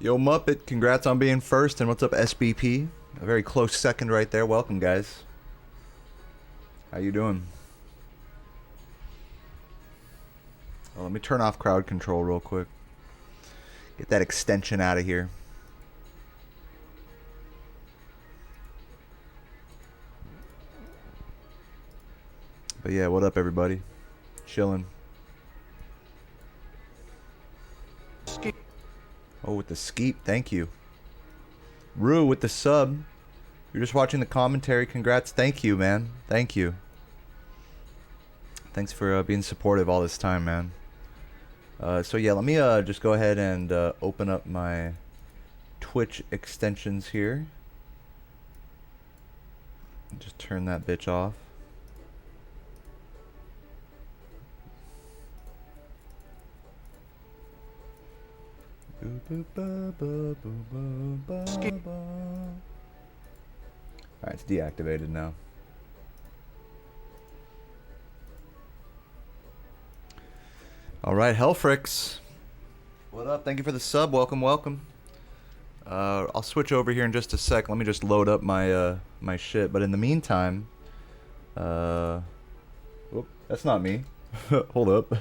Yo, Muppet, congrats on being first, and what's up, SBP? A very close second right there. Welcome, guys. How you doing? Oh, let me turn off crowd control real quick. Get that extension out of here. But yeah, what up, everybody? Chilling. Oh, with the skeep, thank you. Rue with the sub. You're just watching the commentary. Congrats. Thank you, man. Thank you. Thanks for being supportive all this time, man. So yeah, let me just go ahead and open up my Twitch extensions here. Just turn that bitch off. Alright, it's deactivated now. Alright, Hellfrix. What up? Thank you for the sub. Welcome, welcome. I'll switch over here in just a sec. Let me just load up my my shit. But in the meantime, whoop, that's not me. Hold up.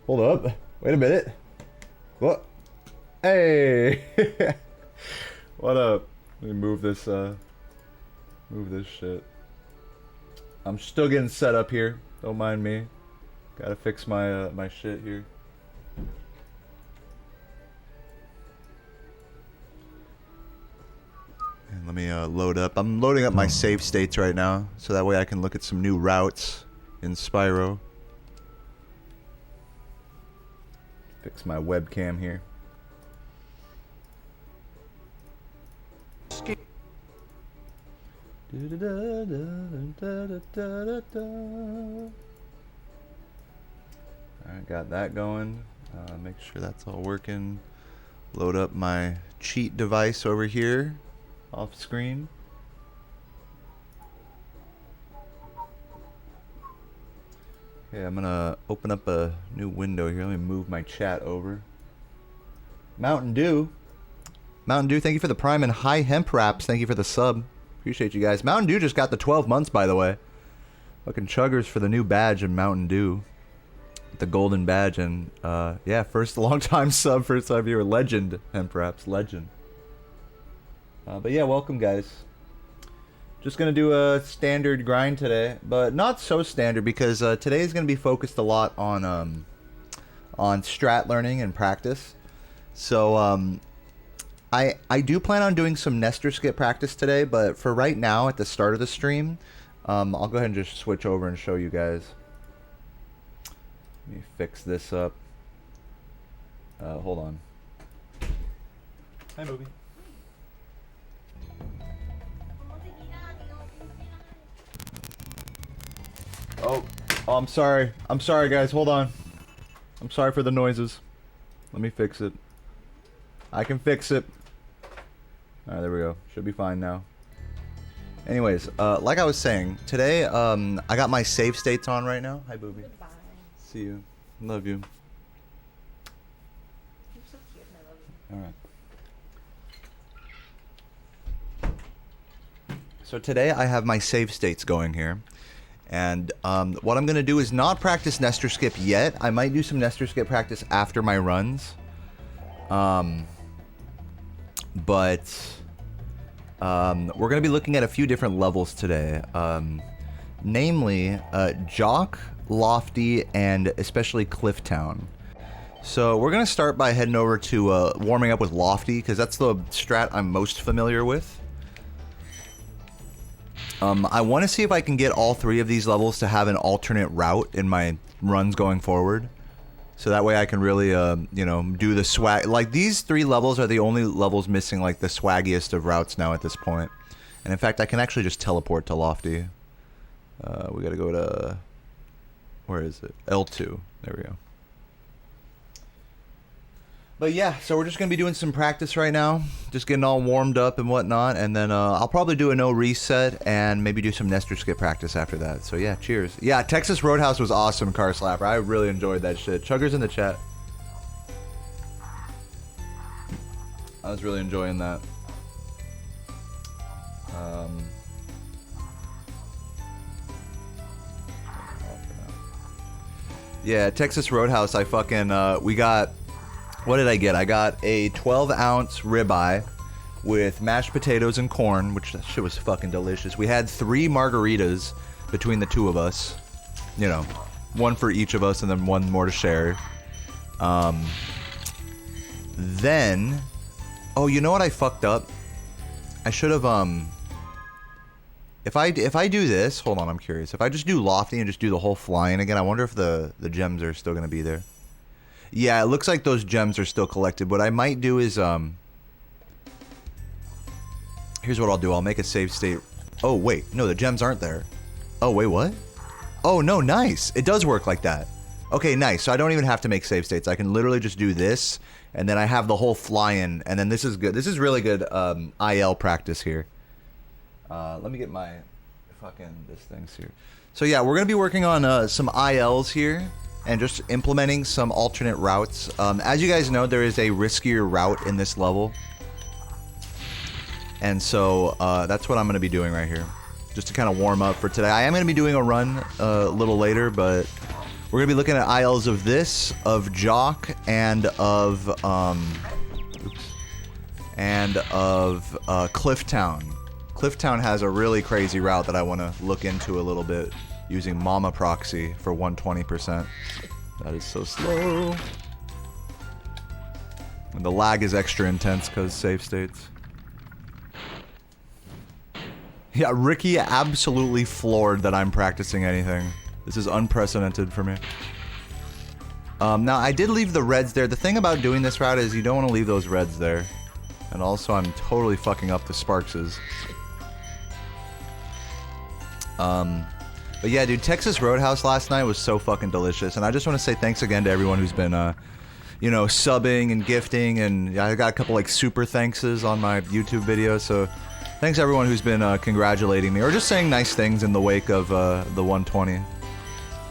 Hold up. Wait a minute. What? Hey! What up? Let me move this shit. I'm still getting set up here. Don't mind me. Gotta fix my my shit here. And let me load up. I'm loading up my save states right now, so that way I can look at some new routes in Spyro. Fix my webcam here. Alright, got that going. Make sure that's all working. Load up my cheat device over here off screen. Okay, I'm gonna open up a new window here. Let me move my chat over. Mountain Dew. Mountain Dew, thank you for the prime, and High Hemp Wraps, thank you for the sub. Appreciate you guys. Mountain Dew just got the 12 months, by the way. Fucking chuggers for the new badge in Mountain Dew. The golden badge, and yeah, first long time sub, first time viewer. Legend Hemp Wraps, legend. But yeah, welcome, guys. Just gonna do a standard grind today, but not so standard because today is gonna be focused a lot on strat learning and practice. So I do plan on doing some Nestor skip practice today, but for right now, at the start of the stream, I'll go ahead and just switch over and show you guys. Let me fix this up. Hold on. Hi, Moby. Oh, I'm sorry. I'm sorry, guys. Hold on. I'm sorry for the noises. Let me fix it. I can fix it. Alright, there we go. Should be fine now. Anyways, like I was saying, today, I got my save states on right now. Hi, Booby. Goodbye. See you. Love you. You're so cute and I love you. Alright. So today I have my save states going here. And what I'm going to do is not practice Nestor skip yet. I might do some Nestor skip practice after my runs. But we're going to be looking at a few different levels today. Namely, Jock, Lofty, and especially Clifftown. So we're going to start by heading over to warming up with Lofty, because that's the strat I'm most familiar with. I want to see if I can get all three of these levels to have an alternate route in my runs going forward. So that way I can really, you know, do the swag. Like, these three levels are the only levels missing, like, the swaggiest of routes now at this point. And in fact, I can actually just teleport to Lofty. We gotta go to... Where is it? L2. There we go. But yeah, so we're just going to be doing some practice right now. Just getting all warmed up and whatnot. And then I'll probably do a no reset and maybe do some Nestor skip practice after that. So yeah, cheers. Yeah, Texas Roadhouse was awesome, Car Slapper. I really enjoyed that shit. Chuggers in the chat. I was really enjoying that. Yeah, Texas Roadhouse, I fucking, we got, what did I get? I got a 12-ounce ribeye with mashed potatoes and corn, which that shit was fucking delicious. We had 3 margaritas between the two of us. You know, one for each of us and then one more to share. Then, oh, you know what I fucked up? I should have, if I do this, hold on, I'm curious. If I just do Lofty and just do the whole flying again, I wonder if the gems are still gonna be there. Yeah, it looks like those gems are still collected. What I might do is, here's what I'll do. I'll make a save state. Oh, wait. No, the gems aren't there. Oh, wait, what? Oh, no, nice. It does work like that. Okay, nice. So I don't even have to make save states. I can literally just do this, and then I have the whole fly-in, and then this is good. This is really good IL practice here. Let me get my fucking this things here. So yeah, we're gonna be working on some ILs here and just implementing some alternate routes. As you guys know, there is a riskier route in this level, and so that's what I'm gonna be doing right here, just to kind of warm up for today. I am gonna be doing a run a little later, but we're gonna be looking at ILs of this, of Jock, and of Clifftown. Clifftown has a really crazy route that I want to look into a little bit using Mama Proxy for 120%. That is so slow. And the lag is extra intense because save states. Yeah, Ricky absolutely floored that I'm practicing anything. This is unprecedented for me. Now, I did leave the reds there. The thing about doing this route is you don't want to leave those reds there. And also, I'm totally fucking up the Sparkses. But yeah, dude, Texas Roadhouse last night was so fucking delicious, and I just want to say thanks again to everyone who's been, you know, subbing and gifting, and I got a couple, like, super thankses on my YouTube video, so thanks everyone who's been, congratulating me, or just saying nice things in the wake of, the 120.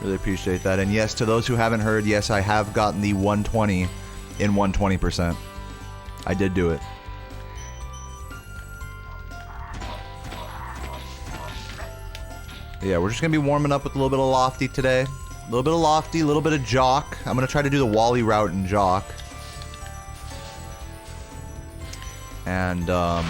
Really appreciate that, and yes, to those who haven't heard, yes, I have gotten the 120 in 120%. I did do it. Yeah, we're just gonna be warming up with a little bit of Lofty today. A little bit of Lofty, a little bit of Jock. I'm gonna try to do the Wally route in Jock. And, yeah,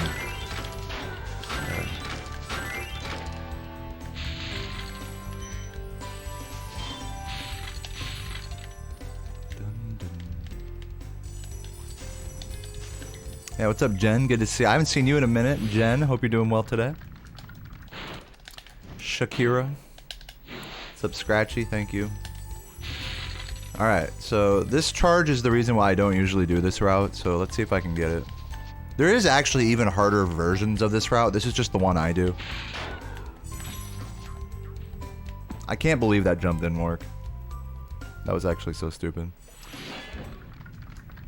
what's up, Jen? Good to see you. I haven't seen you in a minute. Jen, hope you're doing well today. Shakira. What's up, Scratchy? Thank you. Alright, so this charge is the reason why I don't usually do this route, so let's see if I can get it. There is actually even harder versions of this route. This is just the one I do. I can't believe that jump didn't work. That was actually so stupid.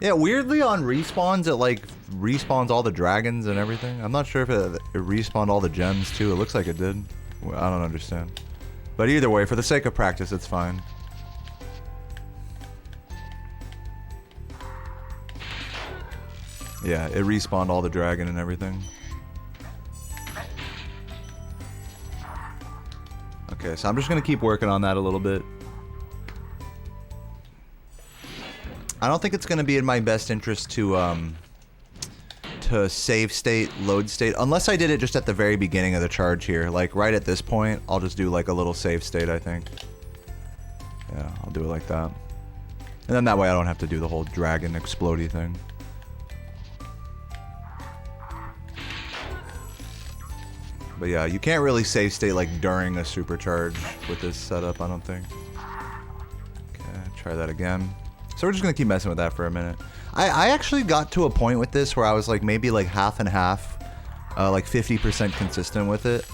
Yeah, weirdly on respawns, it like respawns all the dragons and everything. I'm not sure if it respawned all the gems too. It looks like it did. I don't understand. But either way, for the sake of practice, it's fine. Yeah, it respawned all the dragon and everything. Okay, so I'm just gonna keep working on that a little bit. I don't think it's gonna be in my best interest to save state, load state, unless I did it just at the very beginning of the charge here. Like, right at this point, I'll just do, like, a little save state, I think. Yeah, I'll do it like that. And then that way I don't have to do the whole dragon explodey thing. But yeah, you can't really save state, like, during a supercharge with this setup, I don't think. Okay, try that again. So we're just gonna keep messing with that for a minute. I actually got to a point with this where I was like maybe like half and half, like 50% consistent with it.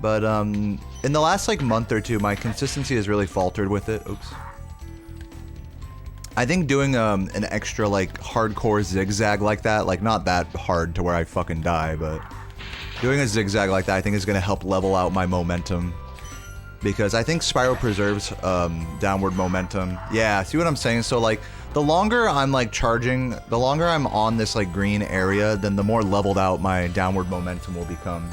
But in the last like month or two, my consistency has really faltered with it. Oops. I think doing an extra like hardcore zigzag like that, like not that hard to where I fucking die, but doing a zigzag like that I think is gonna help level out my momentum because I think Spyro preserves downward momentum. Yeah, see what I'm saying? So like the longer I'm like charging, the longer I'm on this like green area, then the more leveled out my downward momentum will become.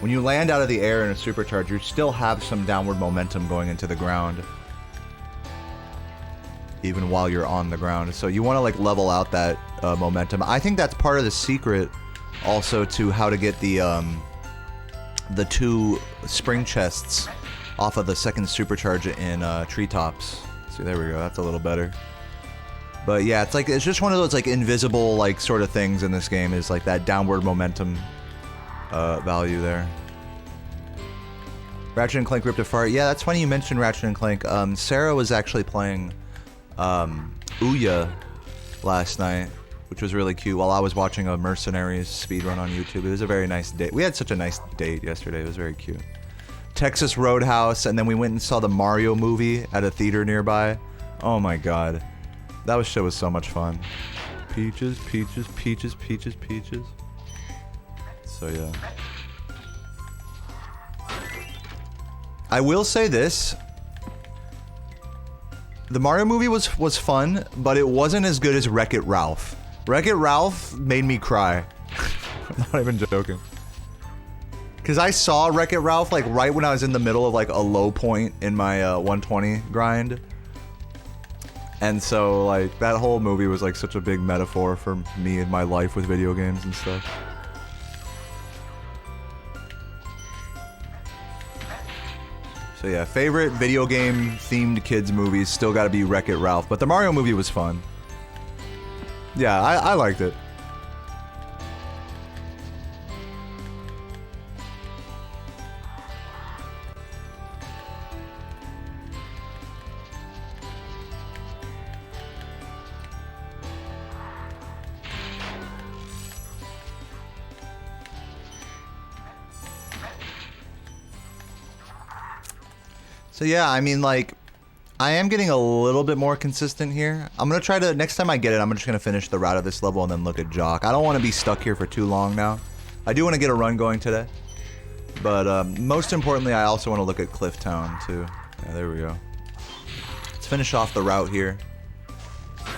When you land out of the air in a supercharge, you still have some downward momentum going into the ground, even while you're on the ground. So you want to like level out that momentum. I think that's part of the secret also to how to get the 2 spring chests off of the second supercharge in treetops. See, there we go. That's a little better. But yeah, it's just one of those like invisible like sort of things in this game, is like that downward momentum value there. Ratchet and Clank ripped apart. Yeah, that's funny you mentioned Ratchet and Clank. Sarah was actually playing Ouya last night, which was really cute, while I was watching a Mercenaries speedrun on YouTube. It was a very nice date. We had such a nice date yesterday. It was very cute. Texas Roadhouse, and then we went and saw the Mario movie at a theater nearby. Oh my god. That show was so much fun. Peaches, peaches, peaches, peaches, peaches. So yeah. I will say this. The Mario movie was fun, but it wasn't as good as Wreck-It Ralph. Wreck-It Ralph made me cry. I'm not even joking. Because I saw Wreck-It Ralph like right when I was in the middle of like a low point in my 120 grind. And so like that whole movie was like such a big metaphor for me and my life with video games and stuff. So yeah, favorite video game themed kids movies still gotta be Wreck-It Ralph, but the Mario movie was fun. Yeah, I liked it. So yeah, I mean, like, I am getting a little bit more consistent here. I'm gonna try to, next time I get it, I'm just gonna finish the route of this level and then look at Jock. I don't want to be stuck here for too long now. I do want to get a run going today. But most importantly, I also want to look at Cliff Town too. Yeah, there we go. Let's finish off the route here.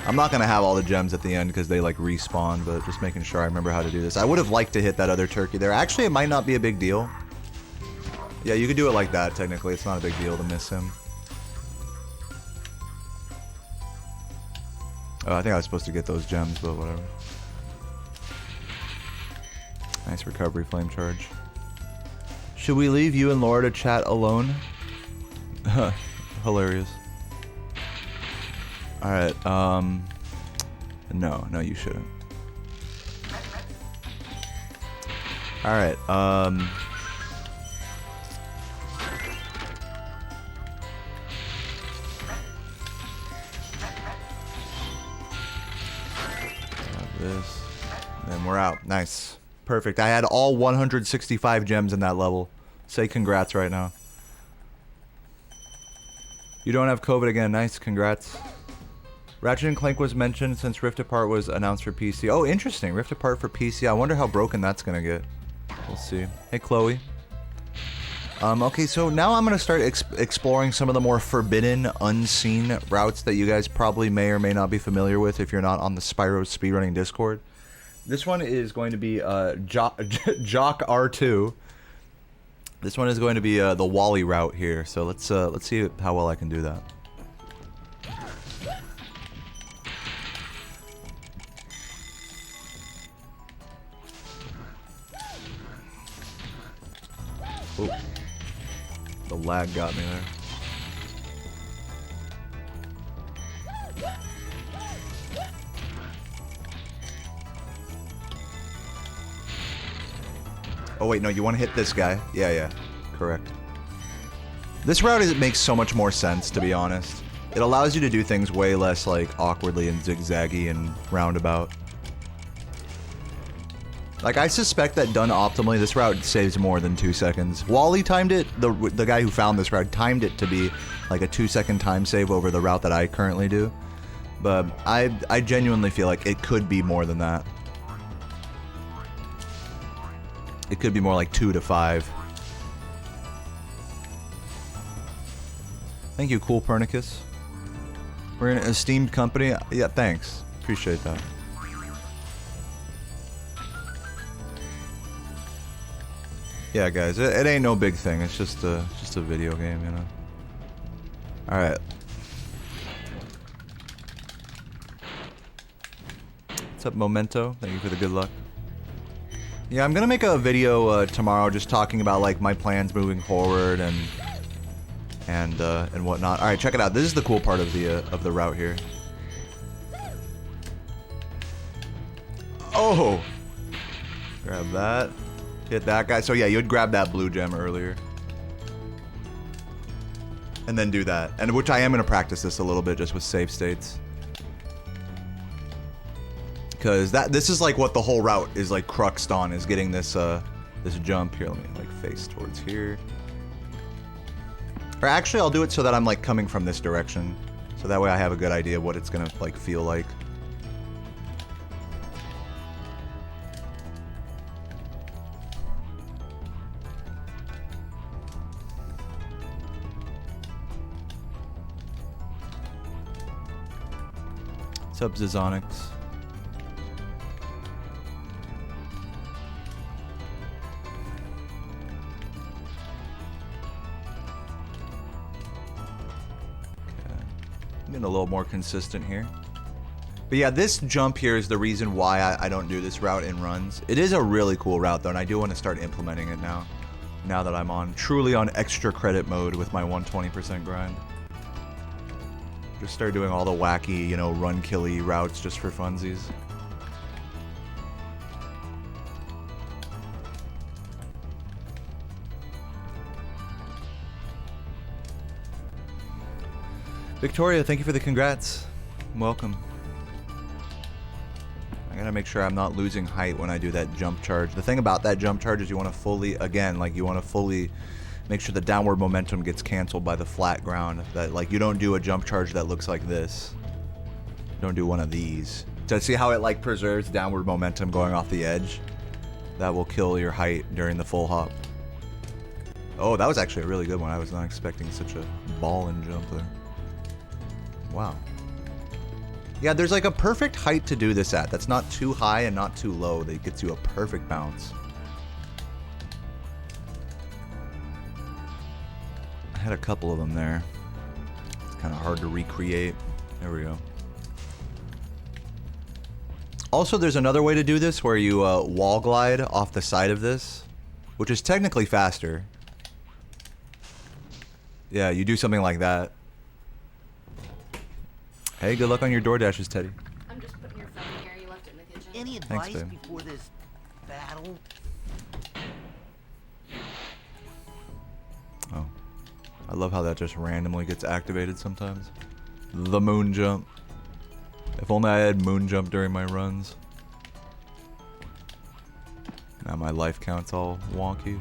I'm not gonna have all the gems at the end because they like respawn, but just making sure I remember how to do this. I would have liked to hit that other turkey there. Actually, it might not be a big deal. Yeah, you could do it like that, technically. It's not a big deal to miss him. Oh, I think I was supposed to get those gems, but whatever. Nice recovery flame charge. Should we leave you and Laura to chat alone? Hilarious. Alright, no, you shouldn't. Alright, this. And we're out. Nice. Perfect. I had all 165 gems in that level. Say congrats right now. You don't have COVID again. Nice. Congrats. Ratchet and Clank was mentioned since Rift Apart was announced for PC. Oh, interesting. Rift Apart for PC. I wonder how broken that's gonna get. We'll see. Hey, Chloe. Okay, so now I'm gonna start exploring some of the more forbidden, unseen routes that you guys probably may or may not be familiar with if you're not on the Spyro speedrunning Discord. This one is going to be Jock R2. This one is going to be the Wally route here. So let's see how well I can do that. Oh. The lag got me there. Oh wait, no, you want to hit this guy. Yeah, correct. This route makes so much more sense, to be honest. It allows you to do things way less like awkwardly and zigzaggy and roundabout. Like, I suspect that done optimally, this route saves more than 2 seconds. Wally timed it, the guy who found this route, timed it to be like a 2-second time save over the route that I currently do. But I genuinely feel like it could be more than that. It could be more like 2 to 5. Thank you, Cool Pernicus. We're an esteemed company. Yeah, thanks. Appreciate that. Yeah, guys, it ain't no big thing. It's just a video game, you know. All right. What's up, Memento? Thank you for the good luck. Yeah, I'm gonna make a video tomorrow, just talking about like my plans moving forward and whatnot. All right, check it out. This is the cool part of the route here. Oh, grab that. Hit that guy. So yeah, you'd grab that blue gem earlier. And then do that. And which I am going to practice this a little bit just with save states. Because this is like what the whole route is like cruxed on, is getting this this jump here. Let me like face towards here. Or actually I'll do it so that I'm like coming from this direction. So that way I have a good idea of what it's going to like feel like. What's up, Zizonix? Okay. I'm getting a little more consistent here. But yeah, this jump here is the reason why I don't do this route in runs. It is a really cool route though, and I do want to start implementing it now. Now that I'm truly on extra credit mode with my 120% grind. Just start doing all the wacky, you know, run-killy routes just for funsies. Victoria, thank you for the congrats. Welcome. I gotta make sure I'm not losing height when I do that jump charge. The thing about that jump charge is you want to fully, again, like you want to fully make sure the downward momentum gets canceled by the flat ground. That like you don't do a jump charge that looks like this. Don't do one of these. To see how it like preserves downward momentum going off the edge. That will kill your height during the full hop. Oh, that was actually a really good one. I was not expecting such a ball and jump there. Wow. Yeah, there's like a perfect height to do this at. That's not too high and not too low. That gets you a perfect bounce. I had a couple of them there. It's kind of hard to recreate. There we go. Also, there's another way to do this where you wall glide off the side of this, which is technically faster. Yeah, you do something like that. Hey, good luck on your DoorDashes, Teddy. I'm just putting your phone here. You left it in the kitchen. Any Thanks, advice babe. before this battle? Oh. I love how that just randomly gets activated sometimes. The moon jump. If only I had moon jump during my runs. Now my life count's all wonky.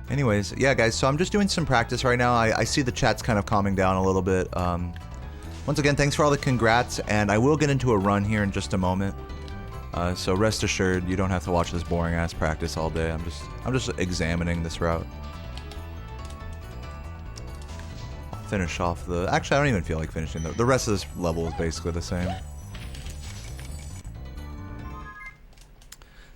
Anyways, yeah guys, so I'm just doing some practice right now. I see the chat's kind of calming down a little bit. Once again, thanks for all the congrats, and I will get into a run here in just a moment. So rest assured, you don't have to watch this boring ass practice all day. I'm just examining this route. I'll finish off the. Actually, I don't even feel like finishing the rest of this level is basically the same.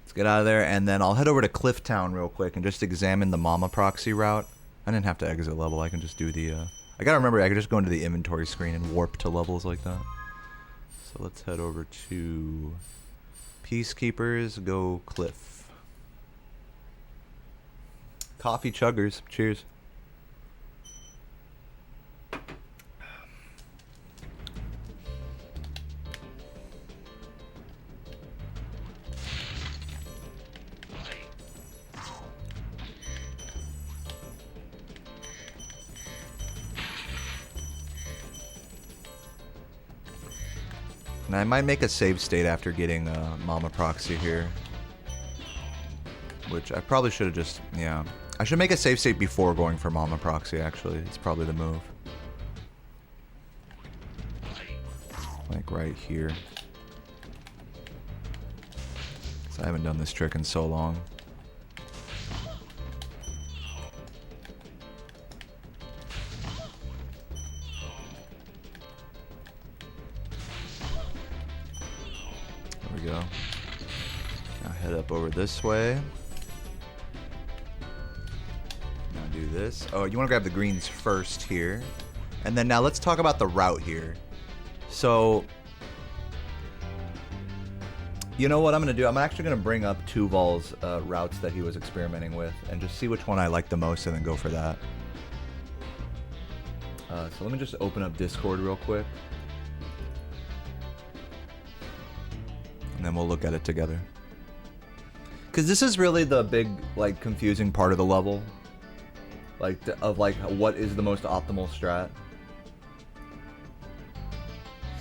Let's get out of there, and then I'll head over to Clifftown real quick and just examine the Mama Proxy route. I didn't have to exit level. I can just do the. I gotta remember, I can just go into the inventory screen and warp to levels like that. So let's head over to Peacekeepers, go Cliff. Coffee chuggers, cheers. And I might make a save state after getting Mama Proxy here. Which I probably should have just, yeah. I should make a save state before going for Mama Proxy, actually. It's probably the move. Like right here. So I haven't done this trick in so long. up over this way. Now do this. Oh, you want to grab the greens first here. And then now let's talk about the route here. So, you know what I'm going to do? I'm actually going to bring up Tuval's routes that he was experimenting with and just see which one I like the most and then go for that. So let me just open up Discord real quick. And then we'll look at it together. Because this is really the big, like, confusing part of the level. Like, what is the most optimal strat.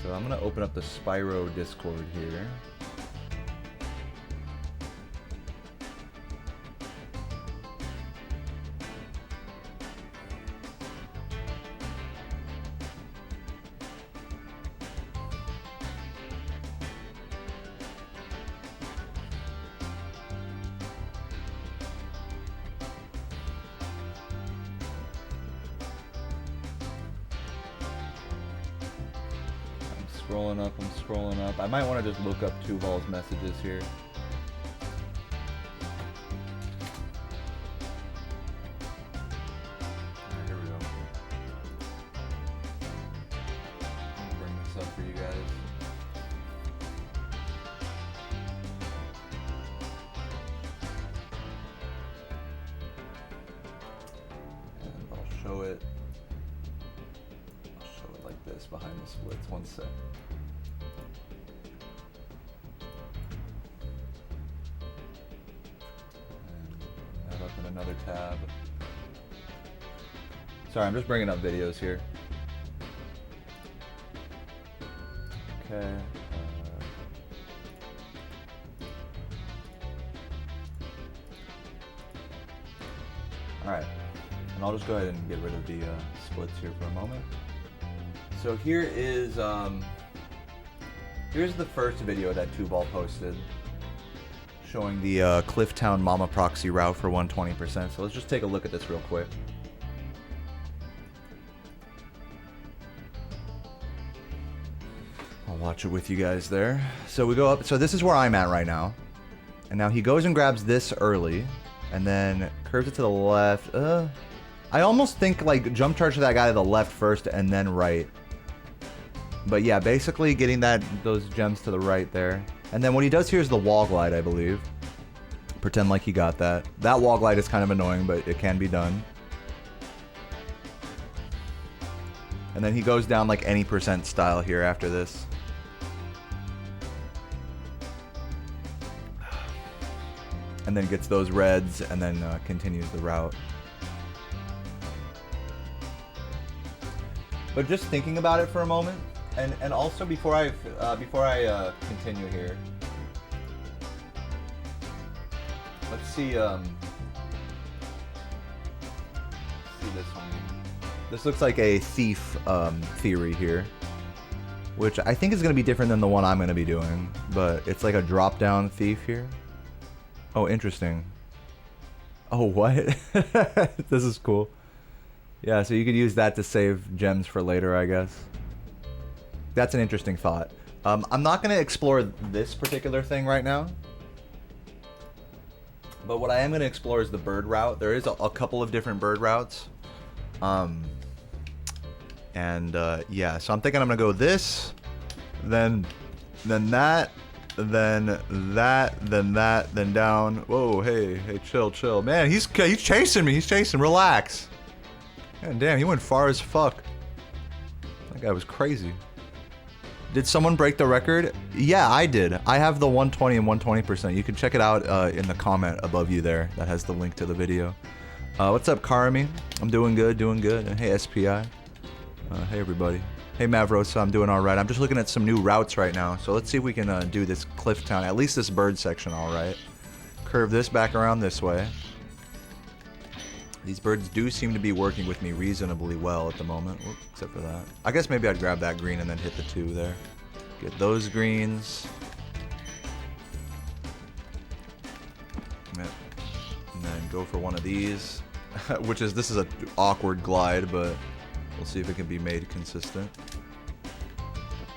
So I'm going to open up the Spyro Discord here. I'm scrolling up. I might want to just look up Tuval's messages here. Alright, here we go. I'll bring this up for you guys. And I'll show it like this behind the splits. One sec. Another tab. Sorry, I'm just bringing up videos here. Okay. Alright. And I'll just go ahead and get rid of the splits here for a moment. So here is, here's the first video that Tuval posted, showing the Clifftown Mama Proxy route for 120%. So let's just take a look at this real quick. I'll watch it with you guys there. So we go up. So this is where I'm at right now. And now he goes and grabs this early and then curves it to the left. I almost think like jump charge to that guy to the left first and then right. But yeah, basically getting those gems to the right there. And then what he does here is the wall glide, I believe. Pretend like he got that. That wall glide is kind of annoying, but it can be done. And then he goes down like any percent style here after this. And then gets those reds and then continues the route. But just thinking about it for a moment, and also before I continue here, let's see this one. This looks like a thief theory here, which I think is going to be different than the one I'm going to be doing, but it's like a drop down thief here. Oh, interesting. Oh, what? This is cool. Yeah, so you could use that to save gems for later, I guess. That's an interesting thought. I'm not going to explore this particular thing right now. But what I am going to explore is the bird route. There is a couple of different bird routes. Yeah, so I'm thinking I'm going to go this, then that, then that, then that, then down. Whoa, hey, chill. Man, he's chasing me. He's chasing. Relax. God damn, he went far as fuck. That guy was crazy. Did someone break the record? Yeah, I did. I have the 120 and 120%. You can check it out in the comment above you there. That has the link to the video. What's up, Karami? I'm doing good. And hey, SPI. Hey, everybody. Hey, Mavrosa, I'm doing all right. I'm just looking at some new routes right now. So let's see if we can do this Clifftown, at least this bird section all right. Curve this back around this way. These birds do seem to be working with me reasonably well at the moment. Whoop, except for that. I guess maybe I'd grab that green and then hit the 2 there. Get those greens. And then go for one of these. This is an awkward glide, but we'll see if it can be made consistent.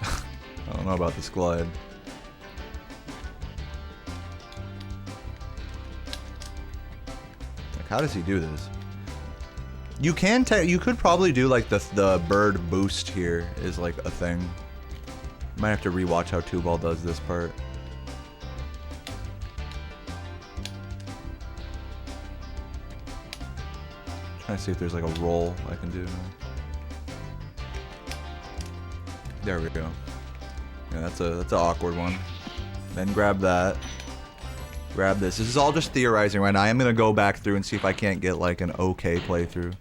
I don't know about this glide. How does he do this? You can you could probably do like the bird boost here is like a thing. Might have to rewatch how 2-Ball does this part. Trying to see if there's like a roll I can do. There we go. Yeah, that's an awkward one. Then grab that. Grab this. This is all just theorizing right now. I am gonna go back through and see if I can't get like an okay playthrough.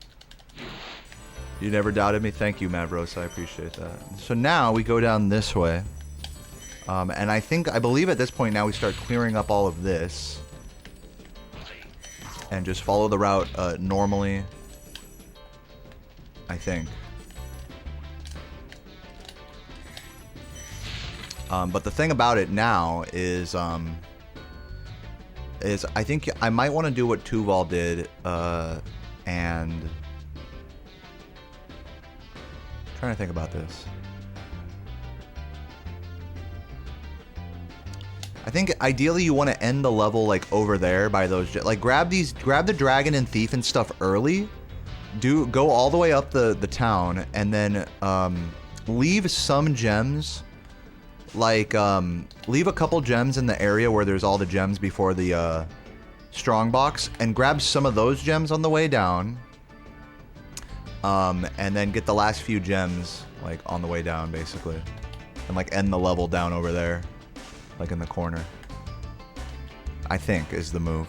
You never doubted me? Thank you, Mavros. I appreciate that. So now we go down this way. And I believe at this point now we start clearing up all of this. And just follow the route normally. I think. But the thing about it now is I think I might want to do what 2-Ball did, and trying to think about this. I think ideally you want to end the level like over there by those, like grab the dragon and thief and stuff early. Go all the way up the town and then leave some gems. Like leave a couple gems in the area where there's all the gems before the strongbox, and grab some of those gems on the way down. And then get the last few gems like on the way down basically, and like end the level down over there, like in the corner. I think is the move.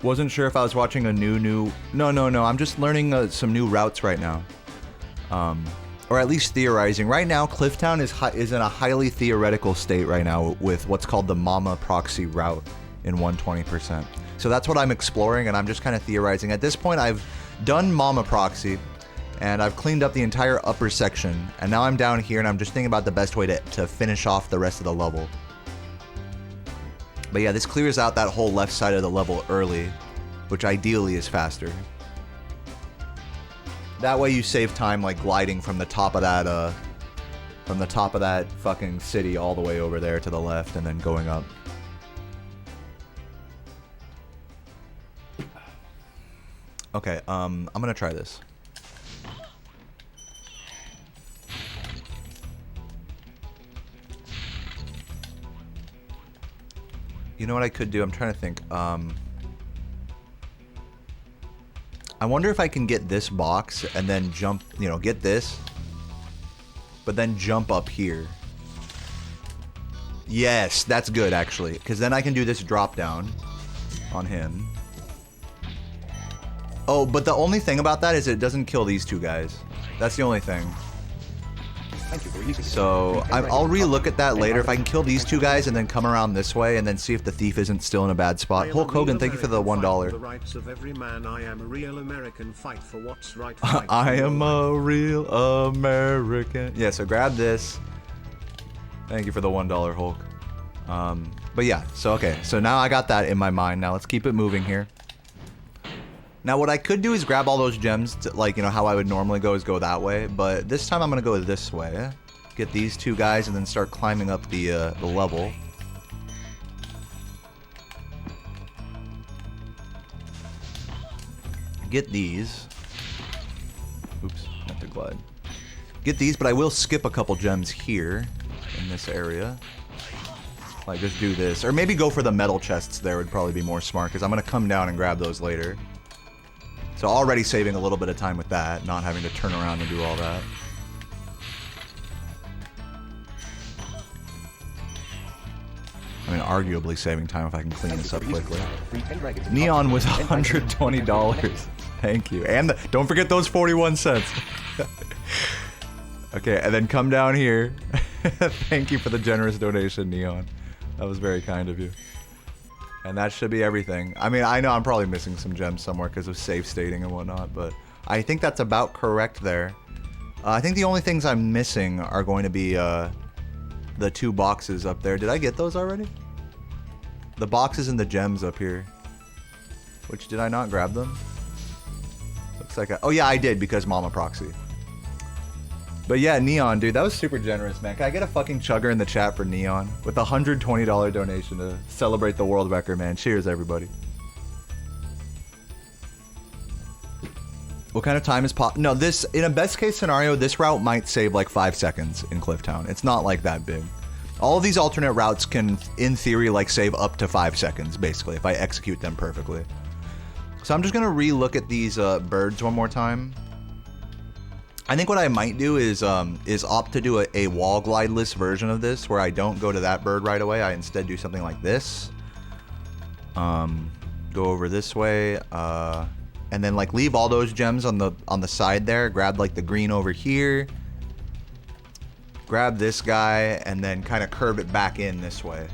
Wasn't sure if I was watching a No. I'm just learning some new routes right now. Or at least theorizing. Right now, Clifftown is in a highly theoretical state right now with what's called the Mama Proxy route in 120%. So that's what I'm exploring, and I'm just kind of theorizing. At this point, I've done Mama Proxy, and I've cleaned up the entire upper section, and now I'm down here, and I'm just thinking about the best way to finish off the rest of the level. But yeah, this clears out that whole left side of the level early, which ideally is faster. That way you save time like gliding from the top of that fucking city all the way over there to the left and then going up. Okay, I'm gonna try this. You know what I could do? I'm trying to think. I wonder if I can get this box and then jump, get this, but then jump up here. Yes, that's good actually, because then I can do this drop down on him. Oh, but the only thing about that is it doesn't kill these two guys. That's the only thing. So I'll re-look at that later. If I can kill these two guys and then come around this way and then see if the thief isn't still in a bad spot. Hulk Hogan, thank you for the $1. The rights of every man. I am a real American. Fight for what's right. I am a real American. Yeah, so grab this. Thank you for the $1, Hulk. But yeah, so okay. So now I got that in my mind. Now let's keep it moving here. Now what I could do is grab all those gems, to, like, how I would normally go is go that way, but this time I'm going to go this way. Get these two guys and then start climbing up the level. Get these. Oops, have to glide. Get these, but I will skip a couple gems here in this area. Like, just do this. Or maybe go for the metal chests there would probably be more smart, because I'm going to come down and grab those later. So already saving a little bit of time with that, not having to turn around and do all that. I mean, arguably saving time if I can clean this up quickly. Neon was $120. Thank you. And don't forget those 41 cents. Okay, and then come down here. Thank you for the generous donation, Neon. That was very kind of you. And that should be everything. I mean, I know I'm probably missing some gems somewhere because of safe stating and whatnot, but I think that's about correct there. I think the only things I'm missing are going to be the two boxes up there. Did I get those already? The boxes and the gems up here. Which, did I not grab them? Looks like oh yeah, I did because Mama Proxy. But yeah, Neon, dude, that was super generous, man. Can I get a fucking chugger in the chat for Neon? With a $120 donation to celebrate the world record, man. Cheers, everybody. What kind of time is pop? No, this, in a best case scenario, this route might save like 5 seconds in Clifftown. It's not like that big. All of these alternate routes can, in theory, like save up to 5 seconds, basically, if I execute them perfectly. So I'm just gonna re-look at these birds one more time. I think what I might do is opt to do a wall glideless version of this, where I don't go to that bird right away. I instead do something like this. Go over this way, and then like leave all those gems on the side there. Grab like the green over here. Grab this guy, and then kind of curve it back in this way.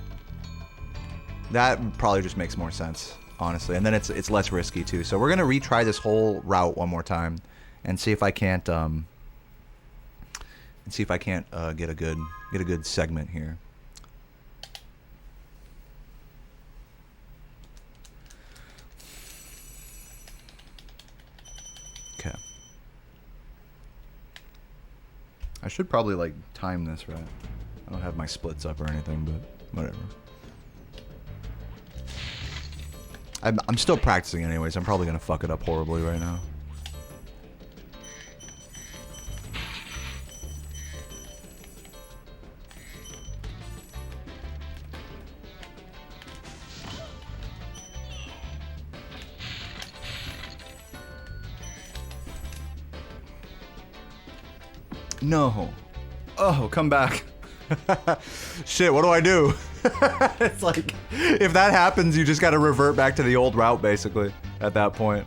That probably just makes more sense, honestly. And then it's less risky too. So we're gonna retry this whole route one more time. And see if I can't get a good segment here. Okay. I should probably like time this right. I don't have my splits up or anything, but whatever. I'm still practicing anyways. I'm probably gonna fuck it up horribly right now. No. Oh, come back. Shit, what do I do? It's like, if that happens, you just gotta revert back to the old route, basically, at that point.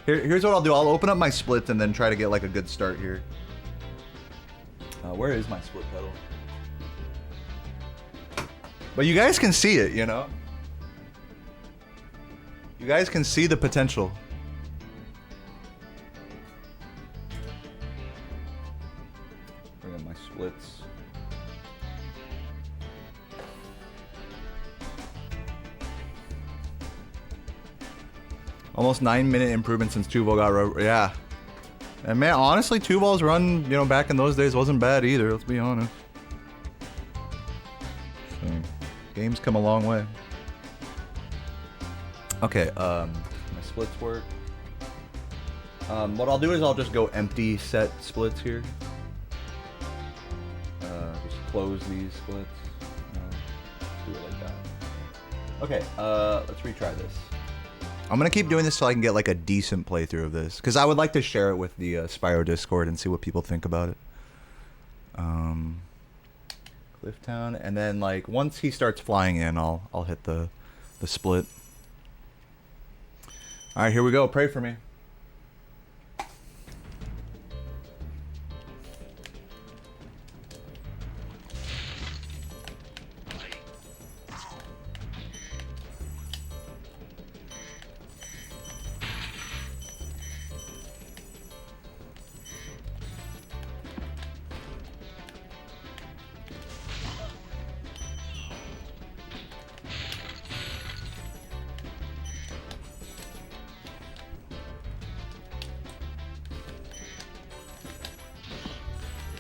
Here's what I'll do. I'll open up my splits and then try to get, like, a good start here. Where is my split pedal? But you guys can see it, you know? You guys can see the potential. Bring up my splits. Almost 9-minute improvement since Tuval got yeah. And man, honestly, Tuval's run, you know, back in those days wasn't bad either, let's be honest. So, game's come a long way. Okay, my splits work. What I'll do is I'll just go empty set splits here. Just close these splits. Do it like that. Okay, let's retry this. I'm gonna keep doing this so I can get like a decent playthrough of this, because I would like to share it with the Spyro Discord and see what people think about it. Clifftown, and then like once he starts flying in, I'll hit the split. All right, here we go. Pray for me.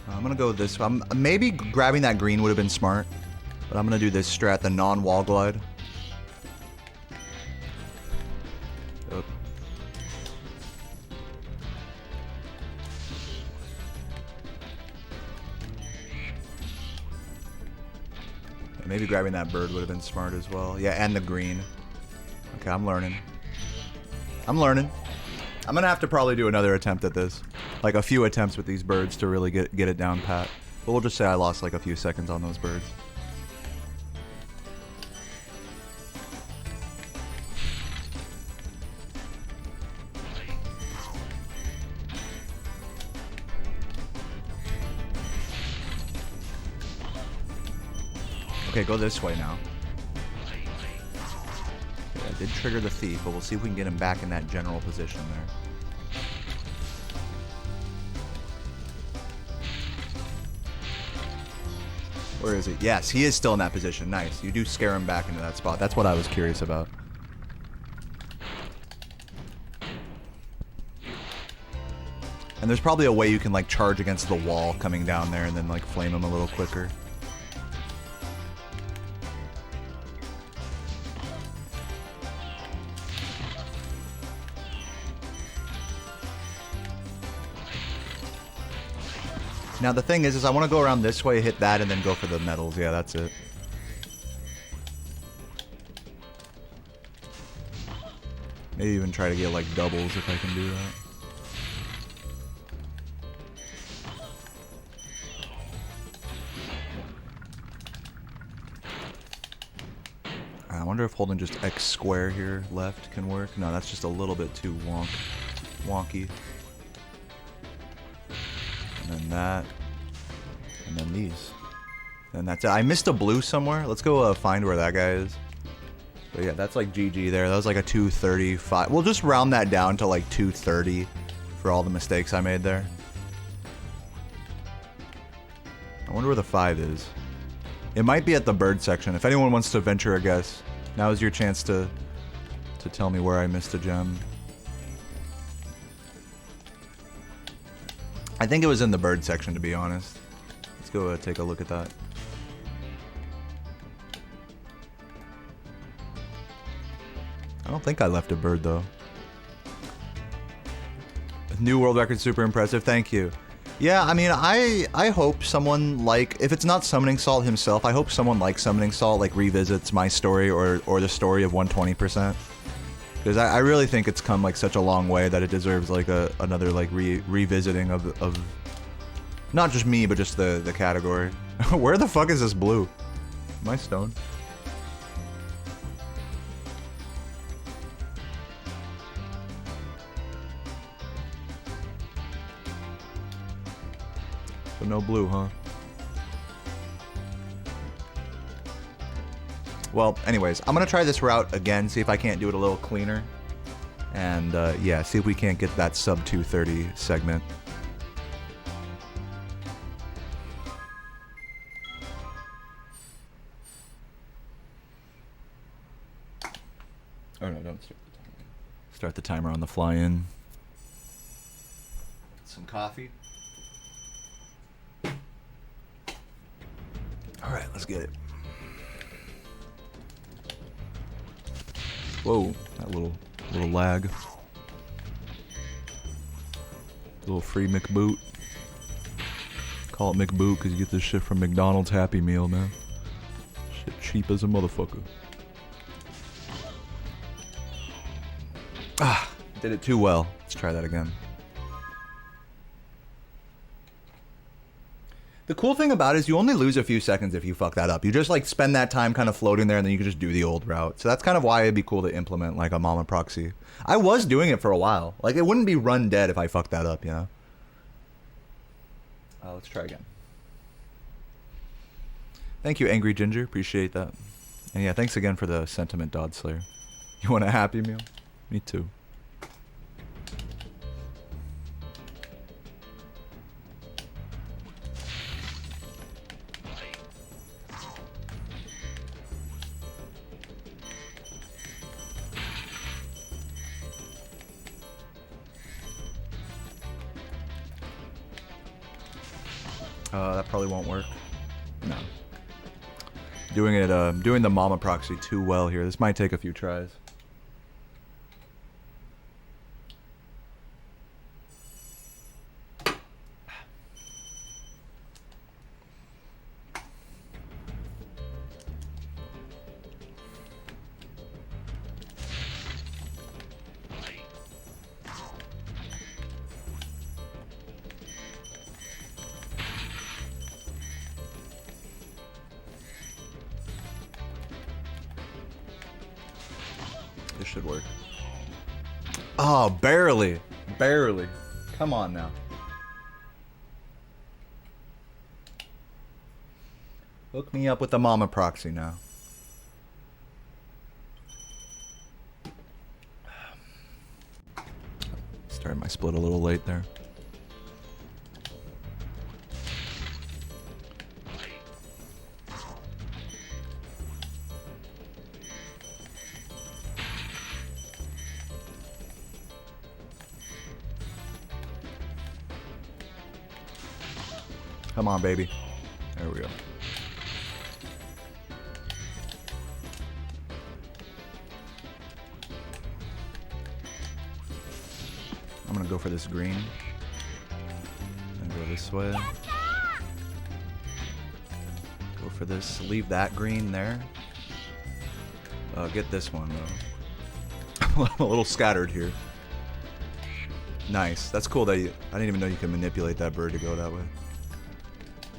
I'm gonna go this way. Maybe grabbing that green would have been smart, but I'm gonna do this strat, the non-wall glide. Oh. Maybe grabbing that bird would have been smart as well. Yeah, and the green. Okay, I'm learning. I'm learning. I'm gonna have to probably do another attempt at this. Like a few attempts with these birds to really get it down pat. But we'll just say I lost like a few seconds on those birds. Okay, go this way now. Okay, I did trigger the thief, but we'll see if we can get him back in that general position there. Where is he? Yes, he is still in that position. Nice. You do scare him back into that spot. That's what I was curious about. And there's probably a way you can like charge against the wall coming down there and then like flame him a little quicker. Now the thing is I want to go around this way, hit that, and then go for the metals. Yeah, that's it. Maybe even try to get like doubles if I can do that. I wonder if holding just X square here left can work. No, that's just a little bit too wonky. And then that. And then these. And that's it. I missed a blue somewhere. Let's go find where that guy is. But yeah, that's like GG there. That was like a 235. We'll just round that down to like 230 for all the mistakes I made there. I wonder where the 5 is. It might be at the bird section. If anyone wants to venture a guess, now is your chance to tell me where I missed a gem. I think it was in the bird section, to be honest. Let's go take a look at that. I don't think I left a bird, though. New world record, super impressive. Thank you. Yeah, I mean, I hope someone like, if it's not Summoning Salt himself, I hope someone like Summoning Salt like revisits my story or the story of 120%. Because I really think it's come like such a long way that it deserves like another like revisiting of not just me, but just the category. Where the fuck is this blue? Am I stoned? So no blue, huh? Well, anyways, I'm gonna try this route again, see if I can't do it a little cleaner. And yeah, see if we can't get that sub 230 segment. Oh no, don't start the timer. Start the timer on the fly in. Some coffee. Alright, let's get it. Whoa, that little lag. Little free McBoot. Call it McBoot because you get this shit from McDonald's Happy Meal, man. Shit cheap as a motherfucker. Ah, did it too well. Let's try that again. The cool thing about it is you only lose a few seconds if you fuck that up. You just like spend that time kind of floating there and then you can just do the old route. So that's kind of why it'd be cool to implement like a Mama Proxy. I was doing it for a while. Like it wouldn't be run dead if I fucked that up, you know? Let's try again. Thank you, Angry Ginger. Appreciate that. And yeah, thanks again for the sentiment, Dodd Slayer. You want a Happy Meal? Me too. That probably won't work. No. Doing the Mama Proxy too well here. This might take a few tries. This should work. Oh, barely. Barely. Come on now. Hook me up with the Mama Proxy now. Started my split a little late there. Come on, baby. There we go. I'm gonna go for this green. And go this way. Go for this. Leave that green there. Get this one, though. I'm a little scattered here. Nice. That's cool that you... I didn't even know you could manipulate that bird to go that way.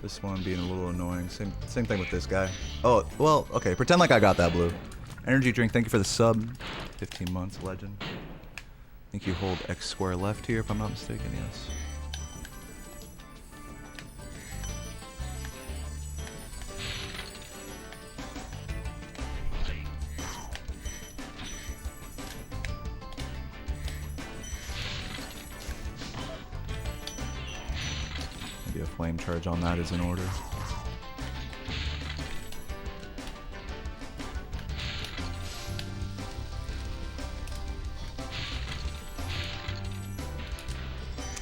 This one being a little annoying. Same thing with this guy. Oh, well, okay. Pretend like I got that blue. Energy drink, thank you for the sub. 15 months, legend. I think you hold X square left here, if I'm not mistaken, yes. Maybe a flame charge on that is in order.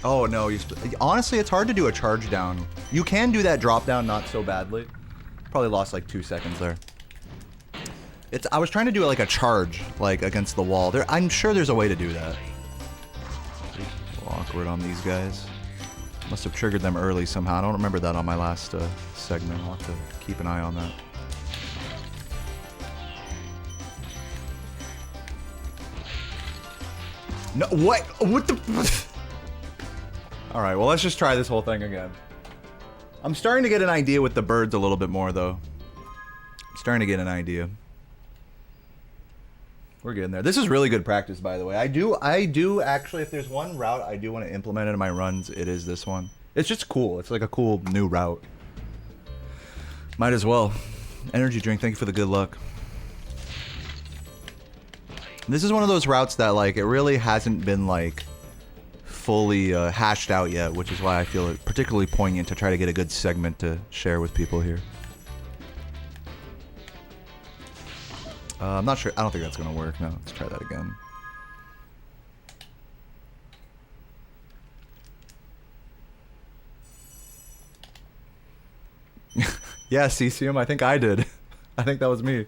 Oh no, honestly, it's hard to do a charge down. You can do that drop down not so badly. Probably lost like 2 seconds there. I was trying to do it like a charge, like against the wall. I'm sure there's a way to do that. A little awkward on these guys. Must have triggered them early somehow. I don't remember that on my last segment. I'll have to keep an eye on that. No, what? What the? Alright, well, let's just try this whole thing again. I'm starting to get an idea with the birds a little bit more, though. I'm starting to get an idea. We're getting there. This is really good practice, by the way. I do actually, if there's one route I do want to implement in my runs, it is this one. It's just cool. It's like a cool new route. Might as well. Energy drink, thank you for the good luck. This is one of those routes that, like, it really hasn't been, like, fully hashed out yet, which is why I feel it particularly poignant to try to get a good segment to share with people here. I'm not sure. I don't think that's gonna work. No, let's try that again. Yeah, Cesium, I think I did. I think that was me.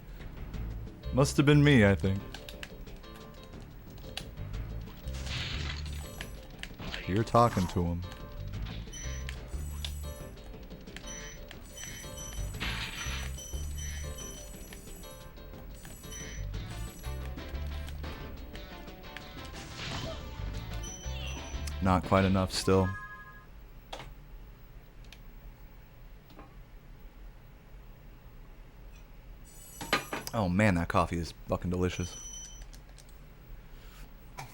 Must have been me, I think. You're talking to him. Not quite enough still. Oh man, that coffee is fucking delicious. I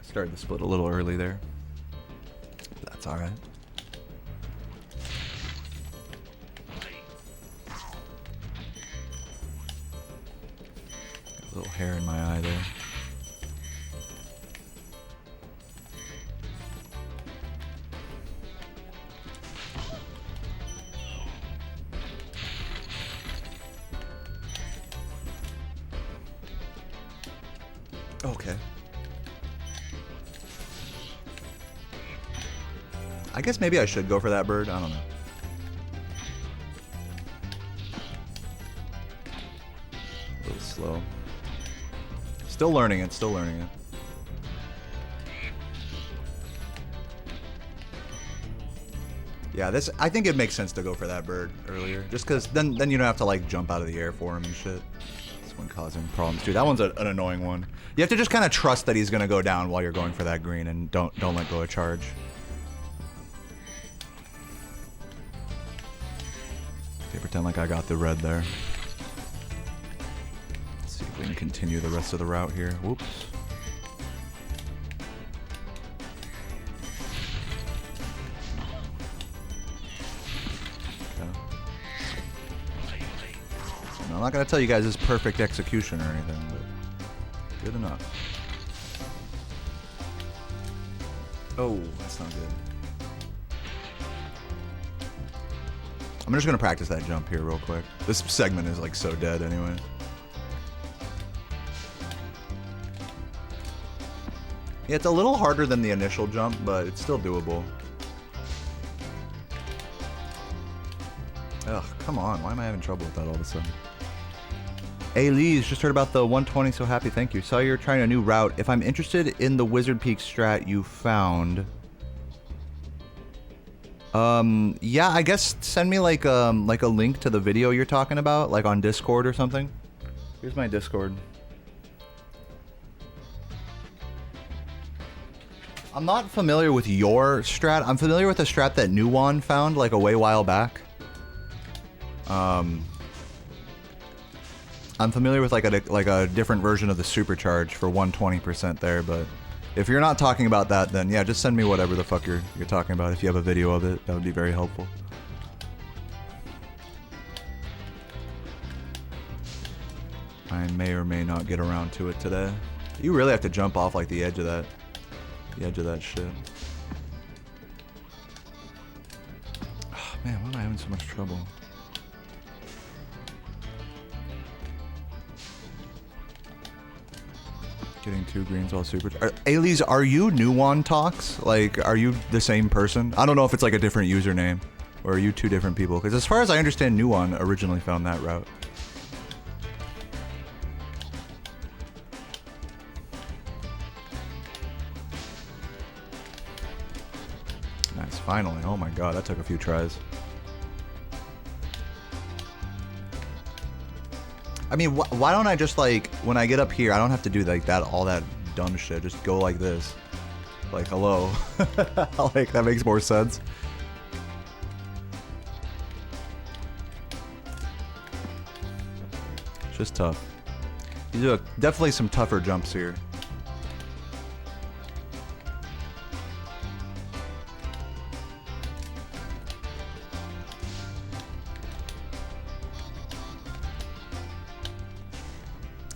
started the split a little early there. But that's alright. Got a little hair in my eye there. Okay. I guess maybe I should go for that bird. I don't know. A little slow. Still learning it, still learning it. Yeah, this, I think it makes sense to go for that bird earlier. Just because then you don't have to like jump out of the air for him and shit. This one causing problems too. That one's an annoying one. You have to just kind of trust that he's going to go down while you're going for that green and don't let go of charge. Okay, pretend like I got the red there. Let's see if we can continue the rest of the route here. Whoops. I'm not going to tell you guys this perfect execution or anything, but good enough. Oh, that's not good. I'm just going to practice that jump here real quick. This segment is like so dead anyway. Yeah, it's a little harder than the initial jump, but it's still doable. come on. Why am I having trouble with that all of a sudden? Hey, Lee's just heard about the 120, so happy. Thank you. Saw you're trying a new route. If I'm interested in the Wizard Peak strat you found... yeah, I guess send me like a link to the video you're talking about, like on Discord or something. Here's my Discord. I'm not familiar with your strat. I'm familiar with a strat that Nuwan found like a while back. I'm familiar with like a different version of the supercharge for 120% there, but if you're not talking about that, then yeah, just send me whatever the fuck you're talking about. If you have a video of it, that would be very helpful. I may or may not get around to it today. You really have to jump off like the edge of that shit. Oh, man, why am I having so much trouble? Getting 2 greens while super. Ailey's, are you Nuwan Talks? Like, are you the same person? I don't know if it's like a different username, or are you 2 different people? Because as far as I understand, Nuwan originally found that route. Nice, finally. Oh my god, that took a few tries. I mean, why don't I just, like, when I get up here, I don't have to do, like, all that dumb shit. Just go like this. Like, hello. Like, that makes more sense. It's just tough. These are definitely some tougher jumps here.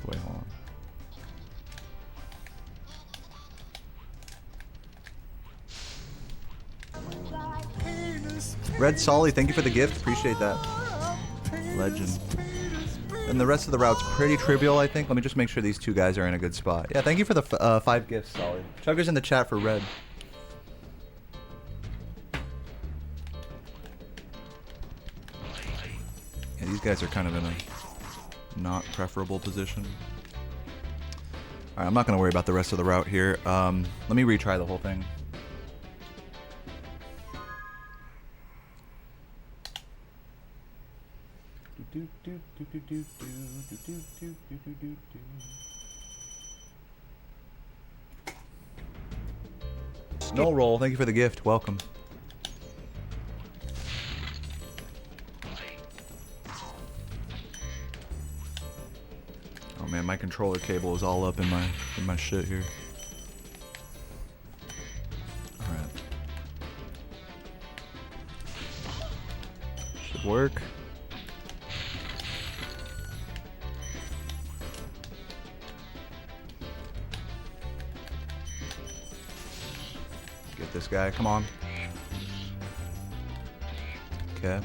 Wait, hold on. Red Solly, thank you for the gift. Appreciate that. Legend. And the rest of the route's pretty trivial, I think. Let me just make sure these 2 guys are in a good spot. Yeah, thank you for the 5 gifts, Solly. Chugger's in the chat for red. Yeah, these guys are kind of in a not preferable position. Alright, I'm not going to worry about the rest of the route here. Let me retry the whole thing. Snow roll, thank you for the gift. Welcome. Oh man, my controller cable is all up in my shit here. Alright. Should work. Get this guy, come on. Okay.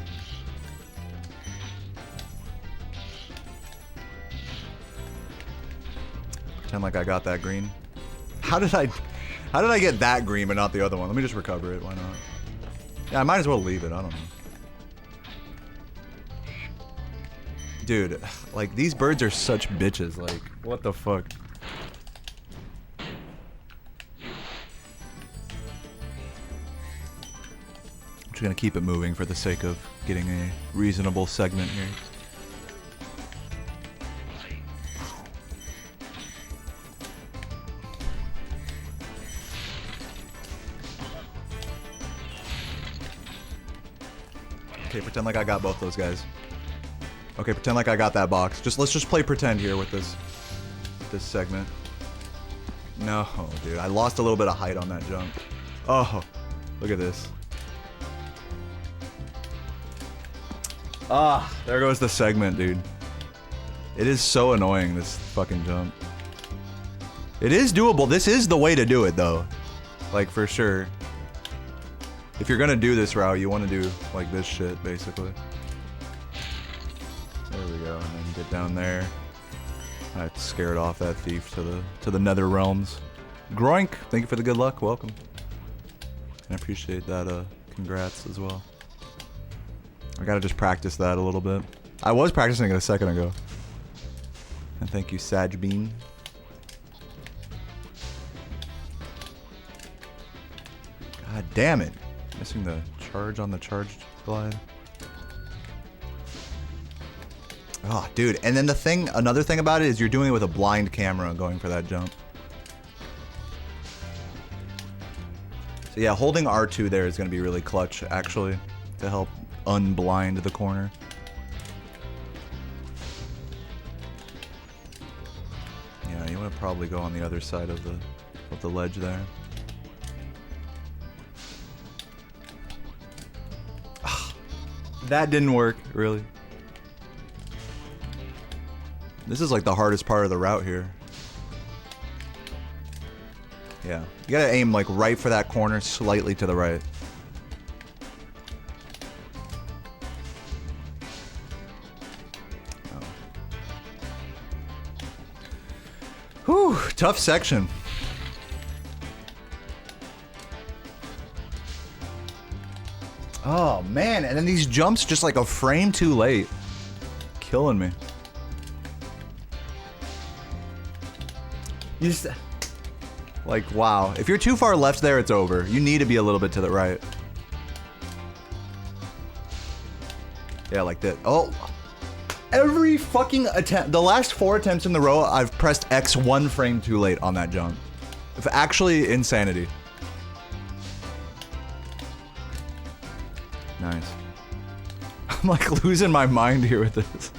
Pretend like I got that green. How did I get that green but not the other one? Let me just recover it, why not? Yeah, I might as well leave it, I don't know. Dude, like, these birds are such bitches, like, what the fuck? I'm just gonna keep it moving for the sake of getting a reasonable segment here. Okay, pretend like I got both those guys. Okay, pretend like I got that box. Let's just play pretend here with this segment. No, dude, I lost a little bit of height on that jump. Oh, look at this. Ah, there goes the segment, dude. It is so annoying, this fucking jump. It is doable. This is the way to do it, though. Like, for sure. If you're gonna do this route, you want to do, like, this shit, basically. There we go, and then get down there. I scared off that thief to the nether realms. Groink, thank you for the good luck. Welcome. And I appreciate that. Congrats as well. I gotta just practice that a little bit. I was practicing it a second ago. And thank you, Sag Bean. God damn it. Missing the charge on the charged glide. Oh, dude. And then another thing about it is you're doing it with a blind camera going for that jump. So yeah, holding R2 there is going to be really clutch, actually, to help unblind the corner. Yeah, you want to probably go on the other side of the ledge there. That didn't work, really. This is like the hardest part of the route here. Yeah, you gotta aim like right for that corner, slightly to the right. Oh. Whew, tough section. Oh man, and then these jumps just like a frame too late. Killing me. You just... Like, wow. If you're too far left there, it's over. You need to be a little bit to the right. Yeah, like that. Oh. Every fucking attempt. The last 4 attempts in the row, I've pressed X 1 frame too late on that jump. It's actually insanity. Nice. I'm like losing my mind here with this.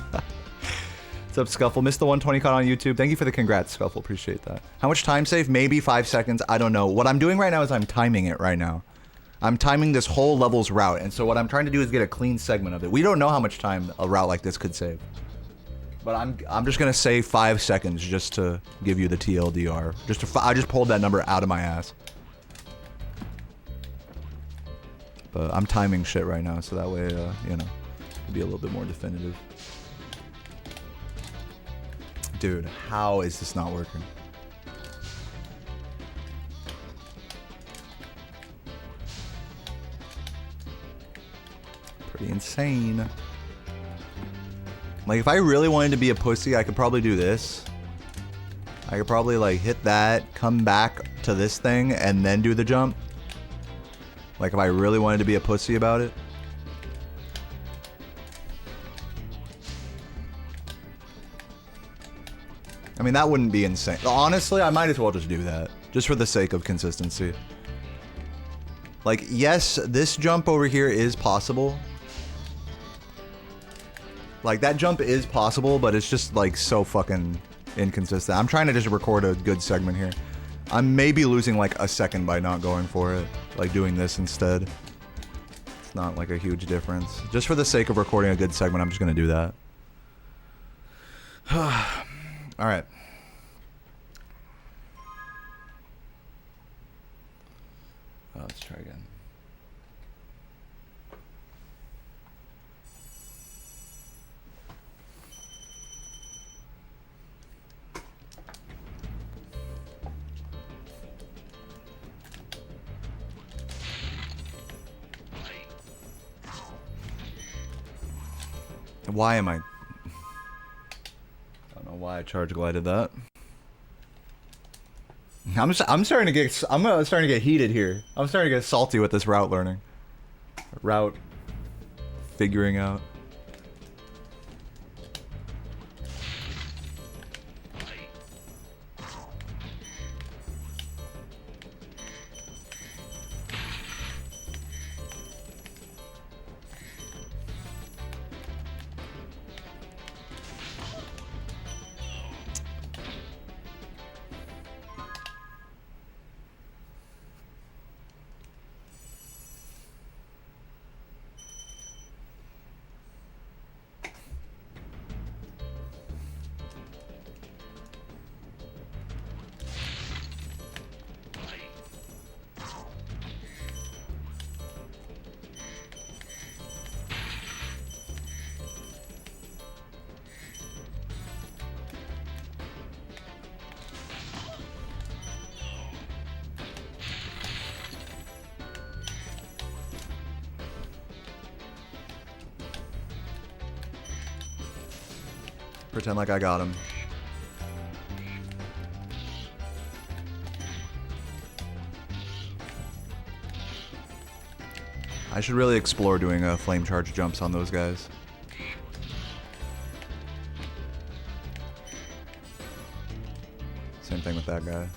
What's up, Scuffle? Missed the 120 cut on YouTube. Thank you for the congrats, Scuffle. Appreciate that. How much time save? Maybe 5 seconds. I don't know. What I'm doing right now is I'm timing it right now. I'm timing this whole level's route. And so what I'm trying to do is get a clean segment of it. We don't know how much time a route like this could save. But I'm just going to say 5 seconds just to give you the TLDR. I just pulled that number out of my ass. But I'm timing shit right now, so that way, you know, it'll be a little bit more definitive. Dude, how is this not working? Pretty insane. Like, if I really wanted to be a pussy, I could probably do this. I could probably, like, hit that, come back to this thing, and then do the jump. Like, if I really wanted to be a pussy about it. I mean, that wouldn't be insane. Honestly, I might as well just do that. Just for the sake of consistency. Like, yes, this jump over here is possible. Like, that jump is possible, but it's just, like, so fucking inconsistent. I'm trying to just record a good segment here. I'm maybe losing, like, a second by not going for it. Like, doing this instead. It's not, like, a huge difference. Just for the sake of recording a good segment, I'm just gonna do that. Alright. Let's try again. Why am I... I don't know why I charge glided that. I'm starting to get heated here. I'm starting to get salty with this route learning. Route figuring out. Pretend like I got him. I should really explore doing flame charge jumps on those guys. Same thing with that guy.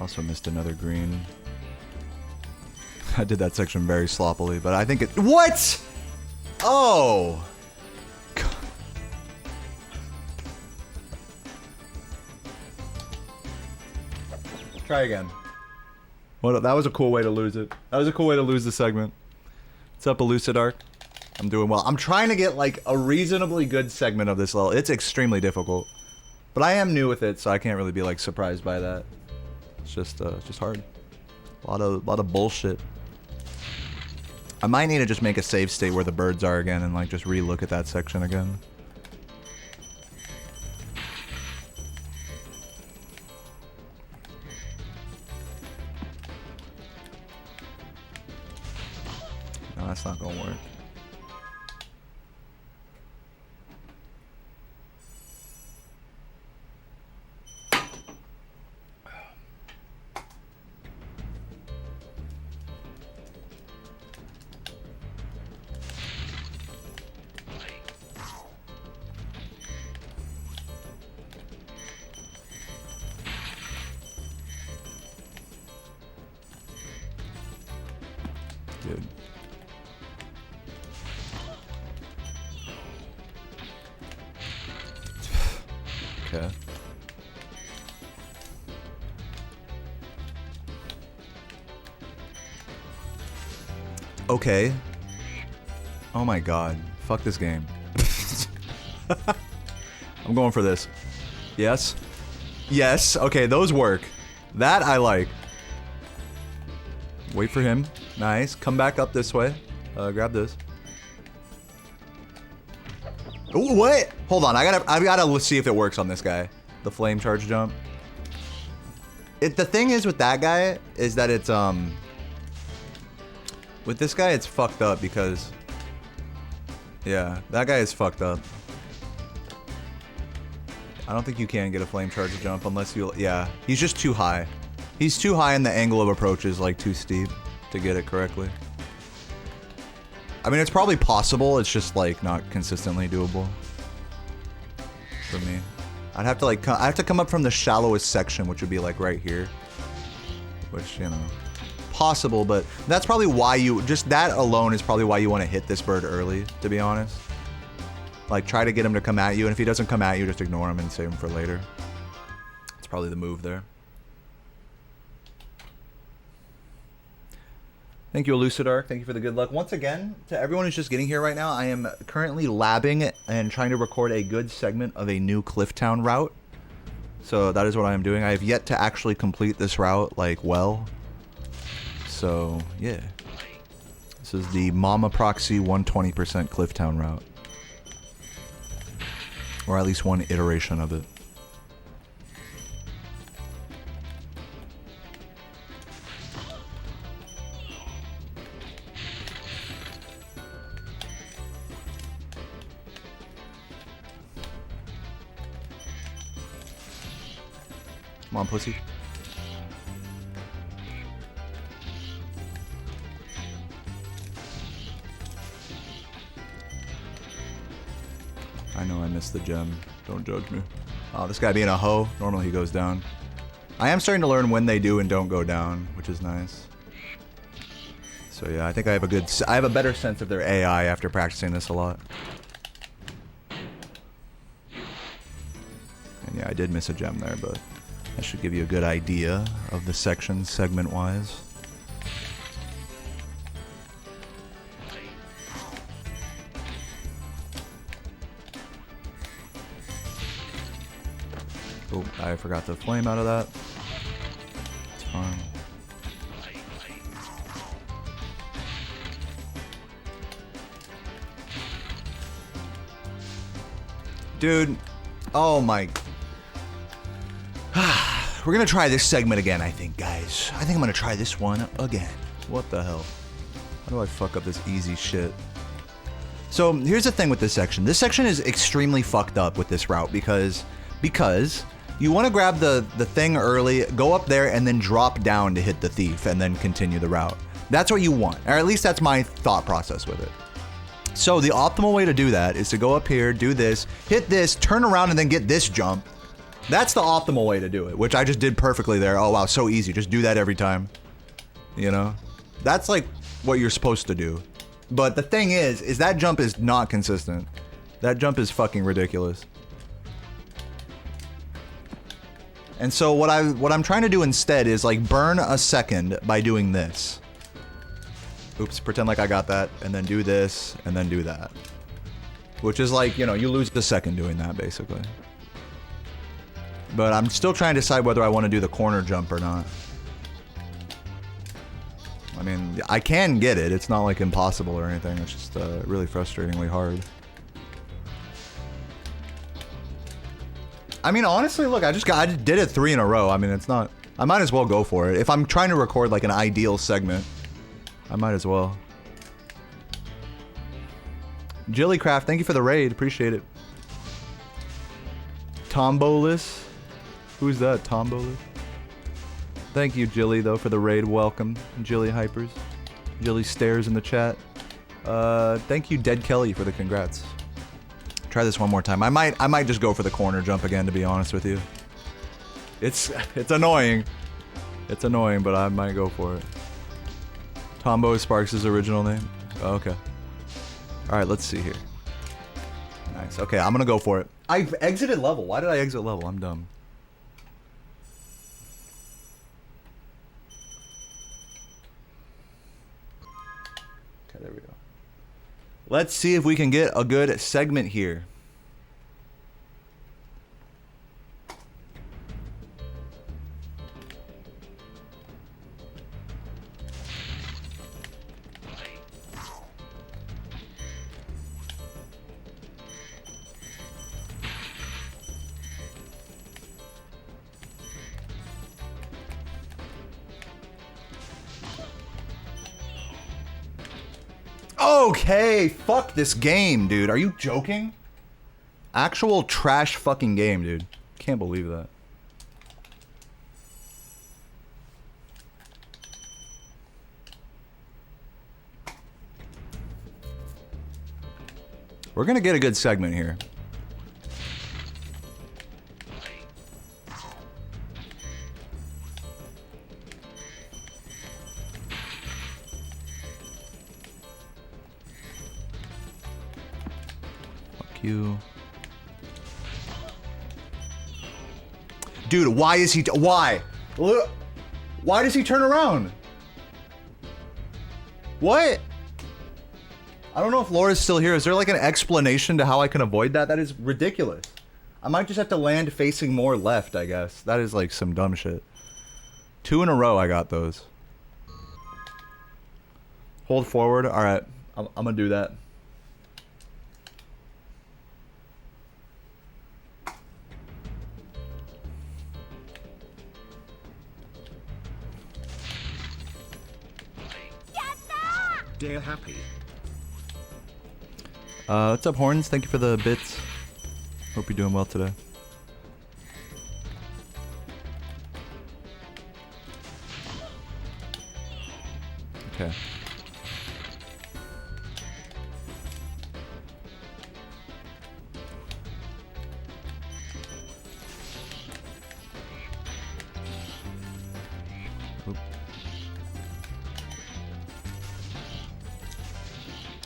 Also missed another green. I did that section very sloppily, but I think it... What?! Oh! Try again. Well, that was a cool way to lose it. That was a cool way to lose the segment. What's up, Elucidark? I'm doing well. I'm trying to get, like, a reasonably good segment of this level. It's extremely difficult. But I am new with it, so I can't really be, like, surprised by that. It's just hard. A lot of bullshit. I might need to just make a save state where the birds are again and, like, just re-look at that section again. No, that's not gonna work. Dude. Okay. Okay. Oh my god. Fuck this game. I'm going for this. Yes. Yes. Okay, those work. That I like. Wait for him. Nice. Come back up this way. Grab this. Ooh, what? Hold on. I've gotta see if it works on this guy. The flame charge jump. The thing is with that guy is that it's with this guy it's fucked up because yeah, that guy is fucked up. I don't think you can get a flame charge jump unless you yeah, he's just too high. He's too high and the angle of approach is like too steep to get it correctly. I mean, it's probably possible, it's just like not consistently doable for me. I'd have to like, I have to come up from the shallowest section, which would be like right here. Which, you know, possible, but that's probably why you, just that alone is probably why you want to hit this bird early, to be honest. Like, try to get him to come at you, and if he doesn't come at you, just ignore him and save him for later. It's probably the move there. Thank you, Elucidark. Thank you for the good luck. Once again, to everyone who's just getting here right now, I am currently labbing and trying to record a good segment of a new Clifftown route. So that is what I am doing. I have yet to actually complete this route, like, well. So, yeah. This is the Mama Proxy 120% Clifftown route. Or at least one iteration of it. Come on, pussy. I know I missed the gem. Don't judge me. Oh, this guy being a hoe. Normally he goes down. I am starting to learn when they do and don't go down, which is nice. So yeah, I think I have a better sense of their AI after practicing this a lot. And yeah, I did miss a gem there, but that should give you a good idea of the section segment-wise. Oh, I forgot the flame out of that. It's fine. Dude, oh my... We're gonna try this segment again, I think, guys. I think I'm gonna try this one again. What the hell? How do I fuck up this easy shit? So here's the thing with this section. This section is extremely fucked up with this route because you want to grab the thing early, go up there, and then drop down to hit the thief, and then continue the route. That's what you want, or at least that's my thought process with it. So the optimal way to do that is to go up here, do this, hit this, turn around, and then get this jump. That's the optimal way to do it, which I just did perfectly there. Oh wow, so easy. Just do that every time. You know? That's like what you're supposed to do. But the thing is that jump is not consistent. That jump is fucking ridiculous. And so what I'm trying to do instead is like burn a second by doing this. Oops, pretend like I got that, and then do this, and then do that. Which is like, you know, you lose the second doing that, basically. But I'm still trying to decide whether I want to do the corner jump or not. I mean, I can get it. It's not like impossible or anything. It's just really frustratingly hard. I mean, honestly, look, I just did it 3 in a row. I mean, it's not... I might as well go for it. If I'm trying to record like an ideal segment, I might as well. Jillycraft, thank you for the raid. Appreciate it. Tombolus. Who's that? Tombolus? Thank you, Jilly, though, for the raid. Welcome. Jilly Hypers. Jilly Stares in the chat. Thank you, Dead Kelly, for the congrats. Try this one more time. I might just go for the corner jump again, to be honest with you. It's annoying. It's annoying, but I might go for it. Tombo is Sparks' original name. Oh, okay. Alright, let's see here. Nice. Okay, I'm gonna go for it. I've exited level. Why did I exit level? I'm dumb. Okay, there we go. Let's see if we can get a good segment here. Okay, fuck this game, dude. Are you joking? Actual trash fucking game, dude. Can't believe that. We're gonna get a good segment here. You. Dude, why is he why? Why does he turn around? What? I don't know if Laura's still here. Is there like an explanation to how I can avoid that? That is ridiculous. I might just have to land facing more left, I guess. That is like some dumb shit. 2 in a row I got those. Hold forward. Alright. I'm gonna do that. Dear Happy. What's up, Horns? Thank you for the bits. Hope you're doing well today. Okay.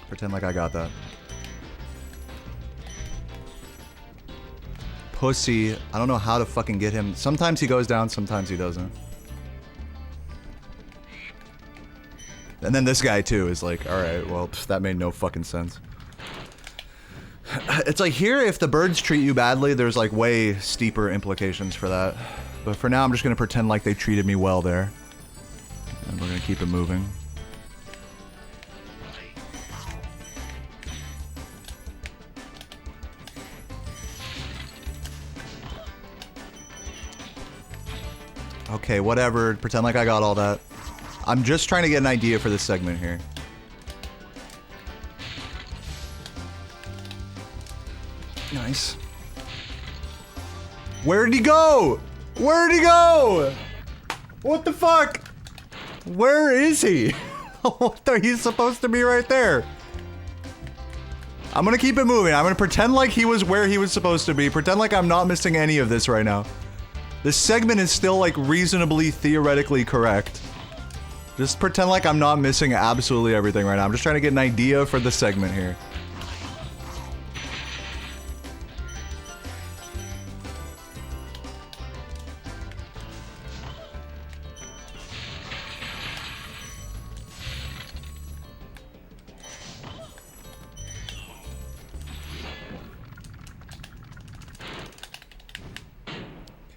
Pretend like I got that. Pussy. I don't know how to fucking get him. Sometimes he goes down, sometimes he doesn't. And then this guy too is like, alright, well, that made no fucking sense. It's like here, if the birds treat you badly, there's like way steeper implications for that. But for now, I'm just gonna pretend like they treated me well there. And we're gonna keep it moving. Okay, whatever. Pretend like I got all that. I'm just trying to get an idea for this segment here. Nice. Where did he go? Where did he go? What the fuck? Where is he? What the, he's supposed to be right there. I'm gonna keep it moving. I'm gonna pretend like he was where he was supposed to be. Pretend like I'm not missing any of this right now. This segment is still like reasonably theoretically correct. Just pretend like I'm not missing absolutely everything right now. I'm just trying to get an idea for the segment here.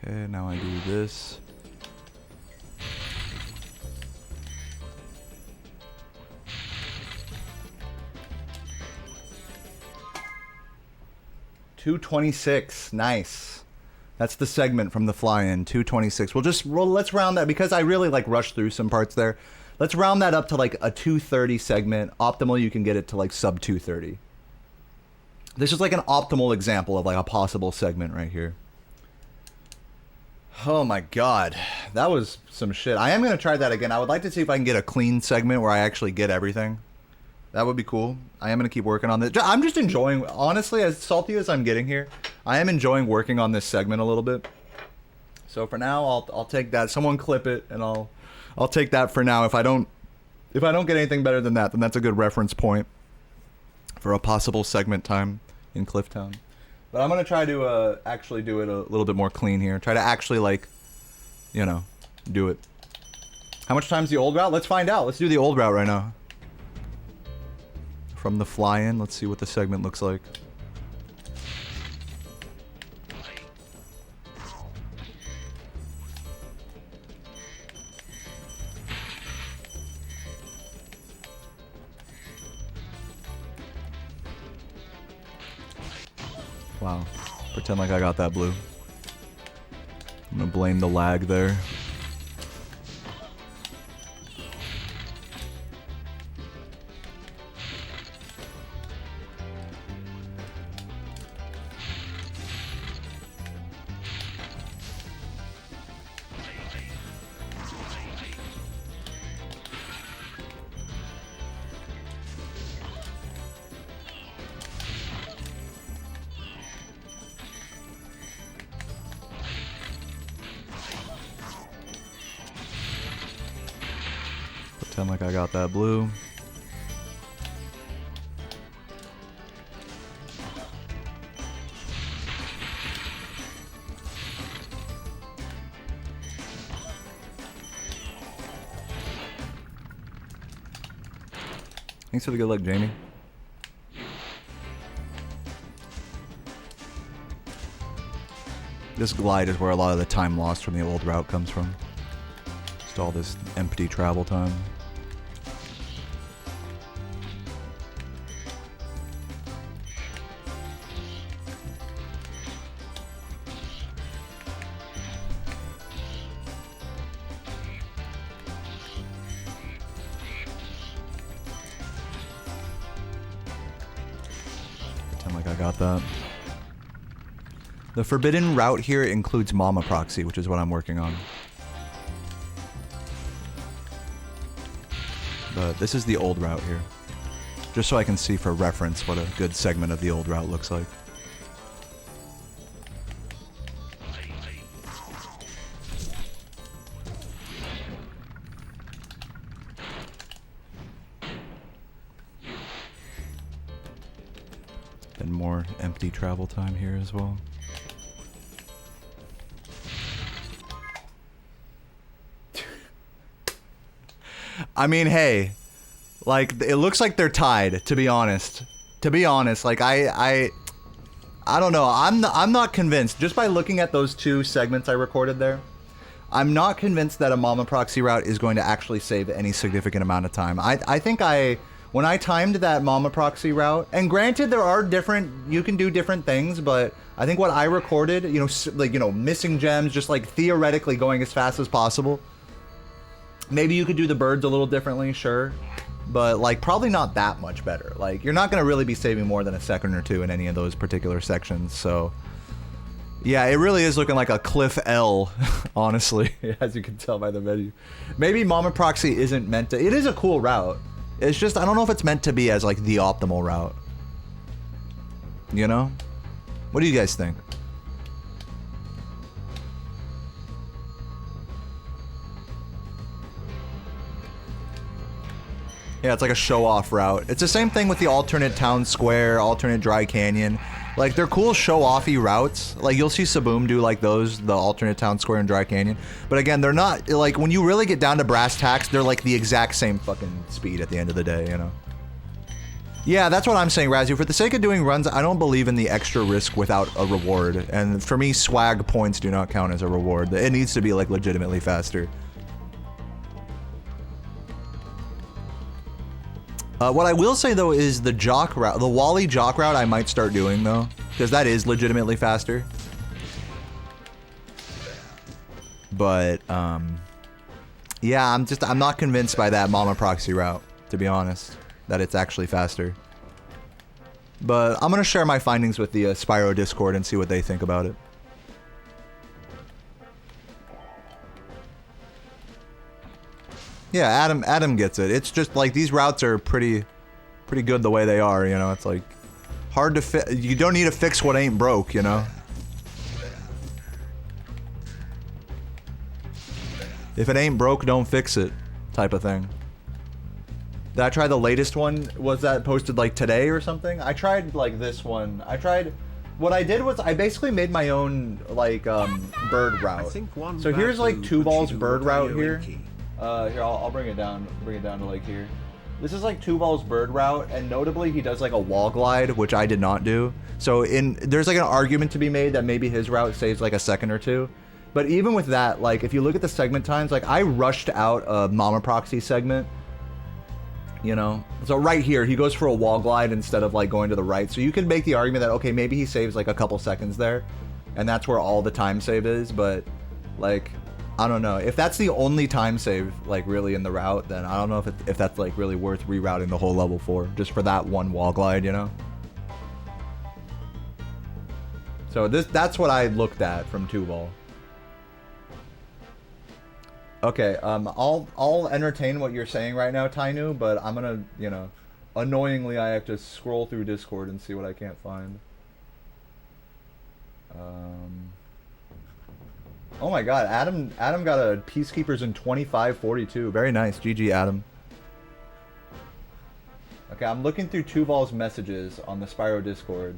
Okay, now I do this. $226, nice. That's the segment from the fly-in, 226. Let's round that because I really like rushed through some parts there. Let's round that up to like a 230 segment. Optimal, you can get it to like sub 230. This is like an optimal example of like a possible segment right here. Oh my god, that was some shit. I am going to try that again. I would like to see if I can get a clean segment where I actually get everything. That would be cool. I am going to keep working on this. I'm just enjoying, honestly, as salty as I'm getting here, I am enjoying working on this segment a little bit. So for now, I'll take that. Someone clip it, and I'll take that for now. If I don't get anything better than that, then that's a good reference point for a possible segment time in Clifftown. But I'm going to try to actually do it a little bit more clean here. Try to actually, like, you know, do it. How much time's the old route? Let's find out. Let's do the old route right now. From the fly-in, let's see what the segment looks like. Wow. Pretend like I got that blue. I'm gonna blame the lag there. Pretend like I got that blue. Thanks for the good luck, Jamie. This glide is where a lot of the time lost from the old route comes from. Just all this empty travel time. Pretend like I got that. The forbidden route here includes Mama Proxy, which is what I'm working on. But this is the old route here. Just so I can see for reference what a good segment of the old route looks like. And more empty travel time here as well. I mean, hey, like, it looks like they're tied, to be honest. To be honest, like, I don't know. I'm not convinced. Just by looking at those two segments I recorded there, I'm not convinced that a Mama Proxy route is going to actually save any significant amount of time. I think I When I timed that Mama Proxy route, and granted there are different, you can do different things, but I think what I recorded, you know, like, you know, missing gems, just like theoretically going as fast as possible. Maybe you could do the birds a little differently, sure. But like probably not that much better. Like you're not going to really be saving more than a second or two in any of those particular sections. So yeah, it really is looking like a cliff L, honestly, as you can tell by the menu. Maybe Mama Proxy isn't meant to, it is a cool route. It's just, I don't know if it's meant to be as like the optimal route. You know? What do you guys think? Yeah, it's like a show-off route. It's the same thing with the alternate town square, alternate dry canyon. Like, they're cool show-offy routes. Like, you'll see Saboom do, like, those, the alternate town square and dry canyon. But again, they're not, like, when you really get down to brass tacks, they're, like, the exact same fucking speed at the end of the day, you know? Yeah, that's what I'm saying, Razzie. For the sake of doing runs, I don't believe in the extra risk without a reward. And for me, swag points do not count as a reward. It needs to be, like, legitimately faster. What I will say though is the jock route, the Wally jock route I might start doing though, because that is legitimately faster. But, yeah, I'm not convinced by that Mama Proxy route, to be honest, that it's actually faster. But I'm gonna share my findings with the Spyro Discord and see what they think about it. Yeah, Adam gets it. It's just like these routes are pretty good the way they are, you know. It's like hard to fit. You don't need to fix what ain't broke, you know. If it ain't broke, don't fix it, type of thing. Did I try the latest one? Was that posted like today or something? I tried like this one. What I did was I basically made my own like bird route. So here's like Two Ball's bird route here. Here, I'll bring it down to like here. This is like Two Ball's bird route, and notably he does like a wall glide, which I did not do. So there's like an argument to be made that maybe his route saves like a second or two. But even with that, like if you look at the segment times, like I rushed out a Mama Proxy segment, you know? So right here, he goes for a wall glide instead of like going to the right. So you can make the argument that, okay, maybe he saves like a couple seconds there, and that's where all the time save is, but like, I don't know. If that's the only time save, like, really in the route, then I don't know if that's, like, really worth rerouting the whole level for, just for that one wall glide, you know? So that's what I looked at from Two Ball. Okay, I'll entertain what you're saying right now, Tainu, but I'm gonna, you know, annoyingly I have to scroll through Discord and see what I can't find. Oh my god, Adam got a Peacekeepers in 2542. Very nice. GG, Adam. Okay, I'm looking through Two Ball's messages on the Spyro Discord.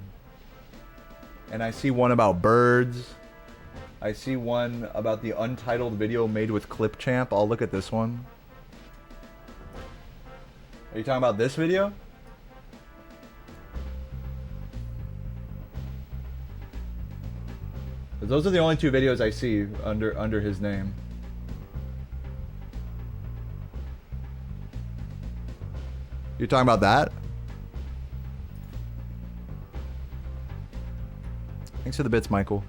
And I see one about birds. I see one about the untitled video made with Clipchamp. I'll look at this one. Are you talking about this video? Those are the only two videos I see under his name. You're talking about that? Thanks for the bits, Michael.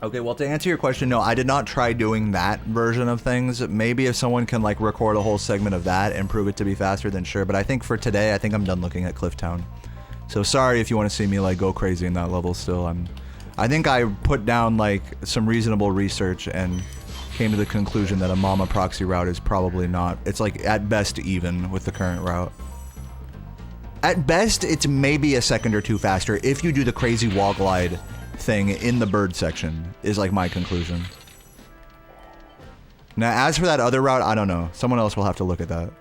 Okay, well, to answer your question, no, I did not try doing that version of things. Maybe if someone can, like, record a whole segment of that and prove it to be faster, then sure. But I think for today, I think I'm done looking at Clifftown. So sorry if you want to see me, like, go crazy in that level still. I think I put down, like, some reasonable research and came to the conclusion that a Mama Proxy route is probably not. It's, like, at best even with the current route. At best, it's maybe a second or two faster if you do the crazy wall glide thing in the bird section, is like my conclusion. Now, as for that other route, I don't know. Someone else will have to look at that.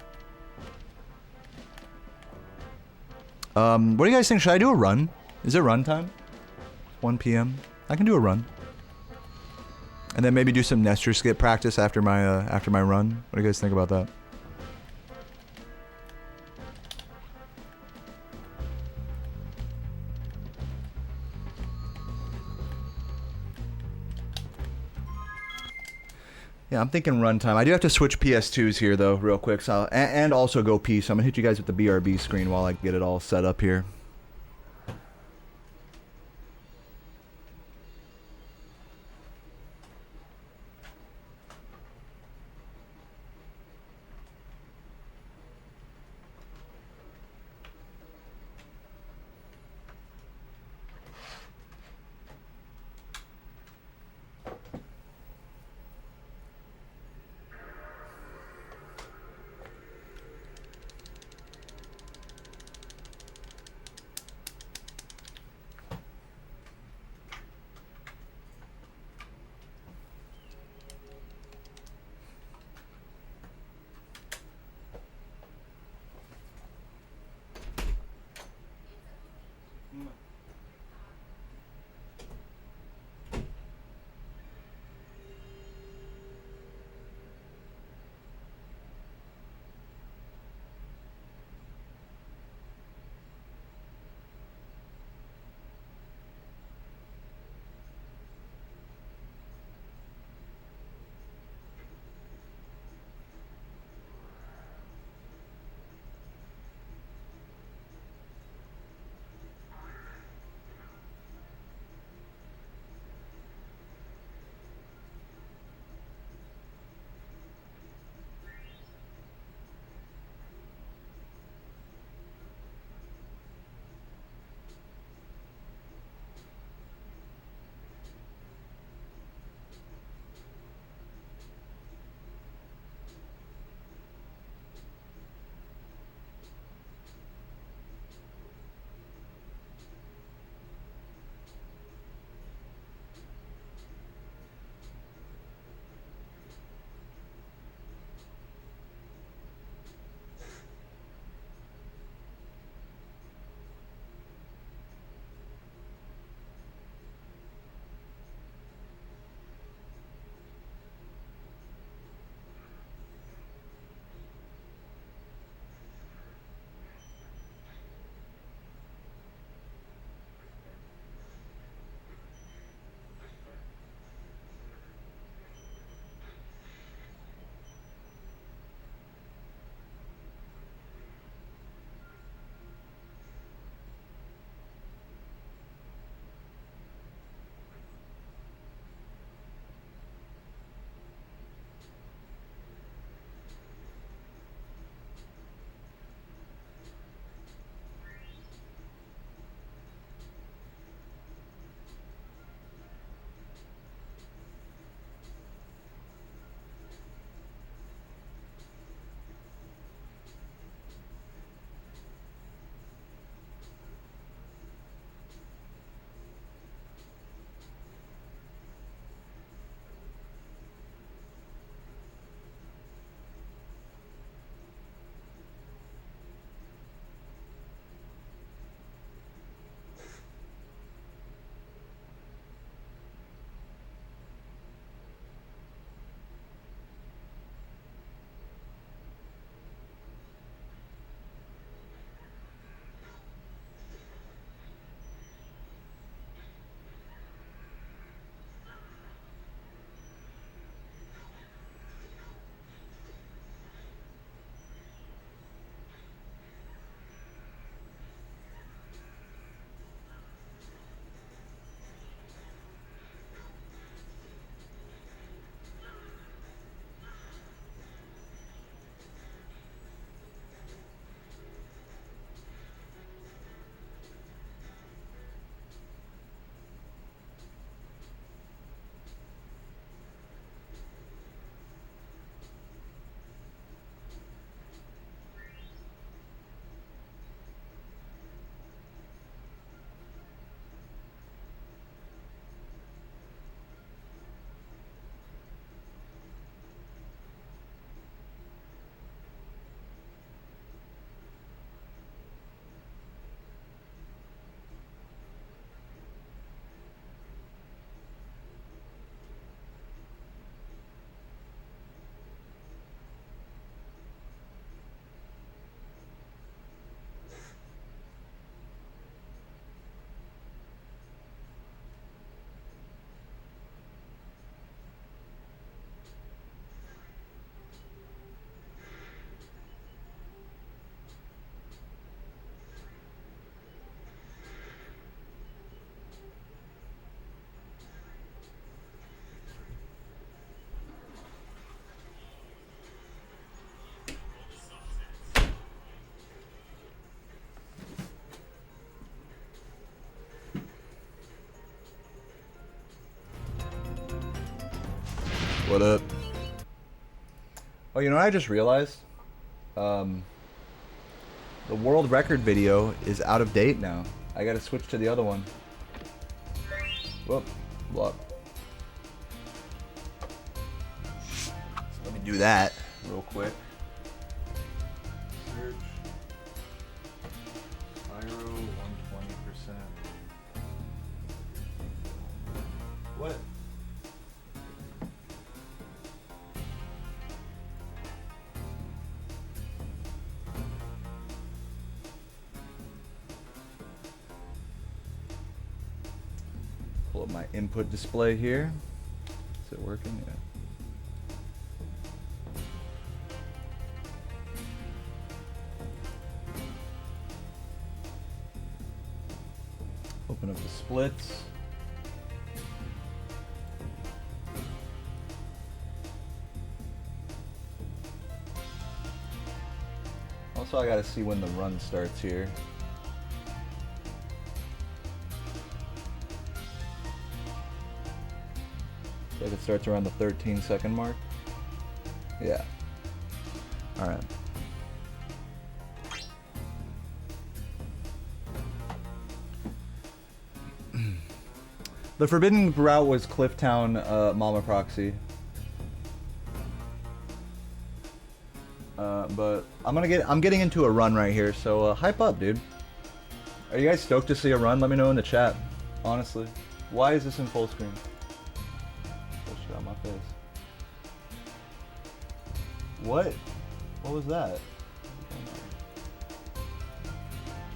What do you guys think? Should I do a run? Is it run time? 1 p.m. I can do a run. And then maybe do some Nestor skip practice after my run. What do you guys think about that? Yeah, I'm thinking runtime. I do have to switch PS2s here, though, real quick. So and also go pee. So I'm going to hit you guys with the BRB screen while I get it all set up here. What up? Oh, you know what I just realized? The world record video is out of date now. I gotta switch to the other one. Whoop. Block. Let me do that real quick. Search. Spyro 120%. What? Pull up my input display here. Is it working? Yeah. Open up the splits. Also, I gotta see when the run starts here. So it starts around the 13-second mark. Yeah. All right. The forbidden route was Clifftown, Mama Proxy. But I'm getting into a run right here, so hype up, dude. Are you guys stoked to see a run? Let me know in the chat. Honestly, why is this in full screen? Bullshit on my face. What? What was that?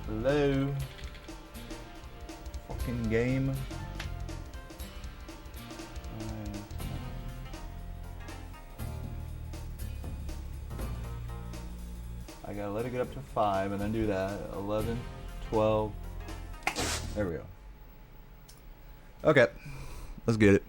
Hello? Fucking game. I gotta let it get up to 5 and then do that. 11, 12. There we go. Okay. Let's get it.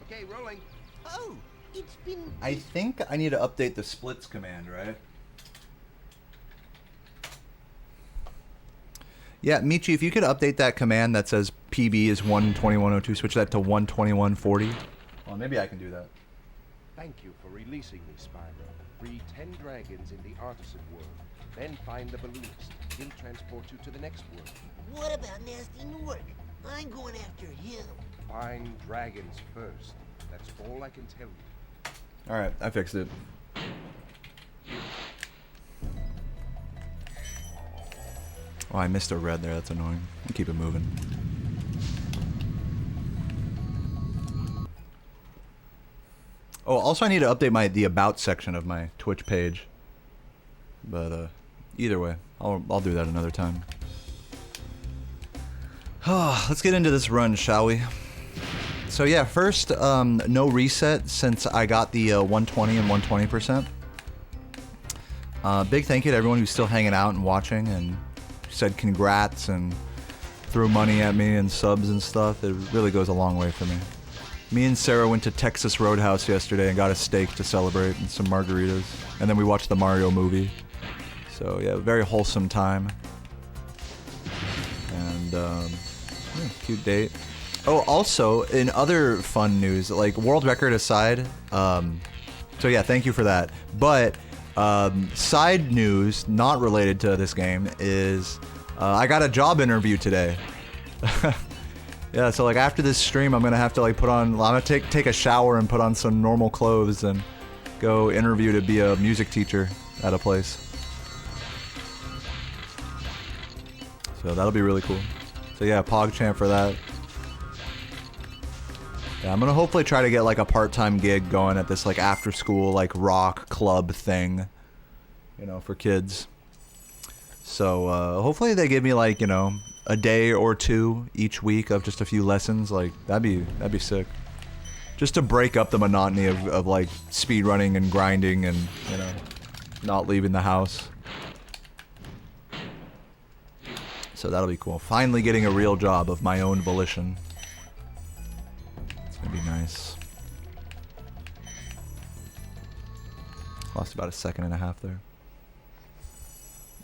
Okay, rolling. Oh, it's been. I think I need to update the splits command, right? Yeah, Michi, if you could update that command that says PB is 12102, switch that to 12140. Well, maybe I can do that. Thank you for releasing me, Spyro. Free 10 dragons in the artisan world. Then find the balloonist. He'll transport you to the next world. What about Nasty Newark? I'm going after him. Find dragons first. That's all I can tell you. Alright, I fixed it. Oh, I missed a red there. That's annoying. I'll keep it moving. Oh, also I need to update the about section of my Twitch page. But either way, I'll do that another time. Let's get into this run, shall we? So yeah, first, no reset since I got the 120 and 120%. Big thank you to everyone who's still hanging out and watching and said congrats and threw money at me and subs and stuff. It really goes a long way for me. Me and Sarah went to Texas Roadhouse yesterday and got a steak to celebrate and some margaritas. And then we watched the Mario movie. So yeah, very wholesome time. And yeah, cute date. Oh, also, in other fun news, like world record aside, so yeah, thank you for that. But side news, not related to this game, is I got a job interview today. Yeah, so like after this stream, I'm gonna have to like I'm gonna take a shower and put on some normal clothes and go interview to be a music teacher at a place. So that'll be really cool. So yeah, PogChamp for that. Yeah, I'm gonna hopefully try to get like a part-time gig going at this like after-school like rock club thing, you know, for kids. So hopefully they give me like, you know, a day or two each week of just a few lessons. Like that'd be sick. Just to break up the monotony of like speed running and grinding and, you know, not leaving the house. So that'll be cool. Finally getting a real job of my own volition. It's gonna be nice. Lost about a second and a half there.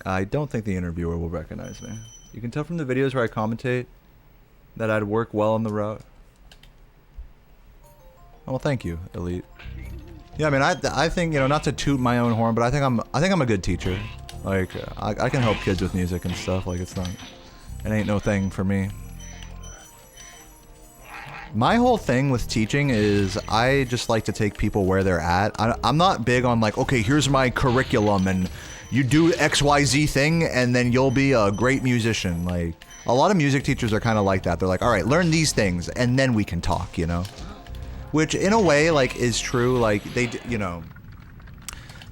I don't think the interviewer will recognize me. You can tell from the videos where I commentate that I'd work well on the route. Oh, well, thank you, Elite. Yeah, I mean, I think, you know, not to toot my own horn, but I think I'm a good teacher. Like, I can help kids with music and stuff. Like, it ain't no thing for me. My whole thing with teaching is I just like to take people where they're at. I'm not big on like, okay, here's my curriculum and you do XYZ thing and then you'll be a great musician. Like, a lot of music teachers are kind of like that. They're like, all right, learn these things and then we can talk, you know? Which in a way, like, is true. Like, you know.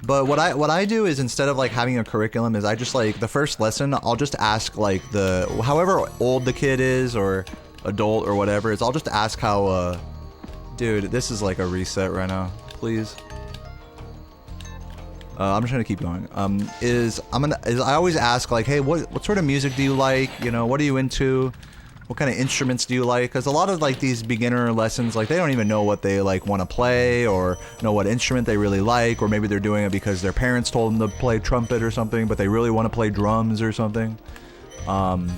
But what I do is instead of like having a curriculum is I just like the first lesson, I'll just ask like however old the kid is or adult or whatever, is I'll just ask how, dude, this is like a reset right now, please. I'm just gonna keep going. I always ask like, hey, what sort of music do you like? You know, what are you into? What kind of instruments do you like? Because a lot of like these beginner lessons, like they don't even know what they like want to play or know what instrument they really like, or maybe they're doing it because their parents told them to play trumpet or something, but they really want to play drums or something. And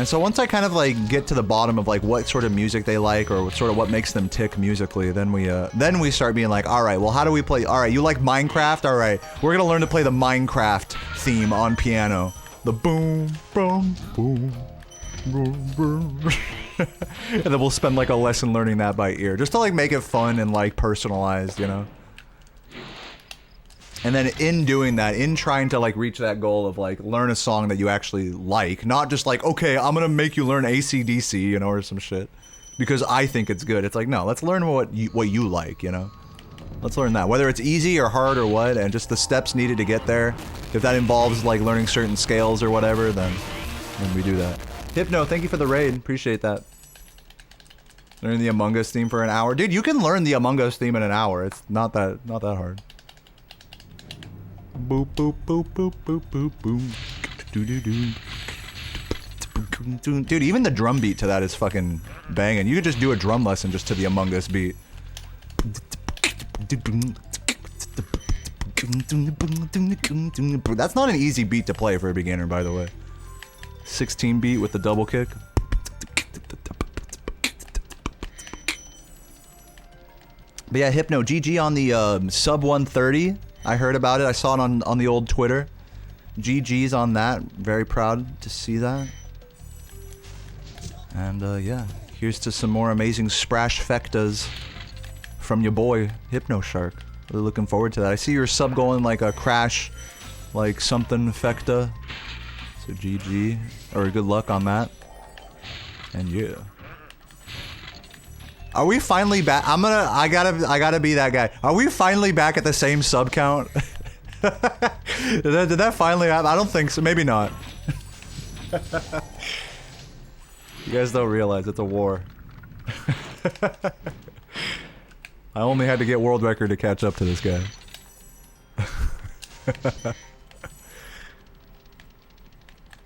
so once I kind of like get to the bottom of like what sort of music they like or sort of what makes them tick musically, then we start being like, all right, well, how do we play? All right, you like Minecraft? All right, we're gonna learn to play the Minecraft theme on piano. The boom, boom, boom, boom, boom. And then we'll spend like a lesson learning that by ear, just to like make it fun and like personalized, you know? And then in doing that, in trying to like reach that goal of like learn a song that you actually like, not just like, okay, I'm gonna make you learn AC/DC, you know, or some shit, because I think it's good. It's like, no, let's learn what you like, you know? Let's learn that, whether it's easy or hard or what, and just the steps needed to get there. If that involves like learning certain scales or whatever, then we do that. Hypno, thank you for the raid. Appreciate that. Learn the Among Us theme for an hour. Dude, you can learn the Among Us theme in an hour. It's not that hard. Boop boop boop boop boop boop boom. Doo doo doo. Dude, even the drum beat to that is fucking banging. You could just do a drum lesson just to the Among Us beat. That's not an easy beat to play for a beginner, by the way. 16 beat with the double kick. But yeah, Hypno, GG on the sub 130. I heard about it. I saw it on the old Twitter. GG's on that. Very proud to see that. And yeah, here's to some more amazing Sprash Fectas from your boy, Hypno Shark. Really looking forward to that. I see your sub going like a Crash, like something Fecta. So GG, or good luck on that. And yeah. Are we finally back? I gotta be that guy. Are we finally back at the same sub count? did that finally happen? I don't think so. Maybe not. You guys don't realize it's a war. I only had to get world record to catch up to this guy.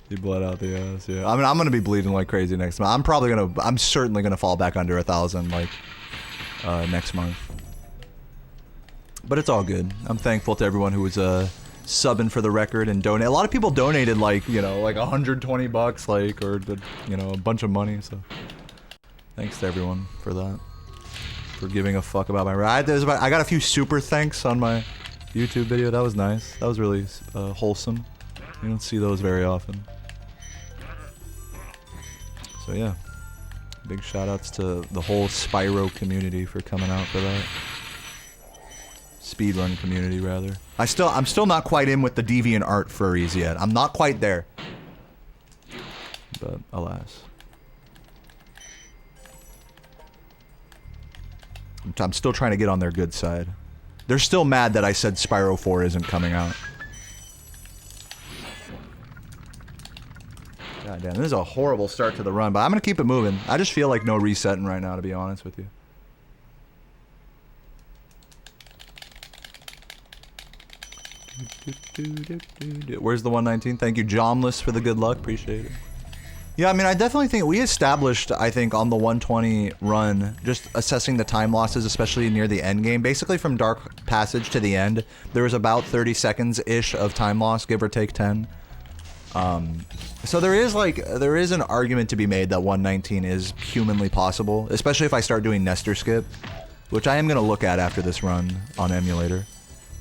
He bled out the ass, yeah. I mean, I'm gonna be bleeding like crazy next month. I'm certainly gonna fall back under 1,000, like, next month. But it's all good. I'm thankful to everyone who was, subbing for the record and donate. A lot of people donated, like, you know, like 120 bucks, like, or, you know, a bunch of money, so. Thanks to everyone for that. For giving a fuck about my ride. I got a few super thanks on my YouTube video. That was nice. That was really, wholesome. You don't see those very often. So yeah, big shout outs to the whole Spyro community for coming out for that. Speedrun community, rather. I'm still not quite in with the DeviantArt furries yet. I'm not quite there. But alas. I'm still trying to get on their good side. They're still mad that I said Spyro 4 isn't coming out. God damn, this is a horrible start to the run, but I'm gonna keep it moving. I just feel like no resetting right now, to be honest with you. Where's the 119? Thank you, Jomless, for the good luck. Appreciate it. Yeah, I mean, I definitely think we established, I think, on the 120 run, just assessing the time losses, especially near the end game. Basically, from Dark Passage to the end, there was about 30 seconds-ish of time loss, give or take 10. So there is an argument to be made that 119 is humanly possible, especially if I start doing Nestor skip, which I am gonna look at after this run on emulator.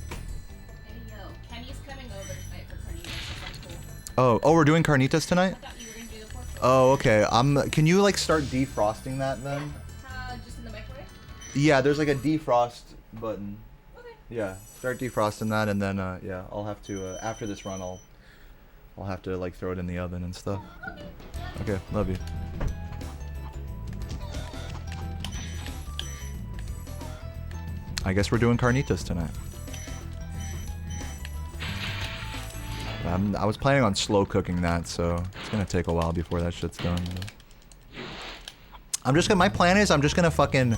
Hey yo, Kenny's coming over tonight for carnitas. Cool. Oh, we're doing carnitas tonight? I thought you were gonna do the pork chop. Oh, okay. Can you like start defrosting that then? Just in the microwave? Yeah, there's like a defrost button. Okay. Yeah, start defrosting that, and then yeah, I'll have to after this run, I'll have to like throw it in the oven and stuff. Okay, love you. I guess we're doing carnitas tonight. I was planning on slow cooking that, so it's gonna take a while before that shit's done. My plan is I'm just gonna fucking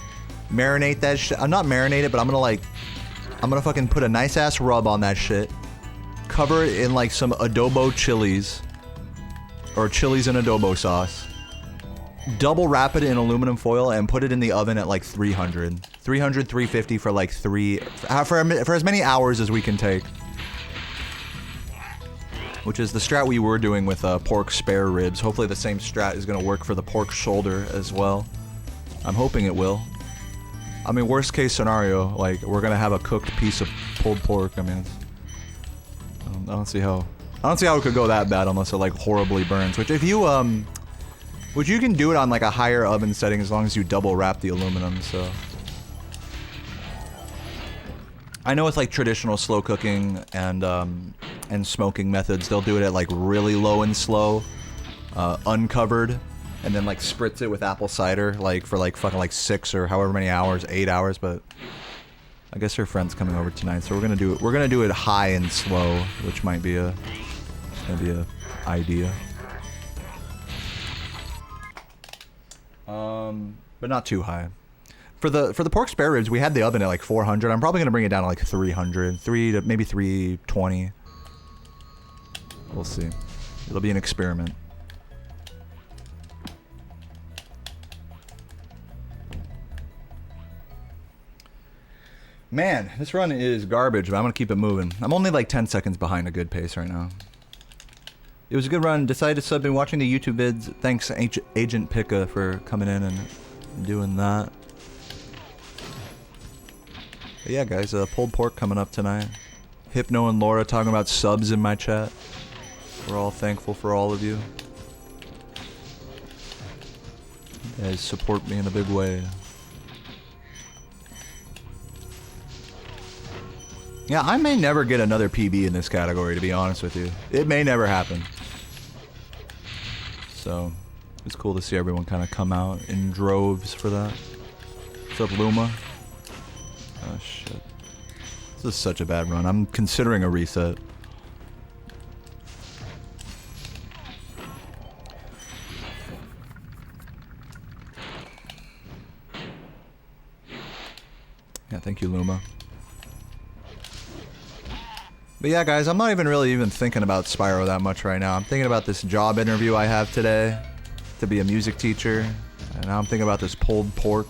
marinate that shit. I'm not marinate it, but I'm gonna fucking put a nice ass rub on that shit. Cover it in like some adobo chilies. Or chilies and adobo sauce. Double wrap it in aluminum foil and put it in the oven at like 300. 300, 350 for like for as many hours as we can take. Which is the strat we were doing with pork spare ribs. Hopefully the same strat is gonna work for the pork shoulder as well. I'm hoping it will. I mean, worst case scenario, like we're gonna have a cooked piece of pulled pork. I mean, I don't see how it could go that bad unless it like horribly burns. Which if you which you can do it on like a higher oven setting as long as you double wrap the aluminum. So I know with like traditional slow cooking and smoking methods, they'll do it at like really low and slow, uncovered, and then like spritz it with apple cider like for like fucking like 6 or however many hours, 8 hours. But I guess her friend's coming over tonight, so we're gonna do it high and slow, which might be a idea. But not too high. For the pork spare ribs, we had the oven at like 400. I'm probably gonna bring it down to like 300, to maybe 320. We'll see. It'll be an experiment. Man, this run is garbage, but I'm gonna keep it moving. I'm only like 10 seconds behind a good pace right now. It was a good run. Decided to sub. Been watching the YouTube vids. Thanks, Agent Pika, for coming in and doing that. But yeah, guys, pulled pork coming up tonight. Hypno and Laura talking about subs in my chat. We're all thankful for all of you. You guys support me in a big way. Yeah, I may never get another PB in this category, to be honest with you. It may never happen. So, it's cool to see everyone kind of come out in droves for that. What's up, Luma? Oh, shit. This is such a bad run. I'm considering a reset. Yeah, thank you, Luma. But yeah, guys, I'm not even thinking about Spyro that much right now. I'm thinking about this job interview I have today to be a music teacher. And now I'm thinking about this pulled pork.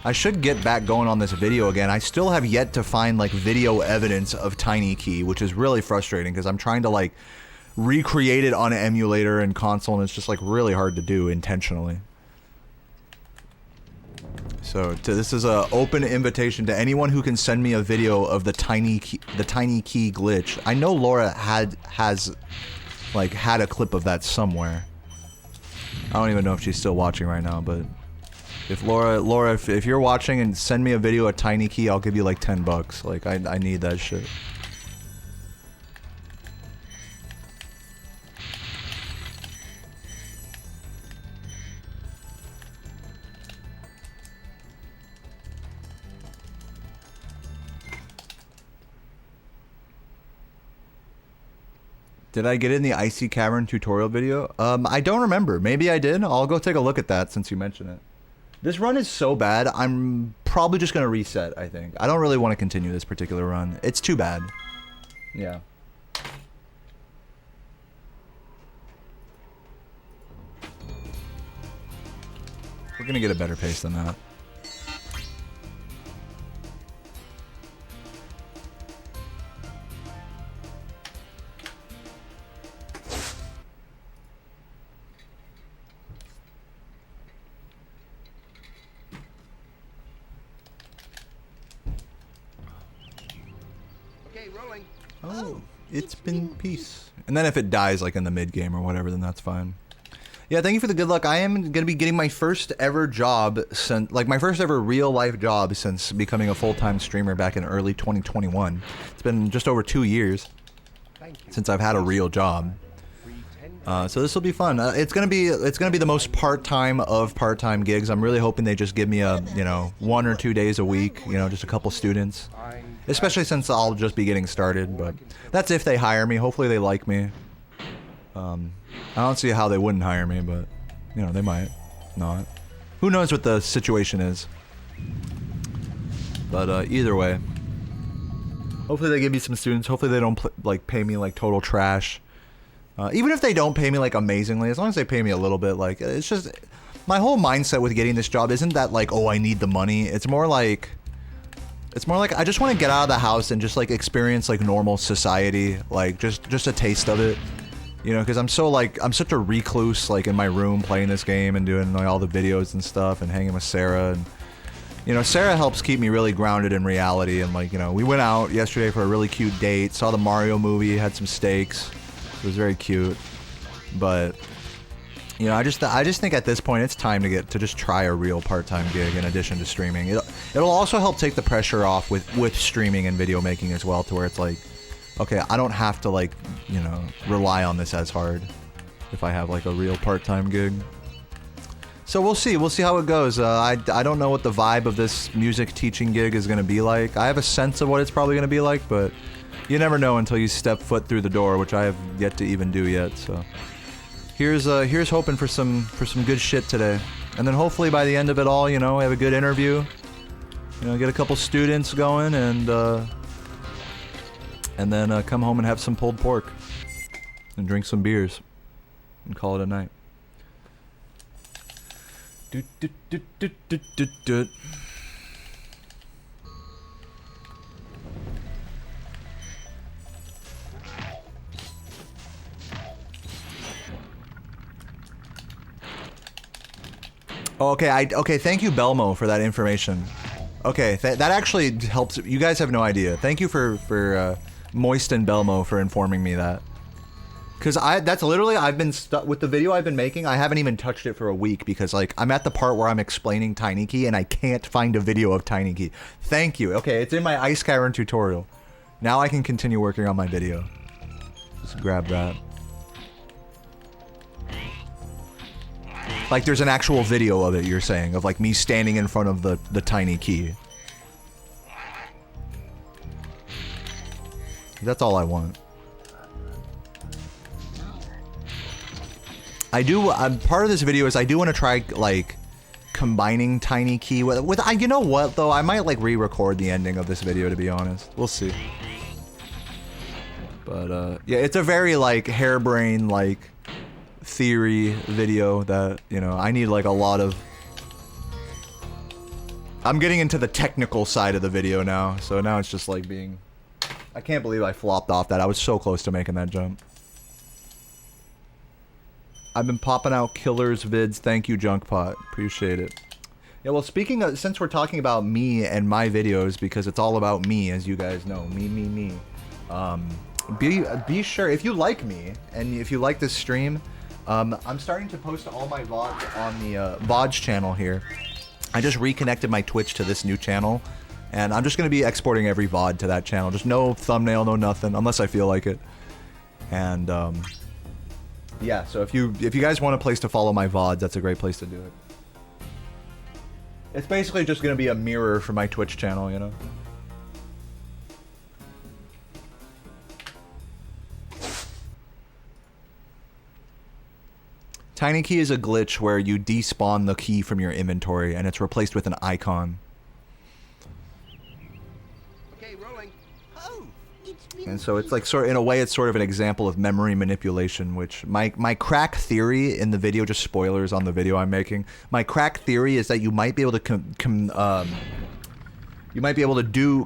I should get back going on this video again. I still have yet to find like video evidence of Tiny Key, which is really frustrating because I'm trying to like recreate it on an emulator and console, and it's just like really hard to do intentionally. So this is an open invitation to anyone who can send me a video of the tiny key glitch. I know Laura has had a clip of that somewhere. I don't even know if she's still watching right now, but if Laura, if you're watching and send me a video of Tiny Key, I'll give you like $10. Like I need that shit. Did I get in the Icy Cavern tutorial video? I don't remember. Maybe I did. I'll go take a look at that since you mentioned it. This run is so bad, I'm probably just going to reset, I think. I don't really want to continue this particular run. It's too bad. Yeah. We're going to get a better pace than that. Okay, rolling. Oh, it's been peace. And then if it dies like in the mid game or whatever, then that's fine. Yeah, thank you for the good luck. I am gonna be getting my first ever job since, like, my first ever real life job since becoming a full-time streamer back in early 2021. It's been just over 2 years since I've had a real job. So this will be fun. It's gonna be the most part-time of part-time gigs. I'm really hoping they just give me a, you know, 1 or 2 days a week. You know, just a couple students. Especially since I'll just be getting started. But that's if they hire me. Hopefully they like me. I don't see how they wouldn't hire me, but, you know, they might not. Who knows what the situation is. But either way, hopefully they give me some students. Hopefully they don't like pay me like total trash. Even if they don't pay me like amazingly, as long as they pay me a little bit, like, it's just, my whole mindset with getting this job isn't that like, oh, I need the money. It's more like I just want to get out of the house and just like experience like normal society, like just a taste of it. You know, because I'm such a recluse, like, in my room playing this game and doing like all the videos and stuff and hanging with Sarah. And, you know, Sarah helps keep me really grounded in reality. And, like, you know, we went out yesterday for a really cute date, saw the Mario movie, had some steaks. It was very cute. But, you know, I just think at this point it's time to just try a real part-time gig in addition to streaming. It'll also help take the pressure off with streaming and video making as well, to where it's like, okay, I don't have to, like, you know, rely on this as hard if I have like a real part-time gig. So we'll see how it goes. I don't know what the vibe of this music teaching gig is gonna be like. I have a sense of what it's probably gonna be like, but you never know until you step foot through the door, which I have yet to even do yet. So here's hoping for some good shit today, and then hopefully by the end of it all, you know, we have a good interview. You know, get a couple students going, and then come home and have some pulled pork and drink some beers and call it a night. Oh, okay, thank you, Belmo, for that information. Okay, that actually helps. You guys have no idea. Thank you for Moist and Belmo for informing me that. Because that's literally, I've been stuck with the video I've been making. I haven't even touched it for a week because, like, I'm at the part where I'm explaining Tiny Key and I can't find a video of Tiny Key. Thank you. Okay, it's in my Ice Skyrim tutorial. Now I can continue working on my video. Just grab that. Like, there's an actual video of it, you're saying, of like me standing in front of the Tiny Key. That's all I want. Part of this video is I do want to try, like, combining Tiny Key with you know what, though? I might, like, re-record the ending of this video, to be honest. We'll see. But, yeah, it's a very, like, harebrained, like, theory video that, you know, I need, like, a lot of... I'm getting into the technical side of the video now, so now it's just, like, being... I can't believe I flopped off that. I was so close to making that jump. I've been popping out killers vids. Thank you, Junkpot. Appreciate it. Yeah, well, speaking of, since we're talking about me and my videos, because it's all about me, as you guys know, me. Be sure, if you like me, and if you like this stream, I'm starting to post all my VODs on the VODs channel here. I just reconnected my Twitch to this new channel, and I'm just going to be exporting every VOD to that channel. Just no thumbnail, no nothing, unless I feel like it. And, yeah, so if you guys want a place to follow my VODs, that's a great place to do it. It's basically just going to be a mirror for my Twitch channel, you know? Tiny Key is a glitch where you despawn the key from your inventory and it's replaced with an icon. Okay, rolling. Oh, it's been And so it's like, in a way, it's sort of an example of memory manipulation, which my crack theory in the video, just spoilers on the video I'm making, my crack theory is that you might be able to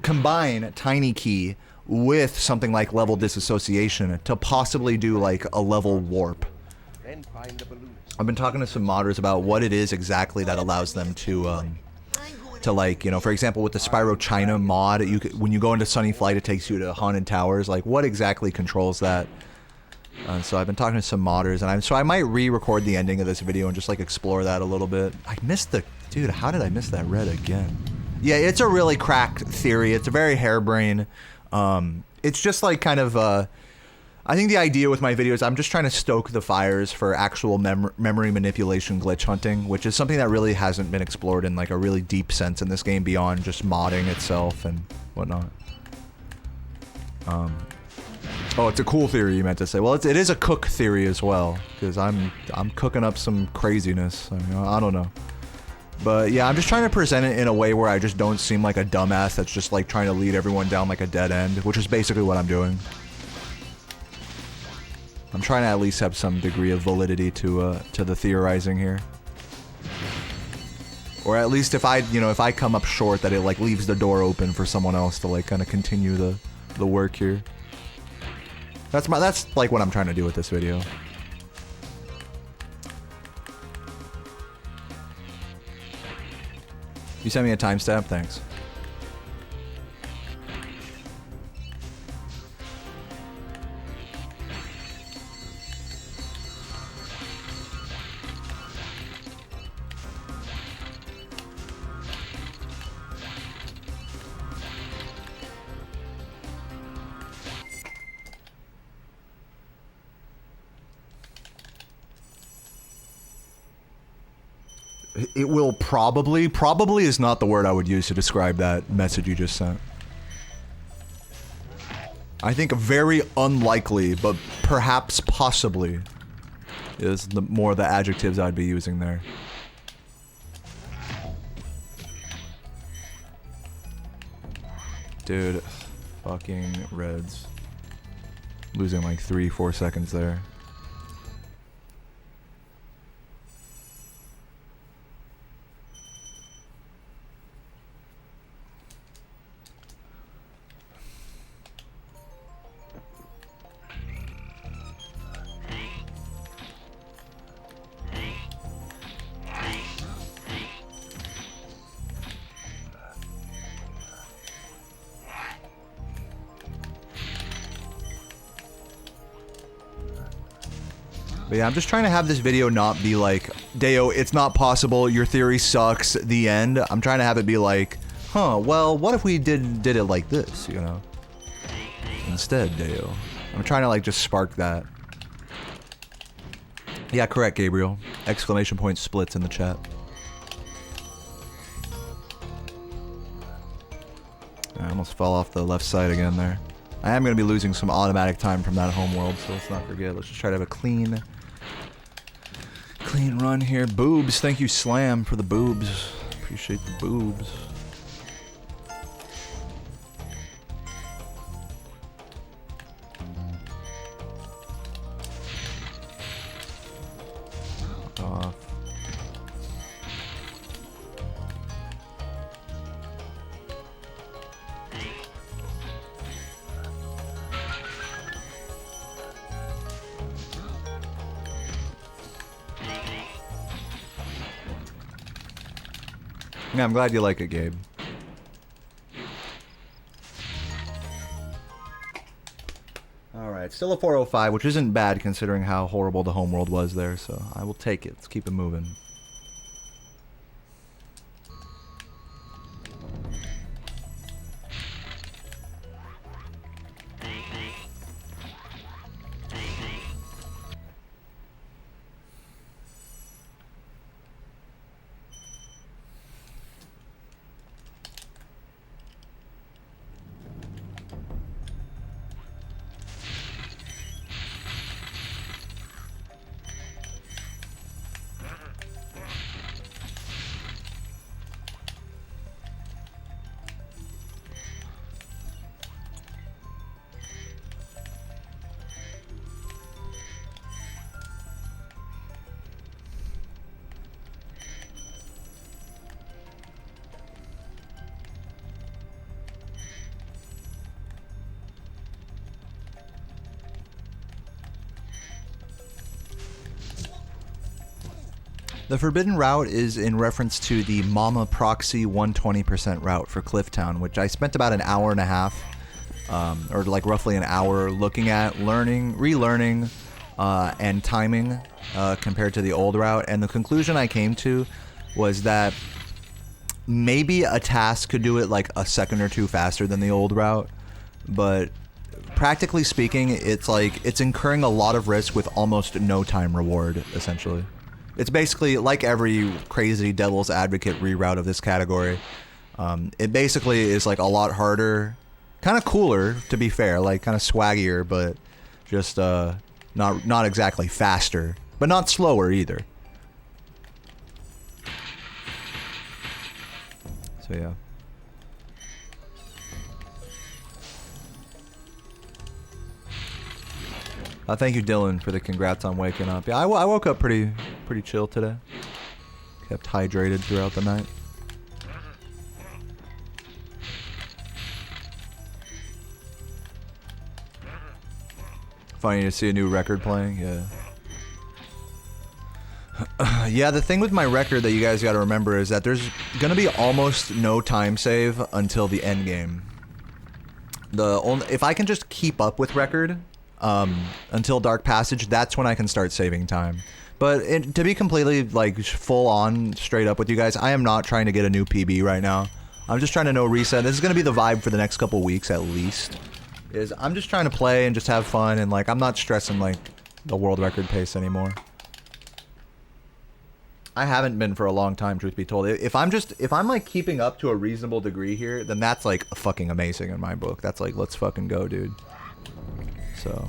combine Tiny Key with something like level disassociation to possibly do like a level warp. Then find the balloonist. I've been talking to some modders about what it is exactly that allows them to to, like, you know, for example, with the Spyro China mod, when you go into Sunny Flight, it takes you to Haunted Towers. Like, what exactly controls that? So I've been talking to some modders, and so I might re-record the ending of this video and just like explore that a little bit. I missed the dude. How did I miss that red again? Yeah, it's a really cracked theory. It's a very harebrained. It's just like kind of. I think the idea with my videos, I'm just trying to stoke the fires for actual memory manipulation glitch hunting, which is something that really hasn't been explored in like a really deep sense in this game beyond just modding itself and whatnot. Oh, it's a cool theory you meant to say. Well, it is a cook theory as well, because I'm cooking up some craziness. I mean, I don't know. But yeah, I'm just trying to present it in a way where I just don't seem like a dumbass that's just like trying to lead everyone down like a dead end, which is basically what I'm doing. I'm trying to at least have some degree of validity to the theorizing here. Or at least if I come up short, that it like leaves the door open for someone else to like kind of continue the work here. That's like what I'm trying to do with this video. You sent me a timestamp? Thanks. It will probably is not the word I would use to describe that message you just sent. I think very unlikely, but perhaps possibly is more the adjectives I'd be using there. Dude, fucking Reds. Losing like 3-4 seconds there. But yeah, I'm just trying to have this video not be like, Deo, it's not possible, your theory sucks, the end. I'm trying to have it be like, huh, well, what if we did it like this, you know? Instead, Deo. I'm trying to like just spark that. Yeah, correct, Gabriel. Exclamation point splits in the chat. I almost fell off the left side again there. I am going to be losing some automatic time from that homeworld, so let's not forget. Let's just try to have a clean run here. Boobs, thank you Slam for the boobs. Appreciate the boobs. Off. Yeah, I'm glad you like it, Gabe. Alright, still a 405, which isn't bad considering how horrible the homeworld was there, so I will take it. Let's keep it moving. The forbidden route is in reference to the Mama Proxy 120% route for Clifftown, which I spent about an hour and a half, or like roughly an hour looking at, learning, relearning, and timing compared to the old route. And the conclusion I came to was that maybe a task could do it like a second or two faster than the old route, but practically speaking, it's incurring a lot of risk with almost no time reward, essentially. It's basically like every crazy devil's advocate reroute of this category. It basically is like a lot harder, kind of cooler to be fair, like kind of swaggier, but just not exactly faster, but not slower either. So yeah. Thank you, Dylan, for the congrats on waking up. Yeah, I woke up pretty chill today. Kept hydrated throughout the night. Funny to see a new record playing, yeah. Yeah, the thing with my record that you guys gotta remember is that there's gonna be almost no time save until the end game. If I can just keep up with record until Dark Passage, that's when I can start saving time. But to be completely like full on straight up with you guys, I am not trying to get a new PB right now. I'm just trying to no reset. This is gonna be the vibe for the next couple weeks at least. I'm just trying to play and just have fun, and like I'm not stressing like the world record pace anymore. I haven't been for a long time, truth be told. If I'm like keeping up to a reasonable degree here, then that's like fucking amazing in my book. That's like, let's fucking go, dude. So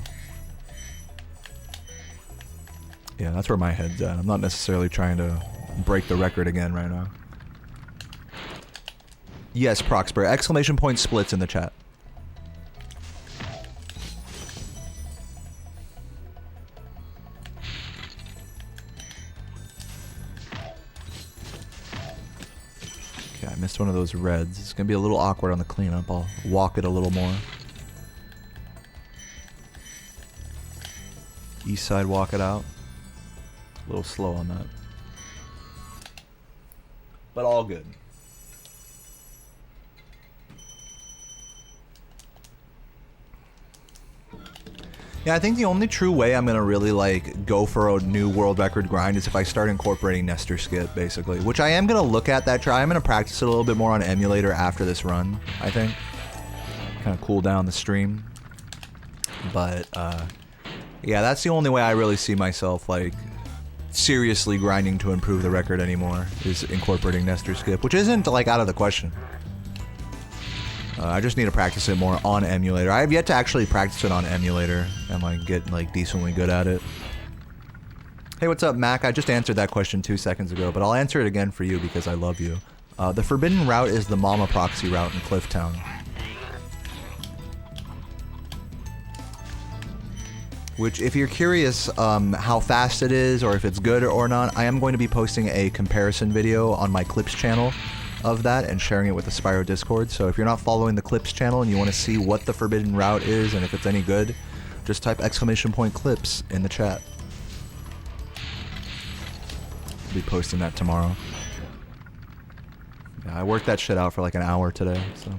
yeah, that's where my head's at. I'm not necessarily trying to break the record again right now. Yes, Proxper. Exclamation point splits in the chat. Okay, I missed one of those reds. It's gonna be a little awkward on the cleanup. I'll walk it a little more. East side, walk it out. A little slow on that. But all good. Yeah, I think the only true way I'm gonna really like go for a new world record grind is if I start incorporating Nestor Skip, basically. Which I am gonna look at that try. I'm gonna practice it a little bit more on emulator after this run, I think. Kind of cool down the stream. But yeah, that's the only way I really see myself like seriously grinding to improve the record anymore, is incorporating Nestor Skip, which isn't like out of the question. I just need to practice it more on emulator. I have yet to actually practice it on emulator and like get like decently good at it. Hey, what's up, Mac? I just answered that question 2 seconds ago, but I'll answer it again for you because I love you. The forbidden route is the Mama Proxy route in Clifftown. Which, if you're curious how fast it is or if it's good or not, I am going to be posting a comparison video on my Clips channel of that and sharing it with the Spyro Discord. So if you're not following the Clips channel and you want to see what the forbidden route is and if it's any good, just type exclamation point Clips in the chat. I'll be posting that tomorrow. Yeah, I worked that shit out for like an hour today, so...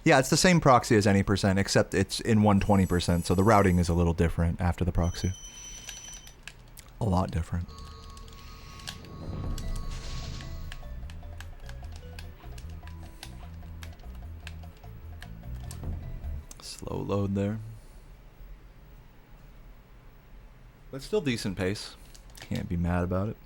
Yeah, it's the same proxy as any percent, except it's in 120%, so the routing is a little different after the proxy. A lot different. Slow load there. But still decent pace. Can't be mad about it.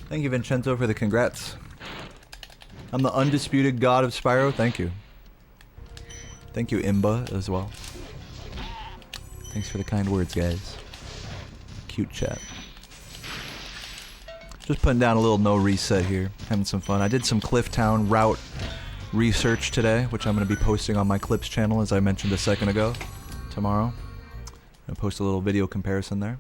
Thank you, Vincenzo, for the congrats. I'm the undisputed god of Spyro. Thank you. Thank you, Imba, as well. Thanks for the kind words, guys. Cute chat. Just putting down a little no reset here. Having some fun. I did some Clifftown route research today, which I'm going to be posting on my Clips channel, as I mentioned a second ago. Tomorrow. I'm going to post a little video comparison there.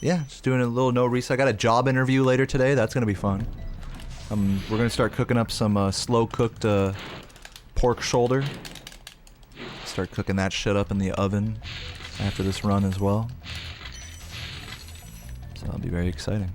Yeah, just doing a little no reset. I got a job interview later today. That's going to be fun. We're going to start cooking up some slow-cooked pork shoulder. Start cooking that shit up in the oven after this run as well. So that'll be very exciting.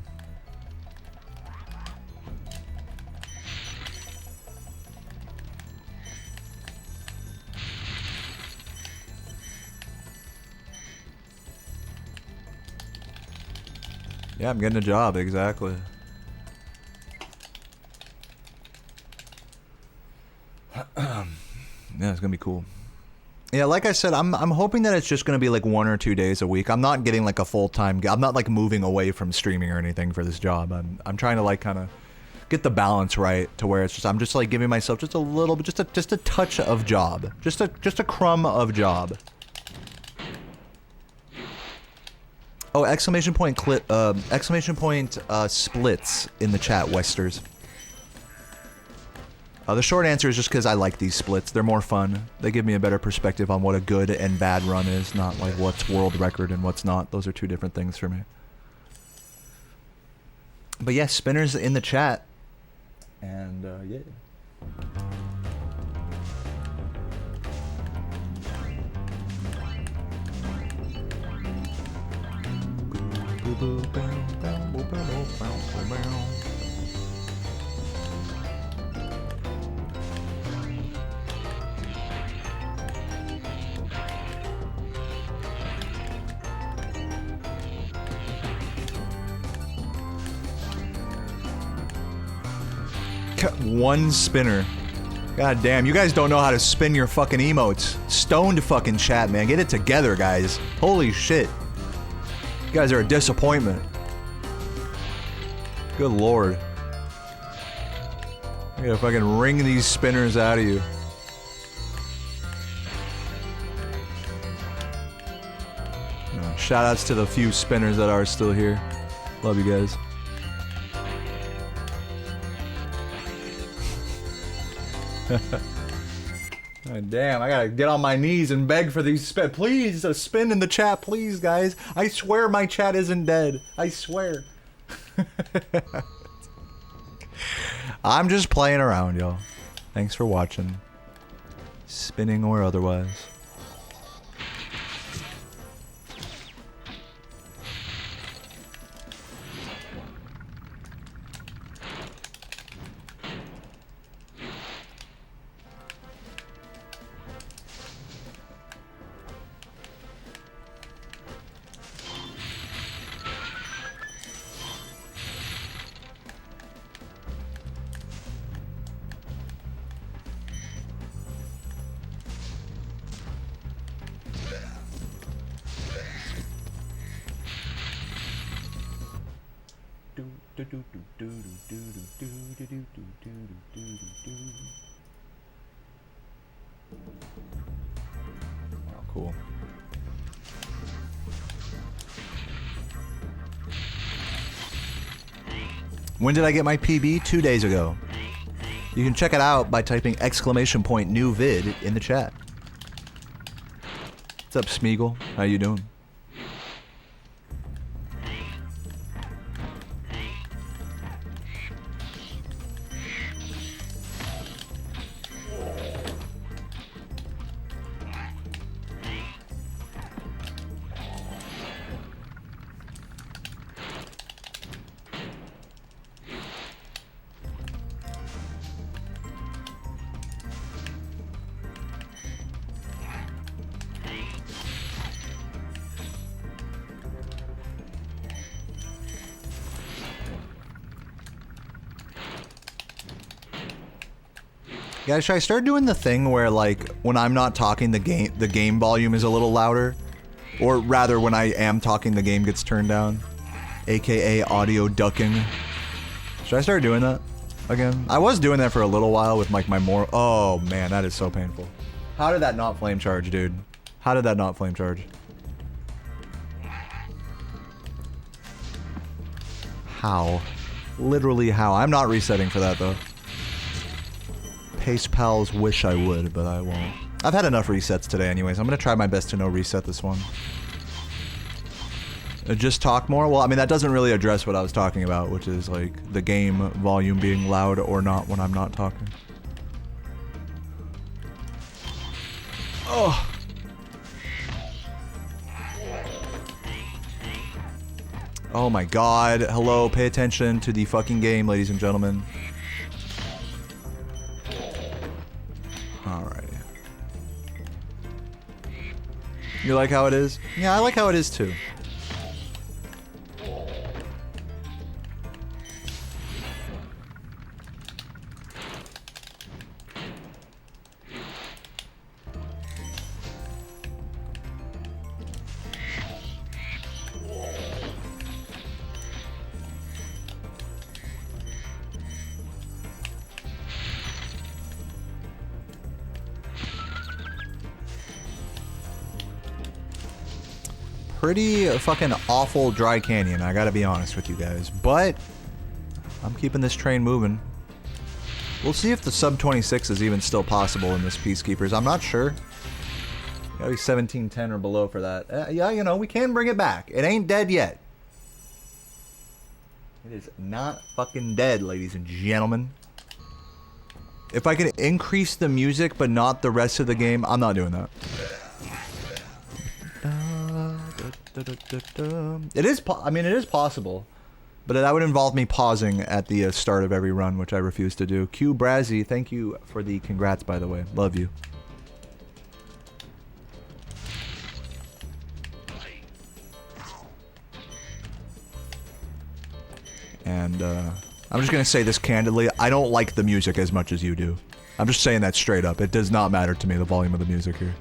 Yeah, I'm getting a job, exactly. Yeah, it's gonna be cool. Yeah, like I said, I'm hoping that it's just gonna be like 1 or 2 days a week. I'm not getting like a full-time. I'm not like moving away from streaming or anything for this job. I'm trying to like kind of get the balance right to where it's just I'm just like giving myself just a little bit, just a touch of job, just a crumb of job. Oh, exclamation point splits in the chat, Westers. The short answer is just because I like these splits. They're more fun. They give me a better perspective on what a good and bad run is, not like what's world record and what's not. Those are two different things for me. But yeah, spinners in the chat. And yeah. One spinner. God damn, you guys don't know how to spin your fucking emotes. Stoned fucking chat, man. Get it together, guys. Holy shit. You guys are a disappointment. Good lord. I gotta fucking wring these spinners out of you. Shoutouts to the few spinners that are still here. Love you guys. God damn, I gotta get on my knees and beg for these please, a spin in the chat, please, guys. I swear my chat isn't dead. I swear. I'm just playing around, y'all. Thanks for watching. Spinning or otherwise. Oh, cool. When did I get my PB? 2 days ago. You can check it out by typing !new vid in the chat. What's up, Smeagol? How you doing? Guys, should I start doing the thing where, like, when I'm not talking, the game volume is a little louder? Or rather, when I am talking, the game gets turned down? AKA audio ducking. Should I start doing that again? I was doing that for a little while with like my more. Oh man, that is so painful. How did that not flame charge, dude? How did that not flame charge? How? Literally how? I'm not resetting for that though. Pace pals wish I would, but I won't. I've had enough resets today anyways. I'm gonna try my best to no reset this one. Just talk more? Well, I mean, that doesn't really address what I was talking about, which is like the game volume being loud or not when I'm not talking. Oh. Oh my god. Hello, pay attention to the fucking game, ladies and gentlemen. Alright. You like how it is? Yeah, I like how it is too. Pretty fucking awful dry canyon, I gotta be honest with you guys. But I'm keeping this train moving. We'll see if the sub 26 is even still possible in this Peacekeepers. I'm not sure. Gotta be 1710 or below for that. Yeah, you know, we can bring it back. It ain't dead yet. It is not fucking dead, ladies and gentlemen. If I can increase the music but not the rest of the game, I'm not doing that. It is, I mean, it is possible, but that would involve me pausing at the start of every run, which I refuse to do. Q Brazzy, thank you for the congrats, by the way. Love you. And I'm just gonna say this candidly. I don't like the music as much as you do. I'm just saying that straight up. It does not matter to me, the volume of the music here.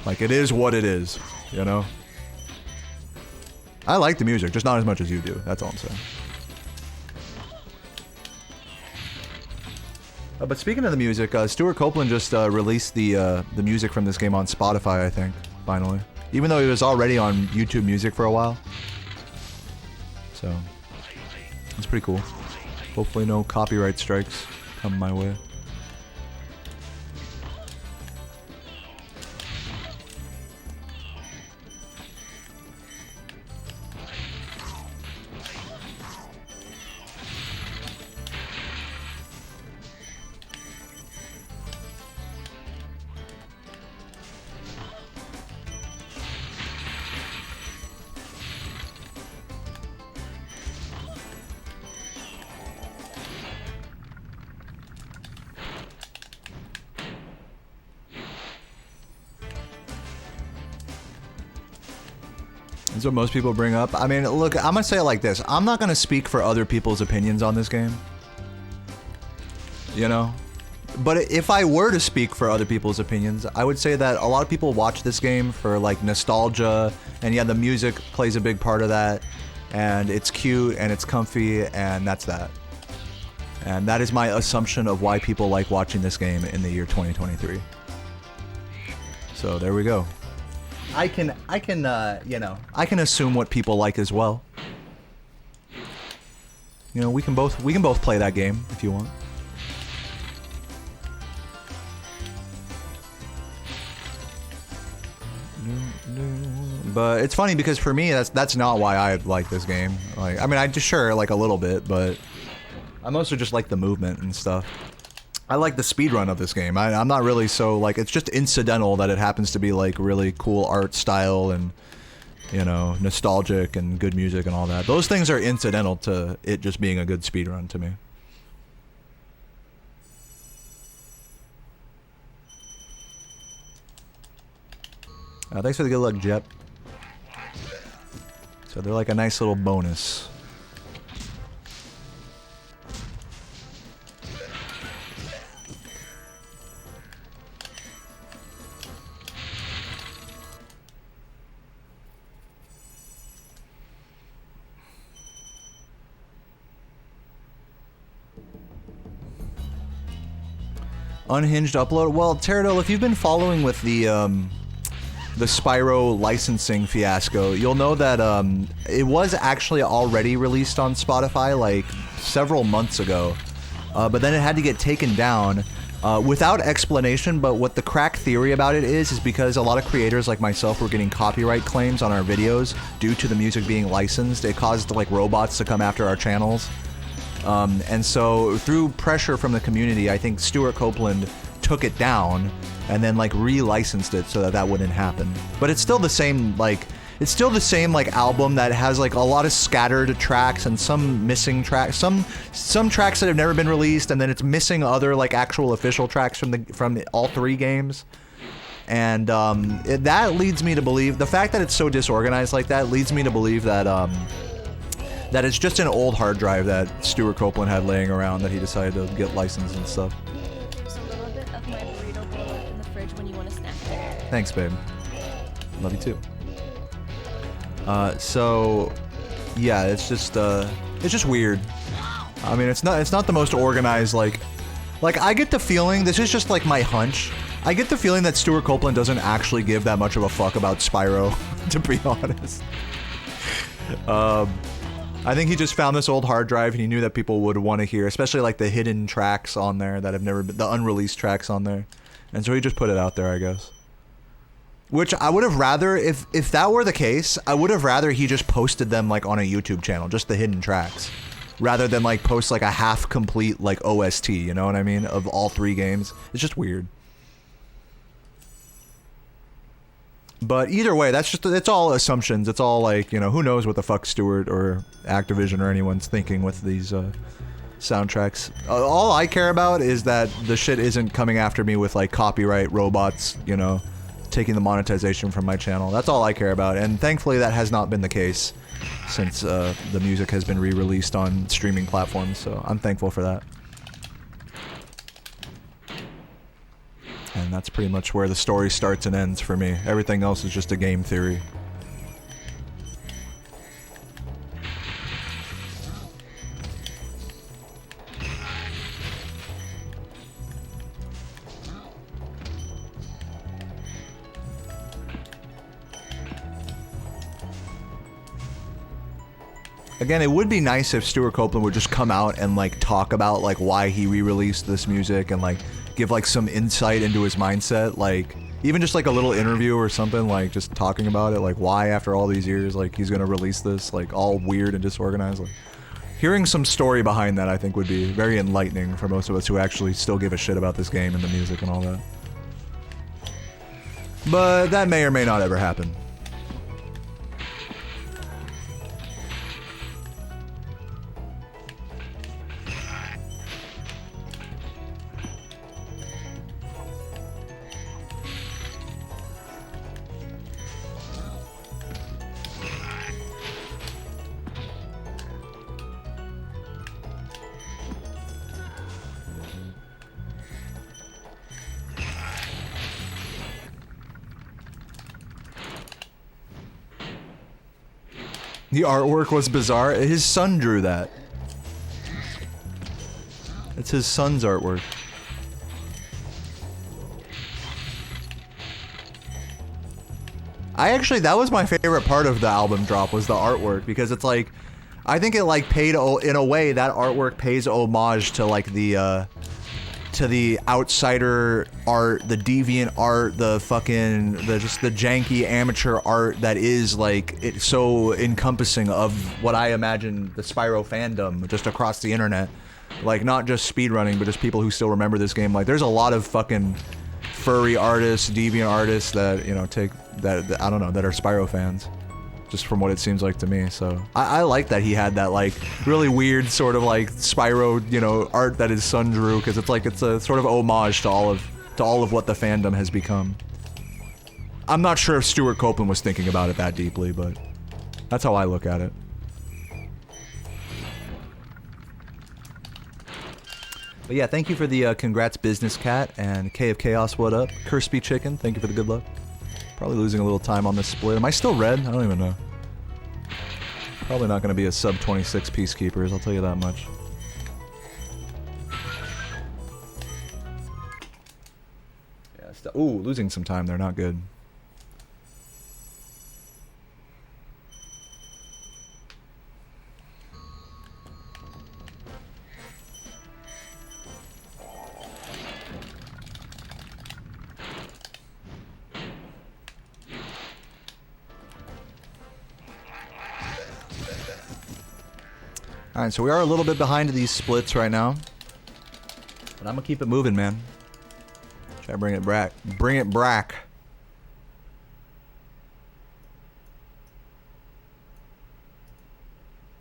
Like, it is what it is, you know? I like the music, just not as much as you do. That's all I'm saying. But speaking of the music, Stuart Copeland just released the music from this game on Spotify, I think, finally. Even though it was already on YouTube Music for a while. So, it's pretty cool. Hopefully no copyright strikes come my way. That's what most people bring up. I mean, look, I'm gonna say it like this. I'm not gonna speak for other people's opinions on this game. You know? But if I were to speak for other people's opinions, I would say that a lot of people watch this game for, like, nostalgia, and yeah, the music plays a big part of that, and it's cute, and it's comfy, and that's that. And that is my assumption of why people like watching this game in the year 2023. So, there we go. I can, you know, I can assume what people like as well. You know, we can both play that game if you want. But it's funny because for me, that's not why I like this game. Like, I mean, I just sure like a little bit, but I mostly just like the movement and stuff. I like the speedrun of this game. I'm not really so, like, it's just incidental that it happens to be, like, really cool art style and, you know, nostalgic and good music and all that. Those things are incidental to it just being a good speedrun to me. Thanks for the good luck, Jep. So they're like a nice little bonus. Unhinged upload. Well, Pterodil, if you've been following with the Spyro licensing fiasco, you'll know that it was actually already released on Spotify like several months ago, but then it had to get taken down without explanation. But what the crack theory about it is because a lot of creators like myself were getting copyright claims on our videos due to the music being licensed. It caused like robots to come after our channels. And so through pressure from the community, I think Stuart Copeland took it down and then like re-licensed it so that that wouldn't happen. But it's still the same like album that has like a lot of scattered tracks and some missing tracks, some tracks that have never been released, and then it's missing other like actual official tracks from all three games. And that leads me to believe, the fact that it's so disorganized like that leads me to believe that that it's just an old hard drive that Stuart Copeland had laying around that he decided to get licensed and stuff. There's a little bit of my burrito bowl in the fridge when you want a snack. Thanks, babe. Love you too. So, yeah, it's just weird. I mean, it's not the most organized, like I get the feeling, this is just like my hunch, I get the feeling that Stuart Copeland doesn't actually give that much of a fuck about Spyro, to be honest. I think he just found this old hard drive and he knew that people would want to hear, especially like the hidden tracks on there that have never been, the unreleased tracks on there. And so he just put it out there, I guess. Which I would have rather, if that were the case, I would have rather he just posted them like on a YouTube channel, just the hidden tracks. Rather than like post like a half-complete like OST, you know what I mean, of all three games. It's just weird. But either way, it's all assumptions. It's all like, you know, who knows what the fuck Stuart or Activision or anyone's thinking with these soundtracks. All I care about is that the shit isn't coming after me with like copyright robots, you know, taking the monetization from my channel. That's all I care about, and thankfully that has not been the case since the music has been re-released on streaming platforms, so I'm thankful for that. And that's pretty much where the story starts and ends for me. Everything else is just a game theory. Again, it would be nice if Stuart Copeland would just come out and like talk about like why he re-released this music and like give like some insight into his mindset, like even just like a little interview or something, like just talking about it, like why after all these years like he's gonna release this, like all weird and disorganized. Like hearing some story behind that I think would be very enlightening for most of us who actually still give a shit about this game and the music and all that. But that may or may not ever happen. The artwork was bizarre. His son drew that. It's his son's artwork. That was my favorite part of the album drop, was the artwork, because it's like, I think it like paid, in a way, that artwork pays homage to like the outsider art, the deviant art, the janky amateur art that is like, it's so encompassing of what I imagine the Spyro fandom just across the internet. Like not just speedrunning, but just people who still remember this game. Like there's a lot of fucking furry artists, deviant artists that, you know, that I don't know, that are Spyro fans. Just from what it seems like to me, so I like that he had that like really weird sort of like Spyro, you know, art that his son drew, because it's like it's a sort of homage to all of what the fandom has become. I'm not sure if Stuart Copeland was thinking about it that deeply, but that's how I look at it. But yeah, thank you for the congrats, Business Cat, and K of Chaos, what up? Crispy Chicken, thank you for the good luck. Probably losing a little time on this split. Am I still red? I don't even know. Probably not going to be a sub 26 Peacekeepers, I'll tell you that much. ooh, losing some time. They're not good. Alright, so we are a little bit behind these splits right now. But I'm gonna keep it moving, man. Try to bring it back. Bring it back.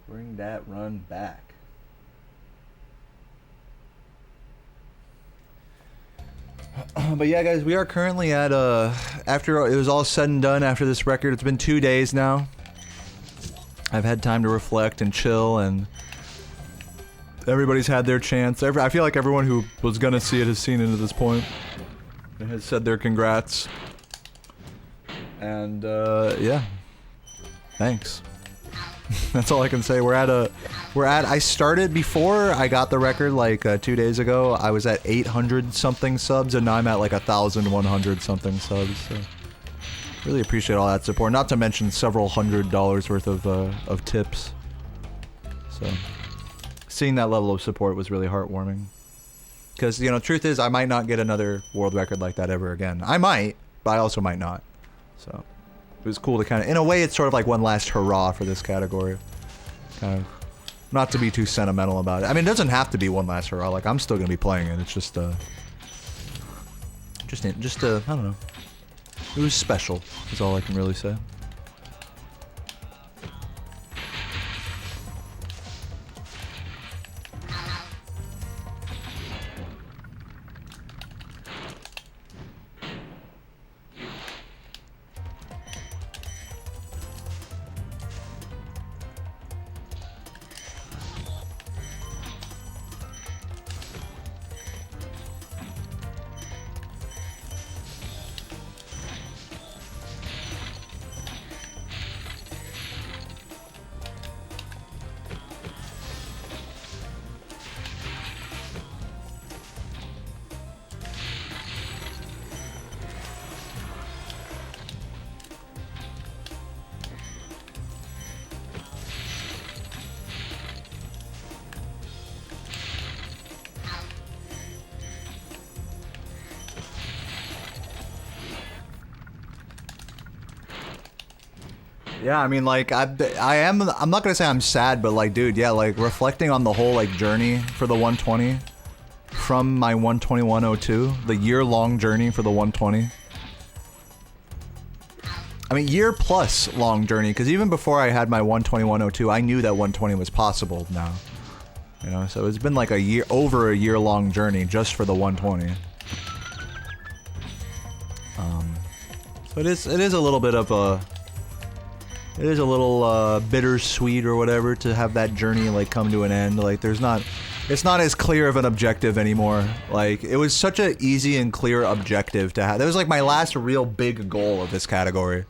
Bring that run back. But yeah, guys, we are currently at, after it was all said and done after this record, it's been 2 days now. I've had time to reflect and chill, and everybody's had their chance. I feel like everyone who was gonna see it has seen it at this point and has said their congrats. And yeah, thanks. That's all I can say. I started before I got the record like 2 days ago. I was at 800 something subs, and now I'm at like 1,100 something subs. So really appreciate all that support. Not to mention several $100s worth of tips. So seeing that level of support was really heartwarming. Because, you know, truth is, I might not get another world record like that ever again. I might, but I also might not. So it was cool to kind of, in a way, it's sort of like one last hurrah for this category. Kind of, not to be too sentimental about it. I mean, it doesn't have to be one last hurrah. Like, I'm still gonna be playing it. It's just I don't know. It was special, is all I can really say. Yeah, I mean, like, I'm not gonna say I'm sad, but, like, dude, yeah, like, reflecting on the whole, like, journey for the 120, from my 121.02, the year-long journey for the 120. I mean, year-plus long journey, because even before I had my 121.02, I knew that 120 was possible now. You know, so it's been, like, over a year-long journey just for the 120. So it is a little bit of a... It is a little bittersweet or whatever to have that journey like come to an end. Like it's not as clear of an objective anymore. Like it was such an easy and clear objective to have. That was like my last real big goal of this category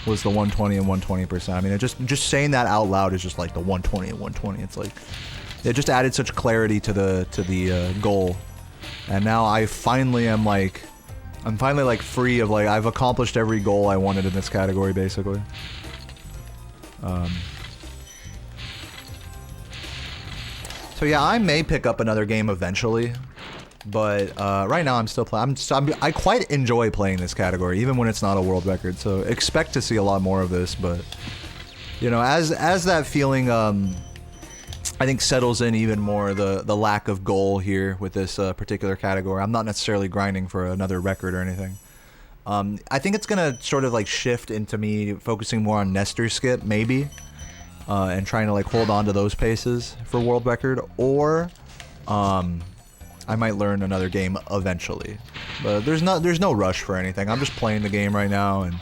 was the 120 and 120%. I mean, just saying that out loud is just like the 120 and 120. It's like it just added such clarity to the goal. And now I finally am like I'm finally like free of like I've accomplished every goal I wanted in this category basically. So yeah, I may pick up another game eventually, but right now I'm still playing. I quite enjoy playing this category, even when it's not a world record. So expect to see a lot more of this. But you know, as that feeling, I think settles in even more. The lack of goal here with this particular category. I'm not necessarily grinding for another record or anything. I think it's gonna sort of like shift into me focusing more on Nestor skip, maybe, and trying to like hold on to those paces for world record, or I might learn another game eventually. But there's no rush for anything. I'm just playing the game right now, and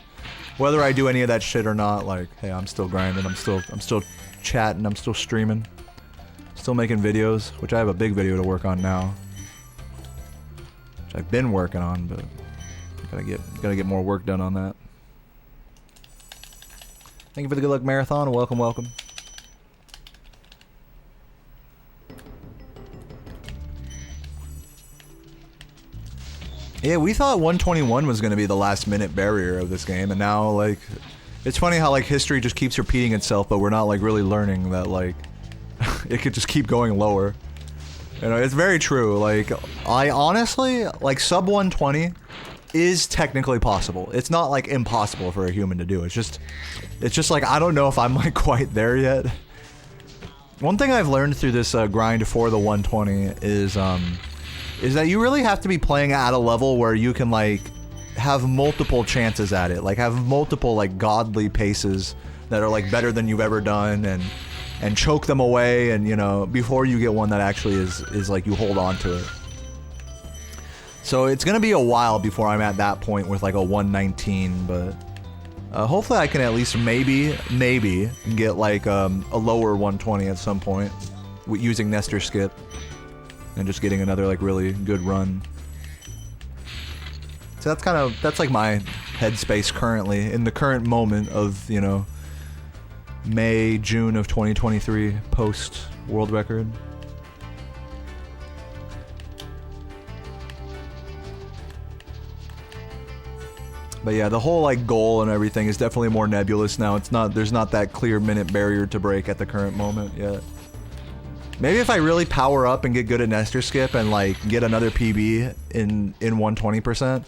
whether I do any of that shit or not, like, hey, I'm still grinding. I'm still chatting. I'm still streaming. Still making videos, which I have a big video to work on now, which I've been working on, but. Gotta get more work done on that. Thank you for the good luck marathon. Welcome, welcome. Yeah, we thought 121 was going to be the last minute barrier of this game, and now, like, it's funny how, like, history just keeps repeating itself, but we're not, like, really learning that, like, it could just keep going lower. You know, it's very true. Like, I honestly, like, sub 120 is technically possible. It's not, like, impossible for a human to do. It's just like, I don't know if I'm, like, quite there yet. One thing I've learned through this grind for the 120 is that you really have to be playing at a level where you can, like, have multiple chances at it. Like, have multiple, like, godly paces that are, like, better than you've ever done, and choke them away, and, you know, before you get one that actually is like, you hold on to it. So it's gonna be a while before I'm at that point with, like, a 119, but hopefully I can at least maybe get, like, a lower 120 at some point using Nestor Skip. And just getting another, like, really good run. So that's like my headspace currently, in the current moment of, you know, May, June of 2023, post world record. But yeah, the whole, like, goal and everything is definitely more nebulous now. There's not that clear minute barrier to break at the current moment yet. Maybe if I really power up and get good at Nestor Skip and, like, get another PB in 120%,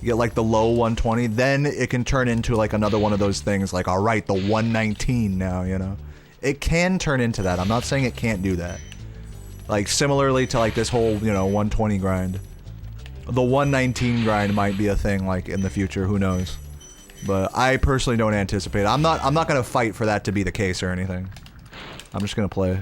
get, like, the low 120, then it can turn into, like, another one of those things, like, alright, the 119 now, you know? It can turn into that. I'm not saying it can't do that. Like, similarly to, like, this whole, you know, 120 grind. The 119 grind might be a thing, like, in the future, who knows? But I personally don't anticipate it. I'm not gonna fight for that to be the case or anything. I'm just gonna play.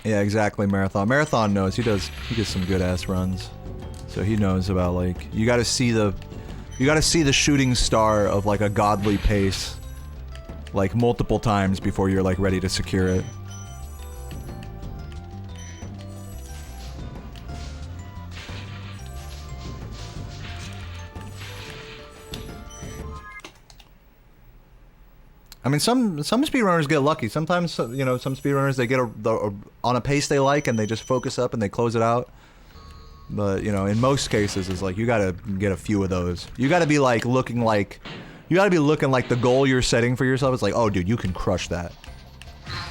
Yeah, exactly, Marathon. Marathon knows. He gets some good ass runs. So he knows about, like, you gotta see the shooting star of, like, a godly pace, like, multiple times before you're, like, ready to secure it. I mean, some speedrunners get lucky. Sometimes, you know, some speedrunners, they get on a pace they like and they just focus up and they close it out. But, you know, in most cases, it's like, you gotta get a few of those. You gotta be, like, looking like the goal you're setting for yourself is like, oh, dude, you can crush that.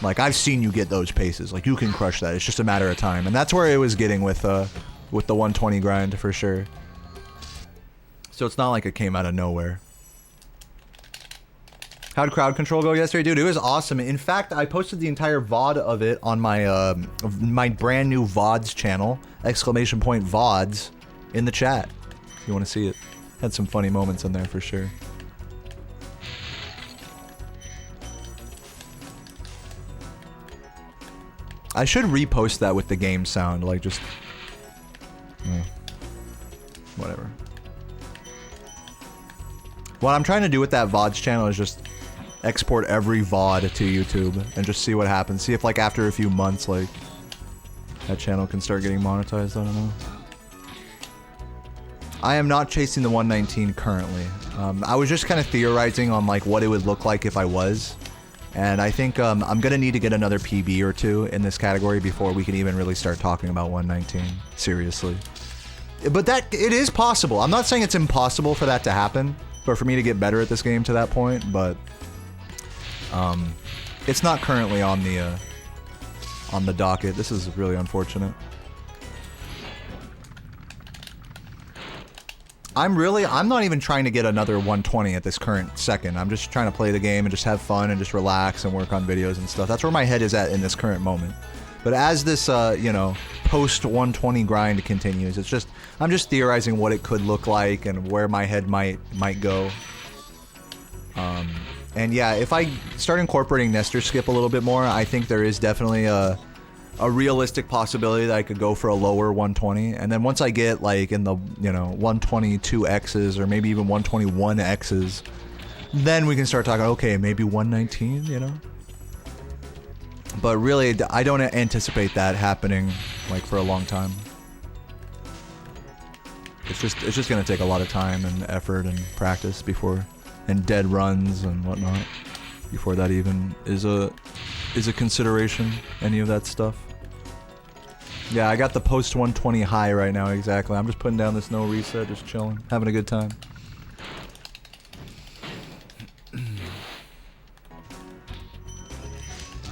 Like, I've seen you get those paces. Like, you can crush that. It's just a matter of time. And that's where it was getting with the 120 grind, for sure. So it's not like it came out of nowhere. How'd crowd control go yesterday? Dude, it was awesome. In fact, I posted the entire VOD of it on my my brand new VODs channel, !VODs, in the chat. If you want to see it. Had some funny moments in there for sure. I should repost that with the game sound, like, just... whatever. What I'm trying to do with that VODs channel is just export every VOD to YouTube and just see what happens. See if, like, after a few months, like, that channel can start getting monetized. I don't know. I am not chasing the 119 currently. I was just kind of theorizing on, like, what it would look like if I was. And I think I'm gonna need to get another PB or two in this category before we can even really start talking about 119 seriously. But it is possible. I'm not saying it's impossible for that to happen, or for me to get better at this game to that point, but it's not currently on the docket. This is really unfortunate. I'm not even trying to get another 120 at this current second. I'm just trying to play the game and just have fun and just relax and work on videos and stuff. That's where my head is at in this current moment. But as this, you know, post 120 grind continues, it's just, I'm just theorizing what it could look like and where my head might go. And yeah, if I start incorporating Nestor Skip a little bit more, I think there is definitely a realistic possibility that I could go for a lower 120. And then once I get, like, in the, you know, 122Xs or maybe even 121Xs, then we can start talking, okay, maybe 119, you know? But really, I don't anticipate that happening, like, for a long time. it's just gonna take a lot of time and effort and practice before, and dead runs and whatnot, before that even is a consideration. Any of that stuff. Yeah, I got the post 120 high right now. Exactly. I'm just putting down this no reset, just chilling, having a good time.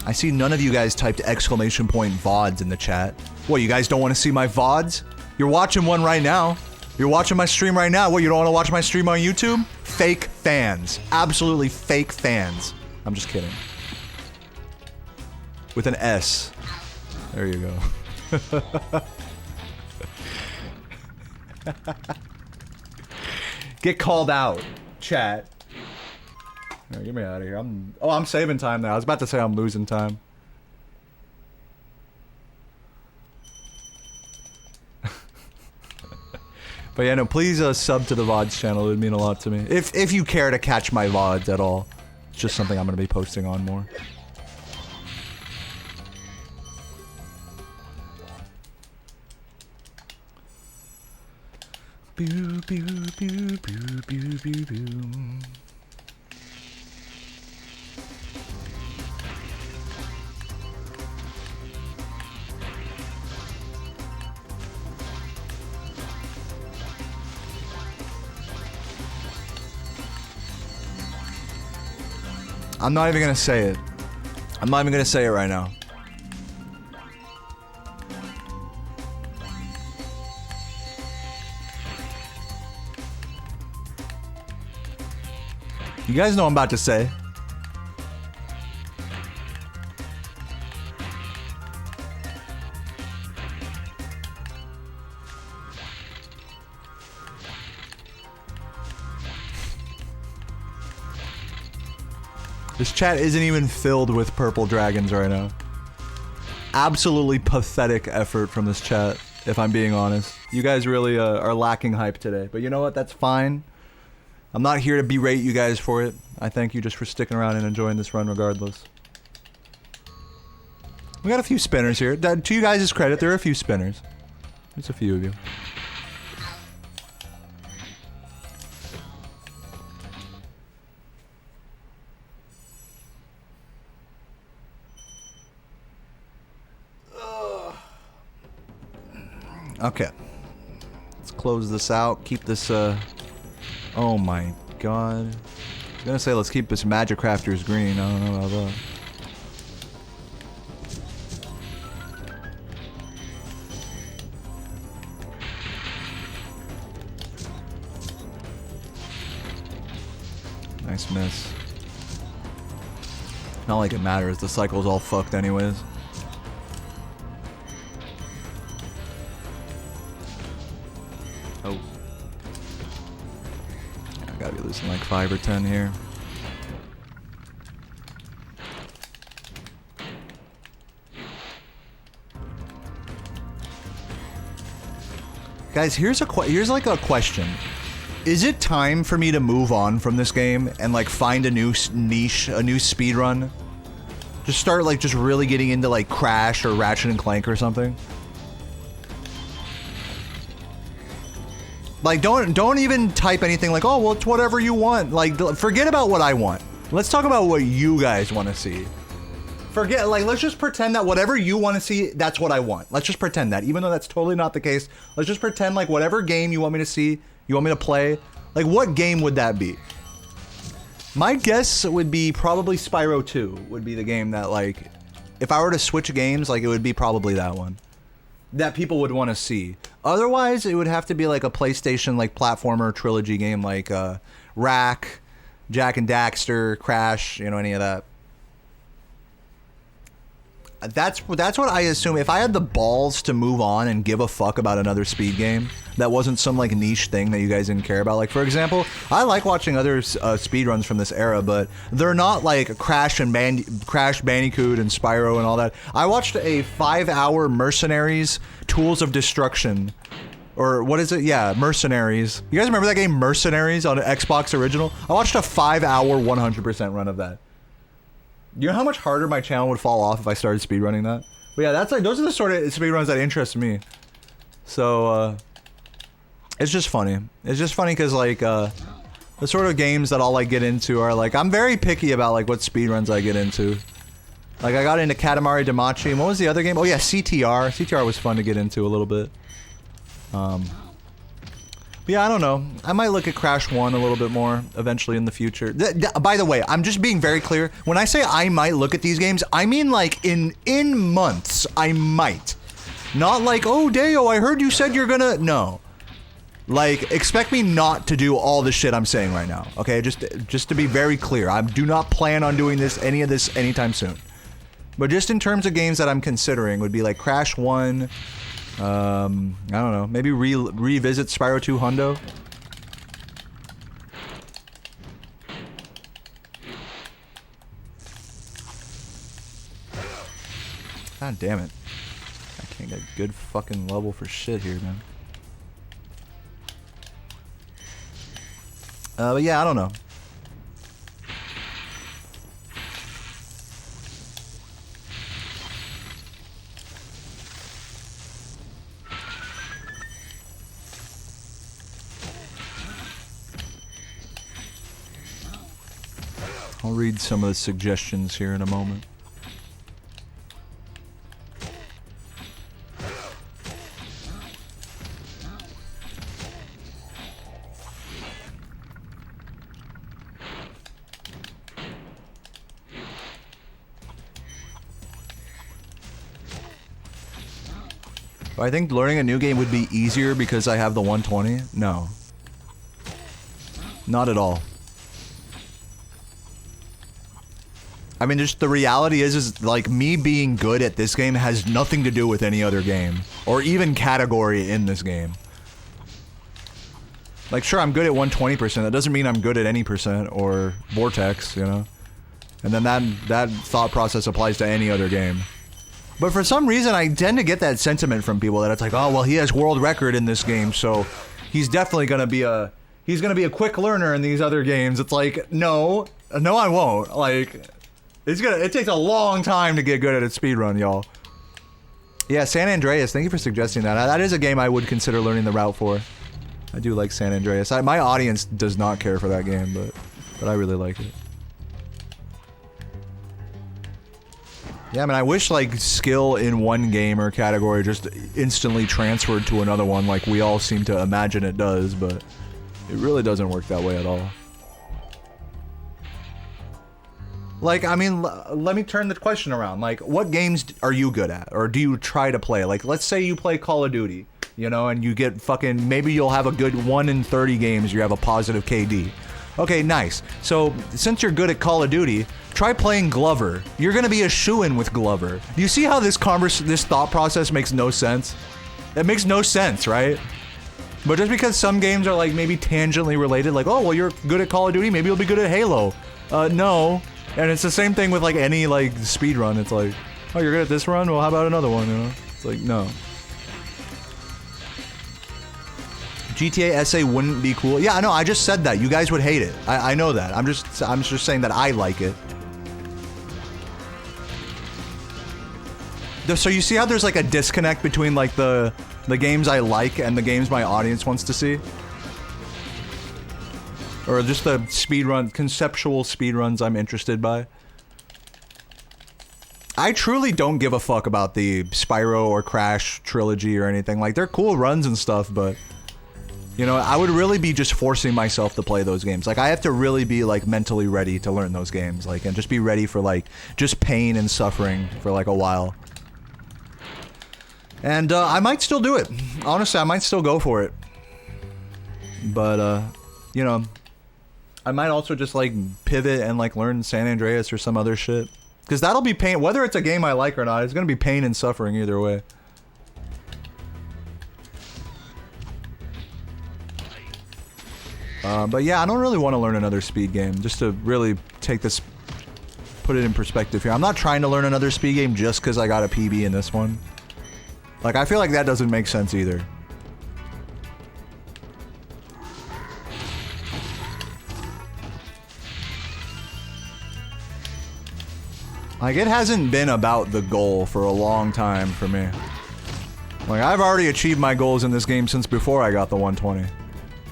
I see none of you guys typed exclamation point VODs in the chat. What, you guys don't want to see my VODs? You're watching one right now. You're watching my stream right now. What, you don't want to watch my stream on YouTube? Fake fans. Absolutely fake fans. I'm just kidding. With an S. There you go. Get called out, chat. No, get me out of here. I'm saving time now. I was about to say I'm losing time. But yeah, no, please sub to the VODs channel. It would mean a lot to me. If you care to catch my VODs at all. It's just something I'm going to be posting on more. Boo, boo, boo, boo, boo, boo, boo. I'm not even gonna say it. I'm not even gonna say it right now. You guys know what I'm about to say. This chat isn't even filled with purple dragons right now. Absolutely pathetic effort from this chat, if I'm being honest. You guys really are lacking hype today. But you know what? That's fine. I'm not here to berate you guys for it. I thank you just for sticking around and enjoying this run regardless. We got a few spinners here. To you guys' credit, there are a few spinners. There's a few of you. Okay. Let's close this out. Keep this, oh my god. I was gonna say let's keep this Magic Crafters green. I don't know about that. Nice miss. Not like it matters. The cycle's all fucked anyways. Oh. I gotta be losing like 5 or 10 here. Guys, here's like a question. Is it time for me to move on from this game and like find a new niche, a new speedrun? Just start like just really getting into like Crash or Ratchet and Clank or something? Like don't even type anything like, oh well, it's whatever you want. Like forget about what I want. Let's talk about what you guys want to see. Forget, like, let's just pretend that whatever you want to see, that's what I want. Let's just pretend that, even though that's totally not the case. Let's just pretend like whatever game you want me to see, you want me to play, like what game would that be? My guess would be probably Spyro 2 would be the game that, like, if I were to switch games, like it would be probably that one. That people would want to see. Otherwise, it would have to be like a PlayStation, like, platformer trilogy game like Rack, Jak and Daxter, Crash, you know, any of that. That's what I assume. If I had the balls to move on and give a fuck about another speed game that wasn't some like niche thing that you guys didn't care about. Like for example, I like watching other speed runs from this era, but they're not like Crash Bandicoot and Spyro and all that. I watched a 5-hour Mercenaries Tools of Destruction, or what is it? Yeah, Mercenaries. You guys remember that game Mercenaries on an Xbox original? I watched a 5-hour 100% run of that. You know how much harder my channel would fall off if I started speedrunning that? But yeah, that's like, those are the sort of speedruns that interest me. So, It's just funny. It's just funny because like the sort of games that I'll like get into are like I'm very picky about like what speedruns I get into. Like I got into Katamari Damacy. And what was the other game? Oh yeah, CTR. CTR was fun to get into a little bit. But yeah, I don't know. I might look at Crash 1 a little bit more eventually in the future. By the way, I'm just being very clear. When I say I might look at these games, I mean like in months, I might. Not like, oh, Deo, I heard you said you're gonna... No. Like, expect me not to do all the shit I'm saying right now, okay? Just to be very clear, I do not plan on doing any of this anytime soon. But just in terms of games that I'm considering would be like Crash 1, I don't know, maybe revisit Spyro 2 Hundo. God damn it. I can't get a good fucking level for shit here, man. But yeah, I don't know. I'll read some of the suggestions here in a moment. I think learning a new game would be easier because I have the 120. No. Not at all. I mean, just the reality is like me being good at this game has nothing to do with any other game or even category in this game. Like, sure, I'm good at 120%. That doesn't mean I'm good at any percent or Vortex, you know? And then that thought process applies to any other game. But for some reason, I tend to get that sentiment from people that it's like, oh, well, he has world record in this game, so he's definitely gonna be a quick learner in these other games. It's like, no, I won't. Like, it takes a long time to get good at a speedrun, y'all. Yeah, San Andreas, thank you for suggesting that. That is a game I would consider learning the route for. I do like San Andreas. My audience does not care for that game, but I really like it. Yeah, I mean, I wish, like, skill in one game or category just instantly transferred to another one like we all seem to imagine it does, but it really doesn't work that way at all. Like, I mean, let me turn the question around. Like, what games are you good at? Or do you try to play? Like, let's say you play Call of Duty, you know, and you get fucking... Maybe you'll have a good 1 in 30 games, you have a positive KD. Okay, nice. So, since you're good at Call of Duty, try playing Glover. You're gonna be a shoo-in with Glover. Do you see how this thought process makes no sense? It makes no sense, right? But just because some games are like maybe tangentially related, like, oh, well, you're good at Call of Duty, maybe you'll be good at Halo. No. And it's the same thing with like any like speedrun. It's like, oh, you're good at this run? Well, how about another one, you know? It's like, no. GTA SA wouldn't be cool. Yeah, I know, I just said that. You guys would hate it. I know that. I'm just saying that I like it. So you see how there's like a disconnect between like the games I like and the games my audience wants to see? Or just the conceptual speedruns I'm interested by? I truly don't give a fuck about the Spyro or Crash trilogy or anything. Like, they're cool runs and stuff, but... You know, I would really be just forcing myself to play those games. Like, I have to really be, like, mentally ready to learn those games. Like, and just be ready for, like, just pain and suffering for, like, a while. And, I might still do it. Honestly, I might still go for it. But, you know... I might also just, like, pivot and, like, learn San Andreas or some other shit. Because that'll be pain. Whether it's a game I like or not, it's gonna be pain and suffering either way. But yeah, I don't really want to learn another speed game. Just to really take this... Put it in perspective here. I'm not trying to learn another speed game just because I got a PB in this one. Like, I feel like that doesn't make sense either. Like, it hasn't been about the goal for a long time for me. Like, I've already achieved my goals in this game since before I got the 120.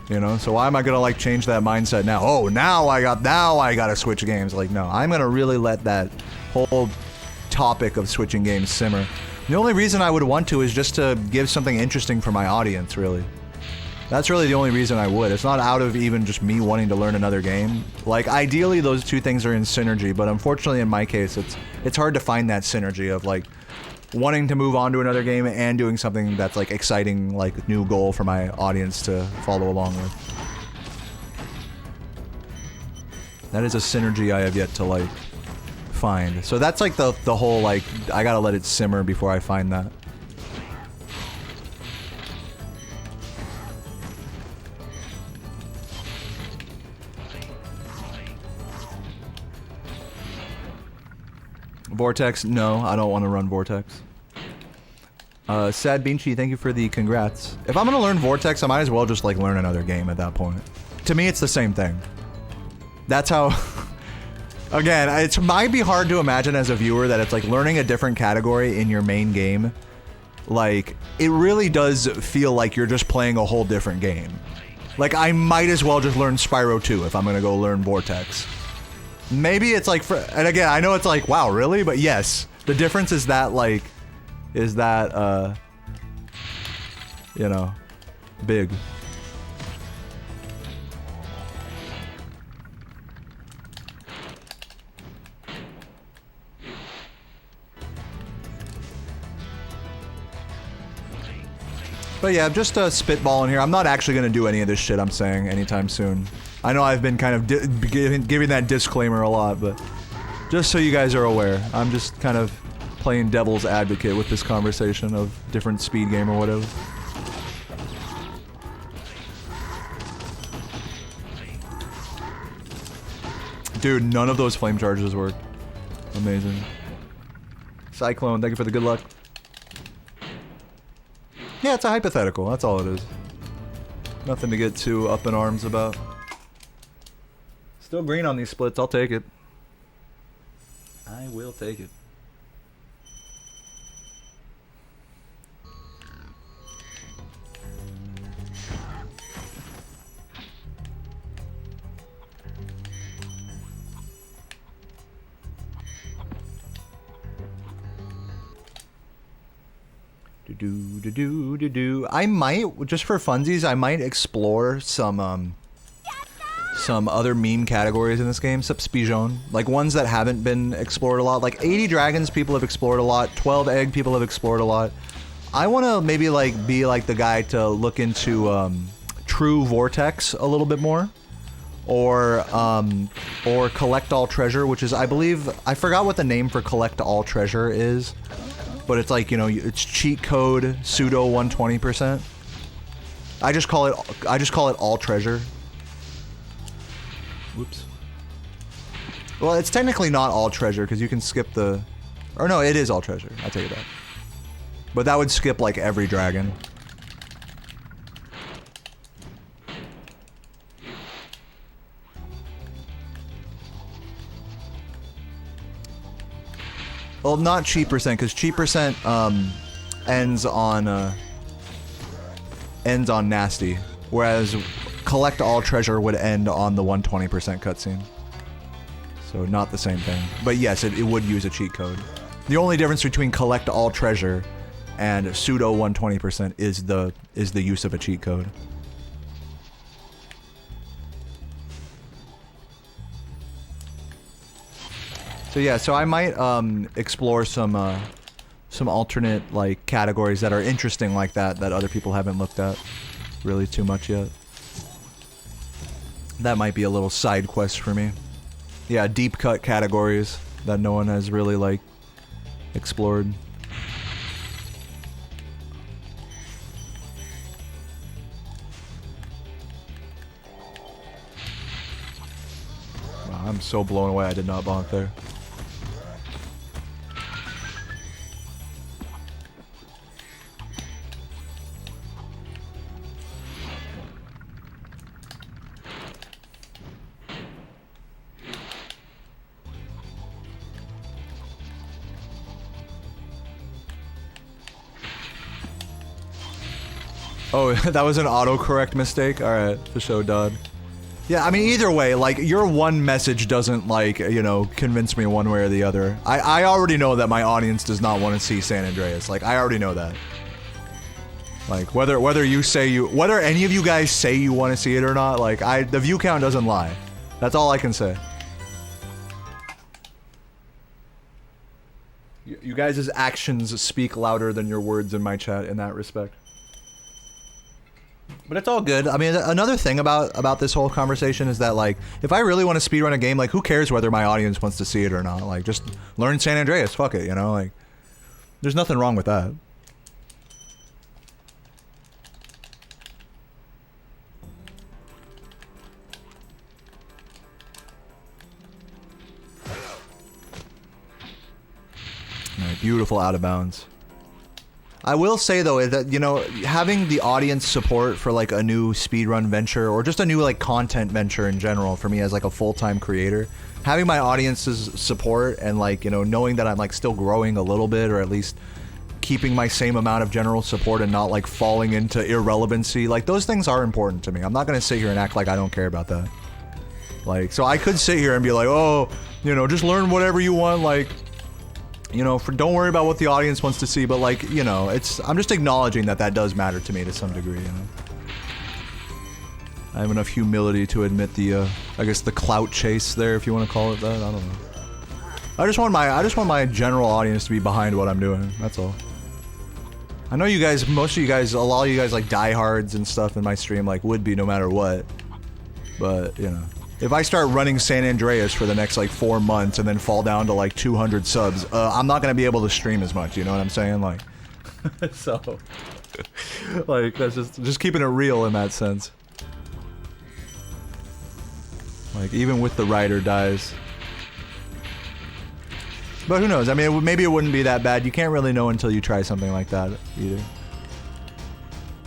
You know, so why am I gonna like change that mindset now? Oh, now I gotta switch games. Like, no, I'm gonna really let that whole topic of switching games simmer. The only reason I would want to is just to give something interesting for my audience, really. That's really the only reason I would. It's not out of even just me wanting to learn another game. Like, ideally, those two things are in synergy, but unfortunately, in my case, it's hard to find that synergy of, like, wanting to move on to another game and doing something that's, like, exciting, like, new goal for my audience to follow along with. That is a synergy I have yet to, like, find. So that's, like, the whole, like, I gotta let it simmer before I find that. Vortex? No, I don't want to run Vortex. Sad Beanchy, thank you for the congrats. If I'm gonna learn Vortex, I might as well just like learn another game at that point. To me, it's the same thing. That's how... Again, it might be hard to imagine as a viewer that it's like learning a different category in your main game. Like, it really does feel like you're just playing a whole different game. Like, I might as well just learn Spyro 2 if I'm gonna go learn Vortex. Maybe it's like, and again, I know it's like, wow, really? But yes, the difference is that, like, you know, big. But yeah, I'm just spitballing here. I'm not actually going to do any of this shit I'm saying anytime soon. I know I've been kind of giving that disclaimer a lot, but just so you guys are aware, I'm just kind of playing devil's advocate with this conversation of different speed game or whatever. Dude, none of those flame charges worked. Amazing. Cyclone, thank you for the good luck. Yeah, it's a hypothetical, that's all it is. Nothing to get too up in arms about. Still green on these splits, I'll take it. I will take it. I might, just for funsies, I might explore some other meme categories in this game, subspijon, like ones that haven't been explored a lot. Like 80 dragons, people have explored a lot. 12 egg, people have explored a lot. I want to maybe like be like the guy to look into true vortex a little bit more, or collect all treasure, which is, I believe, I forgot what the name for collect all treasure is. But it's like, you know, it's cheat code pseudo 120%. I just call it all treasure. Whoops. Well, it's technically not all treasure because you can skip the, or no, it is all treasure. I take it back. But that would skip like every dragon. Well, not cheat percent, because cheat percent ends on nasty, whereas collect all treasure would end on the 120% cutscene. So not the same thing. But yes, it would use a cheat code. The only difference between collect all treasure and pseudo 120% is the use of a cheat code. So yeah, so I might explore some alternate like categories that are interesting like that other people haven't looked at really too much yet. That might be a little side quest for me. Yeah, deep cut categories that no one has really like explored. Wow, I'm so blown away I did not bonk there. Oh, that was an autocorrect mistake? Alright, for sure, Dodd. Yeah, I mean, either way, like, your one message doesn't, like, you know, convince me one way or the other. I already know that my audience does not want to see San Andreas. Like, I already know that. Like, whether any of you guys say you want to see it or not, like, the view count doesn't lie. That's all I can say. You guys' actions speak louder than your words in my chat in that respect. But it's all good. I mean, another thing about this whole conversation is that, like, if I really want to speedrun a game, like, who cares whether my audience wants to see it or not? Like, just learn San Andreas, fuck it, you know? Like, there's nothing wrong with that. Alright, beautiful out of bounds. I will say though that, you know, having the audience support for like a new speedrun venture or just a new like content venture in general for me as like a full-time creator, having my audience's support and like, you know, knowing that I'm like still growing a little bit or at least keeping my same amount of general support and not like falling into irrelevancy, like those things are important to me. I'm not gonna sit here and act like I don't care about that. Like, so I could sit here and be like, oh, you know, just learn whatever you want, like, you know, don't worry about what the audience wants to see, but like, you know, I'm just acknowledging that that does matter to me to some degree, you know. I have enough humility to admit the, I guess the clout chase there, if you want to call it that. I don't know. I just want my general audience to be behind what I'm doing. That's all. I know you guys, most of you guys, a lot of you guys like diehards and stuff in my stream, like would be no matter what. But you know. If I start running San Andreas for the next like 4 months and then fall down to like 200 subs, I'm not gonna be able to stream as much, you know what I'm saying? Like, so, like, that's just keeping it real in that sense. Like, even with the ride or dies. But who knows? I mean, maybe it wouldn't be that bad. You can't really know until you try something like that, either.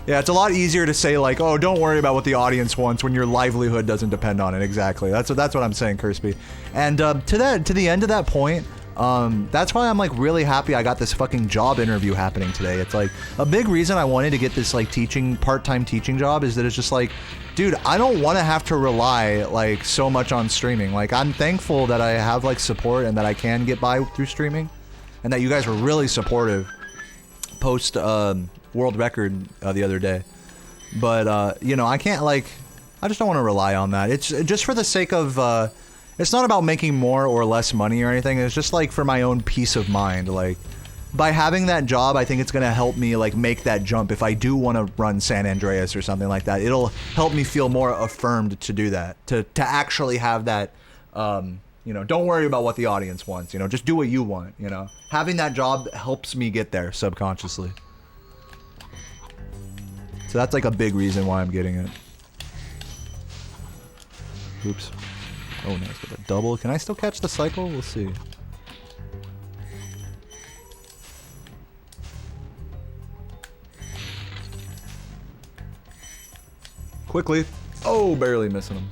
Yeah, it's a lot easier to say like, oh, don't worry about what the audience wants when your livelihood doesn't depend on it. Exactly. That's what I'm saying, Kirby. And to the end of that point, that's why I'm like really happy I got this fucking job interview happening today. It's like a big reason I wanted to get this like part-time teaching job is that it's just like, dude, I don't want to have to rely like so much on streaming. Like, I'm thankful that I have like support and that I can get by through streaming, and that you guys were really supportive post world record the other day. But you know, I can't like, I just don't want to rely on that. It's just for the sake of it's not about making more or less money or anything. It's just like for my own peace of mind. Like, by having that job, I think it's gonna help me like make that jump if I do want to run San Andreas or something like that. It'll help me feel more affirmed to do that, to actually have that you know, don't worry about what the audience wants, you know, just do what you want, you know. Having that job helps me get there subconsciously. So that's like a big reason why I'm getting it. Oops. Oh, nice with a double. Can I still catch the cycle? We'll see. Quickly. Oh, barely missing him.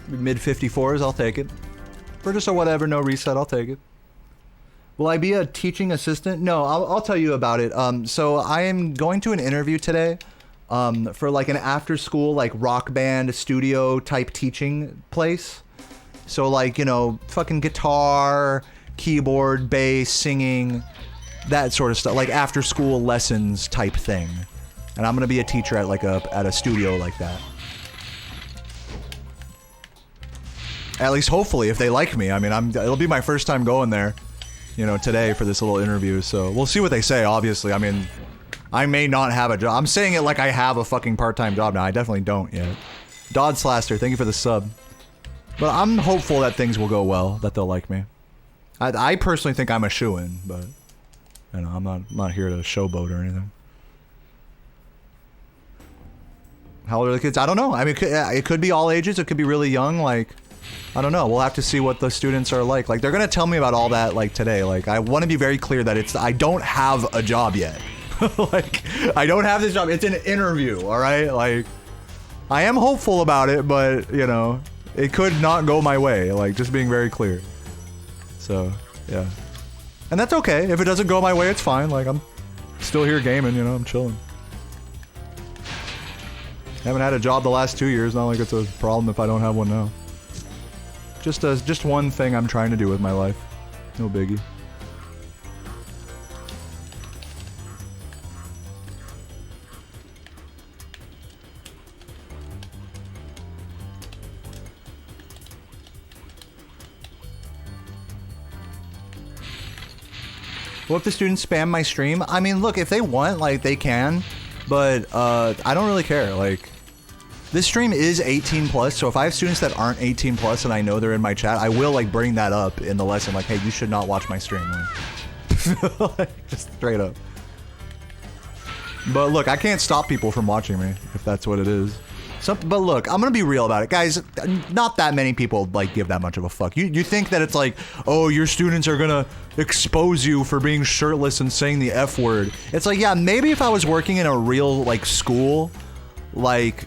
Mid 54s, I'll take it. For just a whatever, no reset, I'll take it. Will I be a teaching assistant? No, I'll tell you about it. So I am going to an interview today for like an after school like rock band studio type teaching place. So like, you know, fucking guitar, keyboard, bass, singing, that sort of stuff, like after school lessons type thing. And I'm gonna be a teacher at like a studio like that. At least hopefully, if they like me. I mean, it'll be my first time going there, you know, today for this little interview. So we'll see what they say, obviously. I mean, I may not have a job. I'm saying it like I have a fucking part-time job now. I definitely don't yet. Dodd Slaster, thank you for the sub. But I'm hopeful that things will go well, that they'll like me. I personally think I'm a shoo-in, but, you know, I'm not here to showboat or anything. How old are the kids? I don't know. I mean, it could be all ages. It could be really young, like, I don't know. We'll have to see what the students are like. Like, they're gonna tell me about all that, like, today. Like, I want to be very clear that I don't have a job yet. Like, I don't have this job. It's an interview, all right? Like, I am hopeful about it, but, you know, it could not go my way. Like, just being very clear. So, yeah. And that's okay. If it doesn't go my way, it's fine. Like, I'm still here gaming, you know, I'm chilling. Haven't had a job the last 2 years. Not like it's a problem if I don't have one now. Just one thing I'm trying to do with my life. No biggie. What if the students spam my stream? I mean, look, if they want, like, they can, but I don't really care. Like, this stream is 18 plus, so if I have students that aren't 18 plus and I know they're in my chat, I will, like, bring that up in the lesson, like, hey, you should not watch my stream. Like, just straight up. But look, I can't stop people from watching me, if that's what it is. But look, I'm gonna be real about it. Guys, not that many people, like, give that much of a fuck. You think that it's like, oh, your students are gonna expose you for being shirtless and saying the F word. It's like, yeah, maybe if I was working in a real, like, school, like,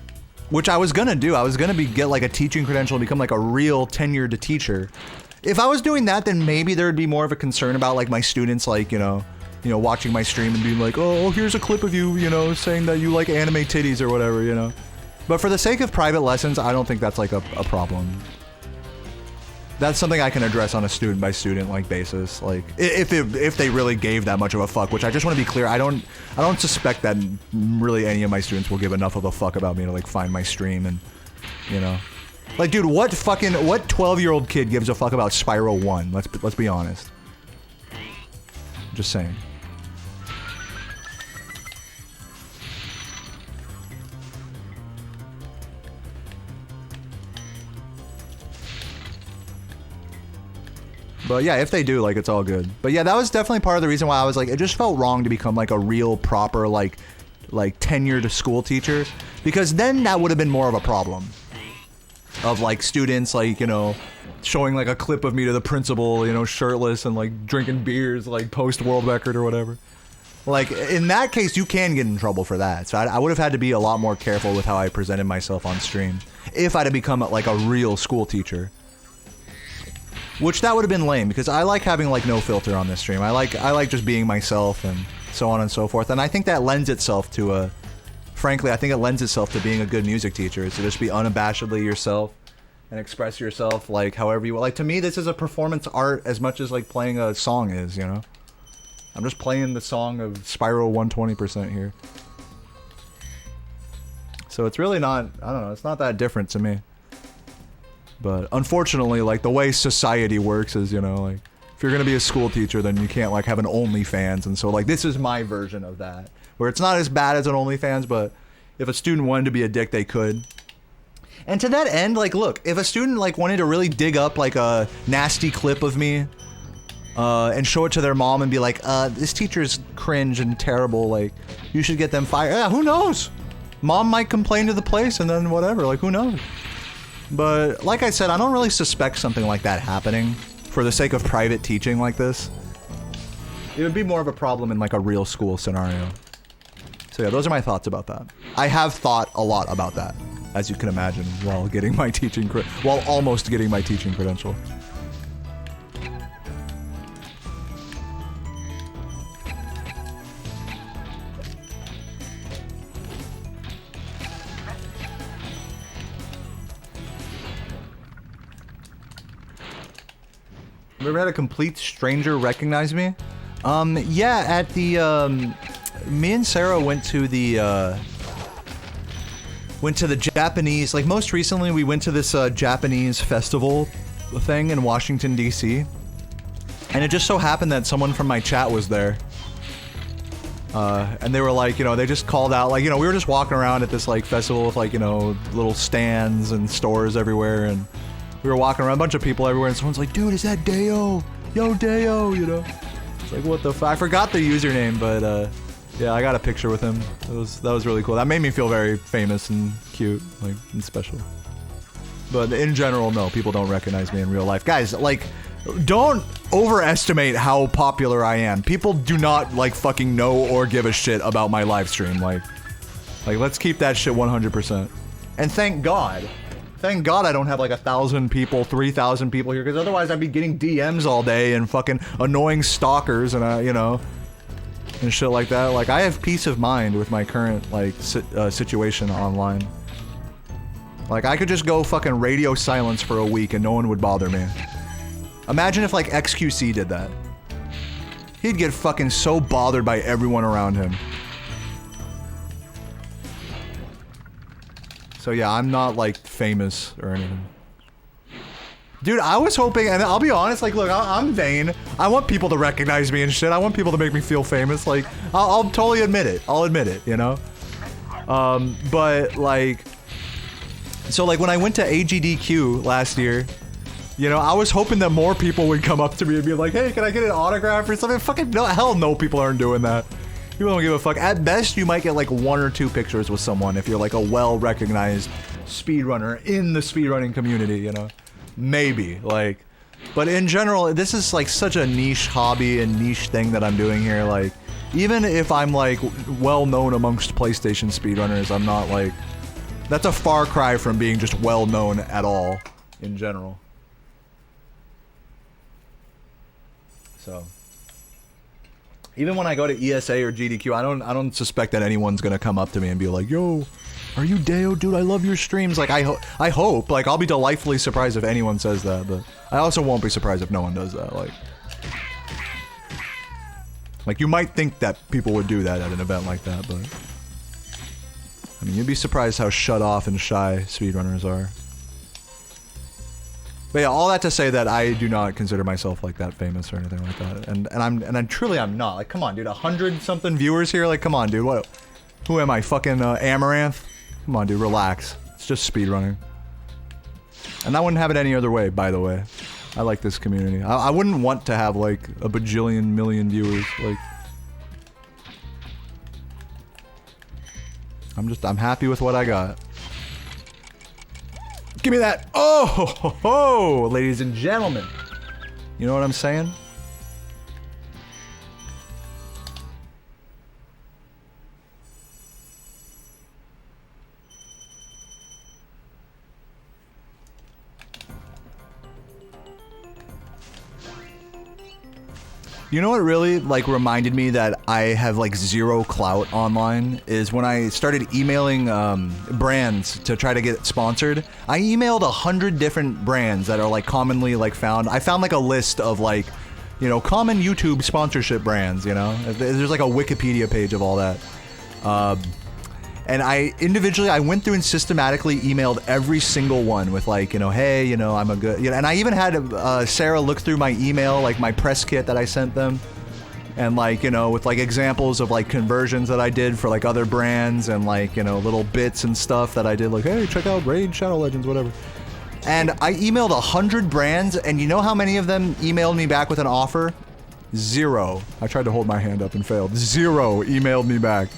which I was gonna do. I was gonna get, like, a teaching credential and become, like, a real tenured teacher. If I was doing that, then maybe there'd be more of a concern about, like, my students, like, you know, watching my stream and being like, oh, here's a clip of you, you know, saying that you like anime titties or whatever, you know. But for the sake of private lessons, I don't think that's, like, a problem. That's something I can address on a student by student, like, basis. Like, if they really gave that much of a fuck, which I just want to be clear, I don't suspect that really any of my students will give enough of a fuck about me to, like, find my stream and, you know. Like, dude, what 12-year-old kid gives a fuck about Spyro 1? Let's be honest. Just saying. But yeah, if they do, like, it's all good. But yeah, that was definitely part of the reason why I was like, it just felt wrong to become, like, a real proper, like tenured school teacher, because then that would have been more of a problem of, like, students, like, you know, showing, like, a clip of me to the principal, you know, shirtless and, like, drinking beers, like, post world record or whatever. Like, in that case, you can get in trouble for that. So I would have had to be a lot more careful with how I presented myself on stream if I'd have become, like, a real school teacher. Which that would have been lame, because I like having, like, no filter on this stream. I like just being myself and so on and so forth. And I think that lends itself to frankly, I think it lends itself to being a good music teacher, is to just be unabashedly yourself and express yourself, like, however you want. Like, to me, this is a performance art as much as, like, playing a song is, you know? I'm just playing the song of Spyro 120% here. So it's really not, I don't know, it's not that different to me. But unfortunately, like, the way society works is, you know, like, if you're gonna be a school teacher, then you can't, like, have an OnlyFans. And so, like, this is my version of that, where it's not as bad as an OnlyFans, but if a student wanted to be a dick, they could. And to that end, like, look, if a student, like, wanted to really dig up, like, a nasty clip of me, and show it to their mom and be like, this teacher's cringe and terrible, like, you should get them fired. Yeah, who knows? Mom might complain to the place and then whatever, like, who knows? But, like I said, I don't really suspect something like that happening for the sake of private teaching like this. It would be more of a problem in, like, a real school scenario. So yeah, those are my thoughts about that. I have thought a lot about that, as you can imagine, while getting my while almost getting my teaching credential. You ever had a complete stranger recognize me? Yeah, at the, me and Sarah went to the Japanese, like, most recently we went to this, Japanese festival thing in Washington, D.C. And it just so happened that someone from my chat was there. And they were like, you know, they just called out, like, you know, we were just walking around at this, like, festival with, like, you know, little stands and stores everywhere, and we were walking around, a bunch of people everywhere, and someone's like, dude, is that Deo? Yo, Deo, you know? It's like, what the fuck? I forgot the username, but, yeah, I got a picture with him. That was really cool. That made me feel very famous and cute, like, and special. But in general, no, people don't recognize me in real life. Guys, like, don't overestimate how popular I am. People do not, like, fucking know or give a shit about my live stream. Like, let's keep that shit 100%. And thank God I don't have like 1,000 people, 3,000 people here, because otherwise I'd be getting DMs all day and fucking annoying stalkers and, you know, and shit like that. Like, I have peace of mind with my current, like, situation online. Like, I could just go fucking radio silence for a week and no one would bother me. Imagine if, like, XQC did that. He'd get fucking so bothered by everyone around him. So yeah, I'm not, like, famous or anything. Dude, I was hoping, and I'll be honest, like, look, I'm vain. I want people to recognize me and shit. I want people to make me feel famous. Like, I'll totally admit it. I'll admit it, you know? But, like... So, like, when I went to AGDQ last year, you know, I was hoping that more people would come up to me and be like, hey, can I get an autograph or something? Fucking no, hell no, people aren't doing that. People don't give a fuck. At best, you might get like 1 or 2 pictures with someone if you're like a well-recognized speedrunner in the speedrunning community, you know? Maybe, like... But in general, this is like such a niche hobby and niche thing that I'm doing here, like... Even if I'm like well-known amongst PlayStation speedrunners, I'm not like... That's a far cry from being just well-known at all, in general. So... Even when I go to ESA or GDQ, I don't suspect that anyone's gonna come up to me and be like, yo, are you Deo, dude? I love your streams. Like, I hope, like, I'll be delightfully surprised if anyone says that, but I also won't be surprised if no one does that, like, you might think that people would do that at an event like that, but, I mean, you'd be surprised how shut off and shy speedrunners are. But yeah, all that to say that I do not consider myself like that famous or anything like that, and I'm truly I'm not. Like, come on, dude, 100-something viewers here. Like, come on, dude, what? Who am I, fucking Amaranth? Come on, dude, relax. It's just speedrunning, and I wouldn't have it any other way. By the way, I like this community. I wouldn't want to have like a bajillion million viewers. Like, I'm happy with what I got. Give me that! Oh, ho, ho, ladies and gentlemen. You know what I'm saying? You know what really, like, reminded me that I have, like, zero clout online is when I started emailing brands to try to get sponsored. I emailed 100 different brands that are, like, commonly, like, found. I found, like, a list of, like, you know, common YouTube sponsorship brands, you know? There's, like, a Wikipedia page of all that. And I went through and systematically emailed every single one with, like, you know, hey, you know, I'm a good, you know, and I even had Sarah look through my email, like my press kit that I sent them, and, like, you know, with, like, examples of, like, conversions that I did for, like, other brands, and, like, you know, little bits and stuff that I did, like, hey, check out Raid, Shadow Legends, whatever. And I emailed 100 brands, and you know how many of them emailed me back with an offer? 0. I tried to hold my hand up and failed. 0 emailed me back.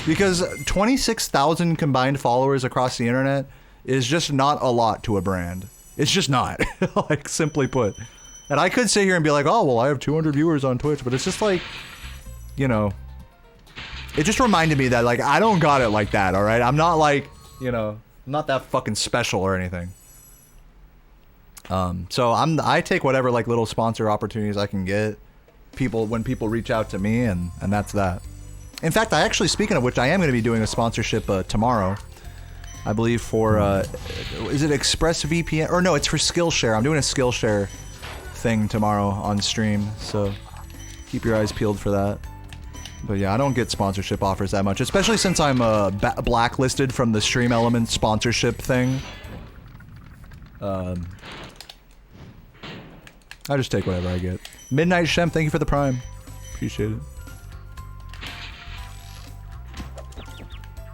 Because 26,000 combined followers across the internet is just not a lot to a brand. It's just not, like, simply put. And I could sit here and be like, oh, well, I have 200 viewers on Twitch, but it's just like, you know, it just reminded me that, like, I don't got it like that, all right? I'm not like, you know, I'm not that fucking special or anything. So I take whatever, like, little sponsor opportunities I can get, when people reach out to me, and that's that. In fact, speaking of which, I am going to be doing a sponsorship tomorrow. I believe for, is it ExpressVPN? Or no, it's for Skillshare. I'm doing a Skillshare thing tomorrow on stream, so keep your eyes peeled for that. But yeah, I don't get sponsorship offers that much, especially since I'm blacklisted from the Stream Element sponsorship thing. I just take whatever I get. Midnight Shem, thank you for the Prime. Appreciate it.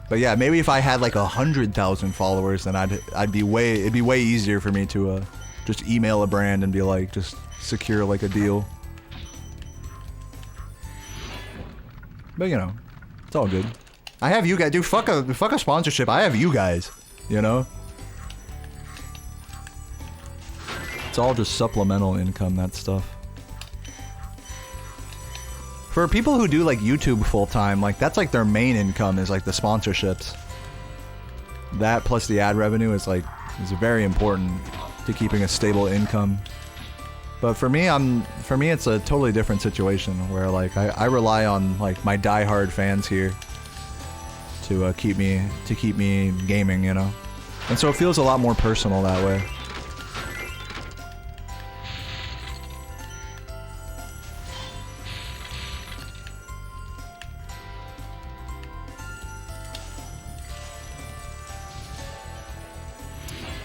But yeah, maybe if I had like 100,000 followers, then it'd be way easier for me to just email a brand and be like, just secure like a deal. But you know, it's all good. I have you guys, dude. Fuck a sponsorship. I have you guys. You know. It's all just supplemental income, that stuff. For people who do like YouTube full-time, like that's like their main income is like the sponsorships. That plus the ad revenue is very important to keeping a stable income. But for me, it's a totally different situation where like I rely on like my diehard fans here to keep me gaming, you know. And so it feels a lot more personal that way.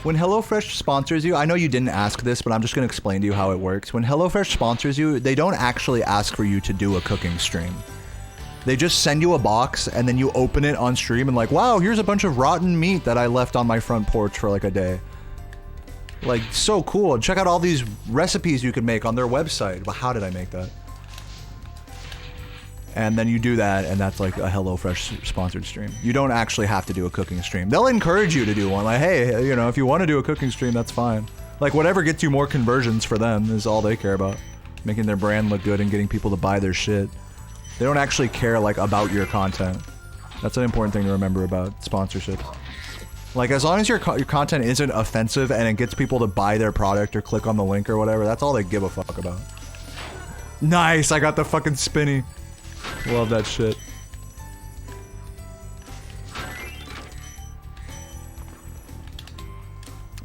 When HelloFresh sponsors you, I know you didn't ask this, but I'm just going to explain to you how it works. When HelloFresh sponsors you, they don't actually ask for you to do a cooking stream. They just send you a box, and then you open it on stream and like, wow, here's a bunch of rotten meat that I left on my front porch for like a day. Like, so cool. Check out all these recipes you can make on their website. But how did I make that? And then you do that, and that's like a HelloFresh sponsored stream. You don't actually have to do a cooking stream. They'll encourage you to do one. Like, hey, you know, if you want to do a cooking stream, that's fine. Like, whatever gets you more conversions for them is all they care about. Making their brand look good and getting people to buy their shit. They don't actually care, like, about your content. That's an important thing to remember about sponsorships. Like, as long as your content isn't offensive and it gets people to buy their product or click on the link or whatever, that's all they give a fuck about. Nice! I got the fucking spinny. Love that shit.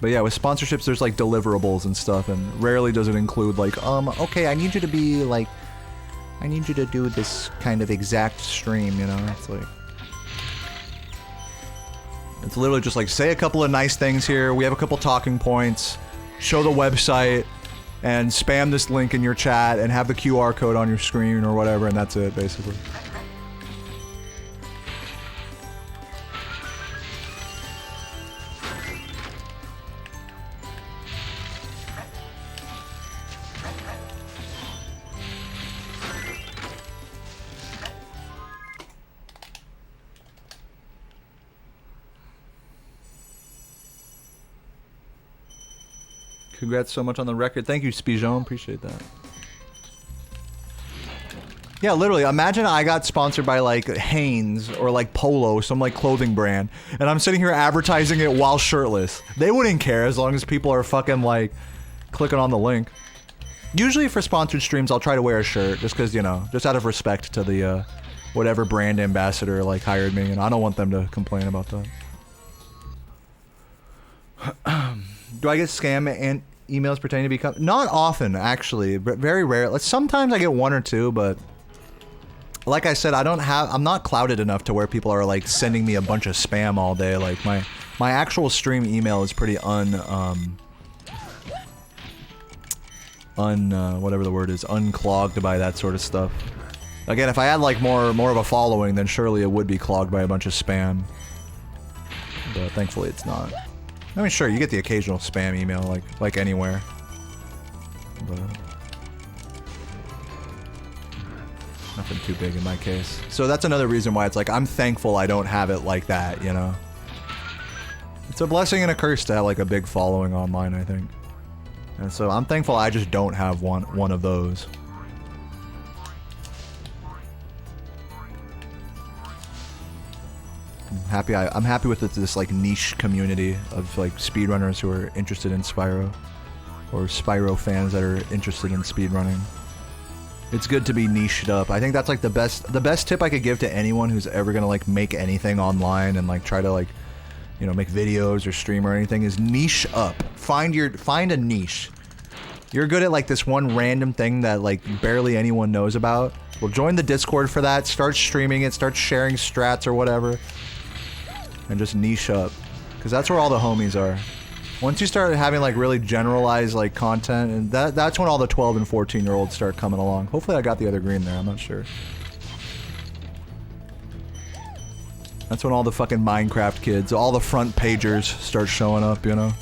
But yeah, with sponsorships, there's like deliverables and stuff, and rarely does it include like, okay, I need you to be like, I need you to do this kind of exact stream, you know? It's like, it's literally just like, say a couple of nice things here, we have a couple talking points, show the website, and spam this link in your chat and have the QR code on your screen or whatever, and that's it, basically. Congrats so much on the record. Thank you, Spijon. Appreciate that. Yeah, literally, imagine I got sponsored by, like, Hanes or, like, Polo, some, like, clothing brand, and I'm sitting here advertising it while shirtless. They wouldn't care as long as people are fucking, like, clicking on the link. Usually for sponsored streams, I'll try to wear a shirt, just because, you know, just out of respect to the, whatever brand ambassador, like, hired me, and I don't want them to complain about that. Do I get scam and emails pertaining to not often, actually, but very rare. Like, sometimes I get one or two, but like I said, I'm not clouded enough to where people are like sending me a bunch of spam all day. Like my actual stream email is pretty whatever the word is, unclogged by that sort of stuff. Again, if I had like more of a following, then surely it would be clogged by a bunch of spam. But thankfully it's not. I mean, sure, you get the occasional spam email, like anywhere. But nothing too big in my case. So that's another reason why it's like, I'm thankful I don't have it like that, you know? It's a blessing and a curse to have like a big following online, I think. And so I'm thankful I just don't have one of those. I'm happy with this like niche community of like speedrunners who are interested in Spyro, or Spyro fans that are interested in speedrunning. It's good to be niched up. I think that's like the best tip I could give to anyone who's ever gonna like make anything online and like try to like, you know, make videos or stream or anything, is niche up. Find a niche. You're good at like this one random thing that like barely anyone knows about. Well, join the Discord for that, start streaming it, start sharing strats or whatever. And just niche up, because that's where all the homies are. Once you start having like really generalized like content, and that's when all the 12 and 14-year-olds start coming along. Hopefully I got the other green there, I'm not sure. That's when all the fucking Minecraft kids, all the front pagers start showing up, you know?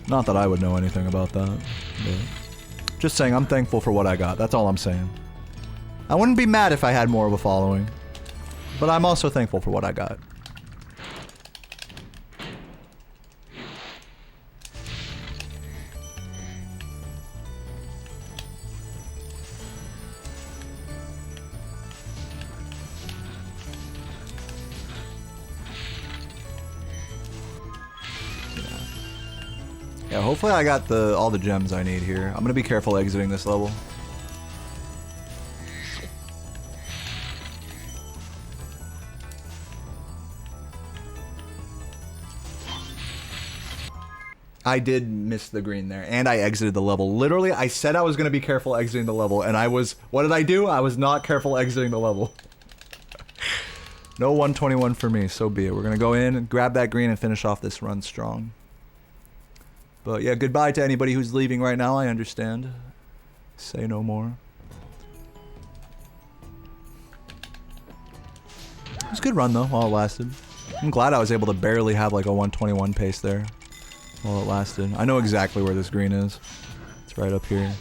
Not that I would know anything about that, but just saying I'm thankful for what I got, that's all I'm saying. I wouldn't be mad if I had more of a following. But I'm also thankful for what I got. Yeah, hopefully I got all the gems I need here. I'm gonna be careful exiting this level. I did miss the green there, and I exited the level. Literally, I said I was gonna be careful exiting the level, and I was. What did I do? I was not careful exiting the level. No 121 for me, so be it. We're gonna go in and grab that green and finish off this run strong. But yeah, goodbye to anybody who's leaving right now, I understand. Say no more. It was a good run though, while it lasted. I'm glad I was able to barely have like a 121 pace there while it lasted. I know exactly where this green is. It's right up here.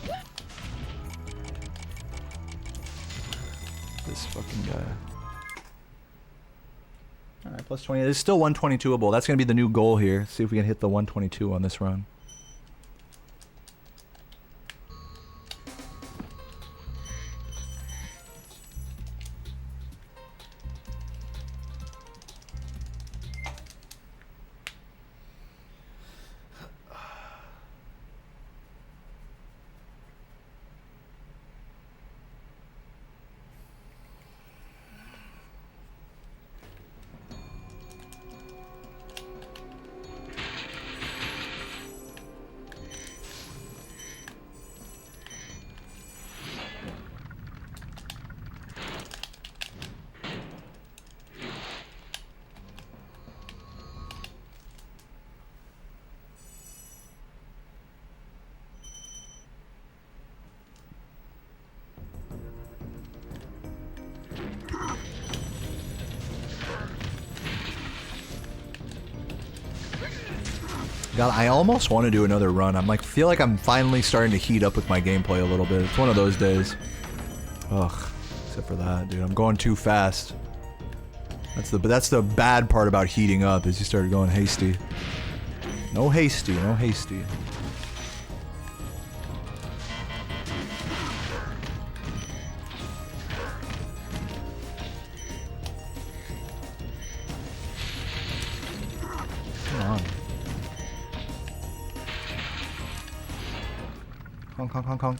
This fucking guy. Alright, plus 20. It's still 122able. That's going to be the new goal here. See if we can hit the 122 on this run. God, I almost want to do another run. I'm like, feel like I'm finally starting to heat up with my gameplay a little bit. It's one of those days. Ugh, except for that, dude. I'm going too fast. That's the bad part about heating up, is you started going hasty. No hasty, no hasty. Come on. Honk, honk, honk, honk.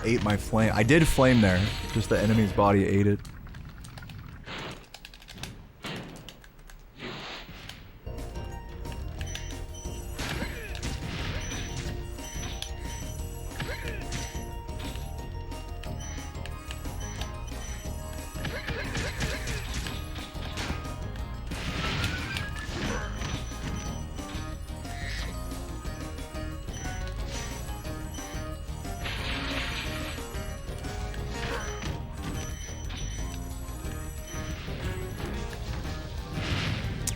Ate my flame. I did flame there. Just the enemy's body ate it.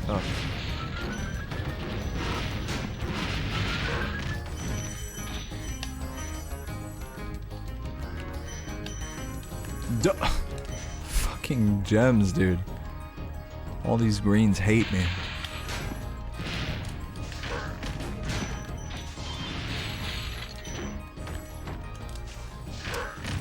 Oh. Fucking gems, dude. All these greens hate me.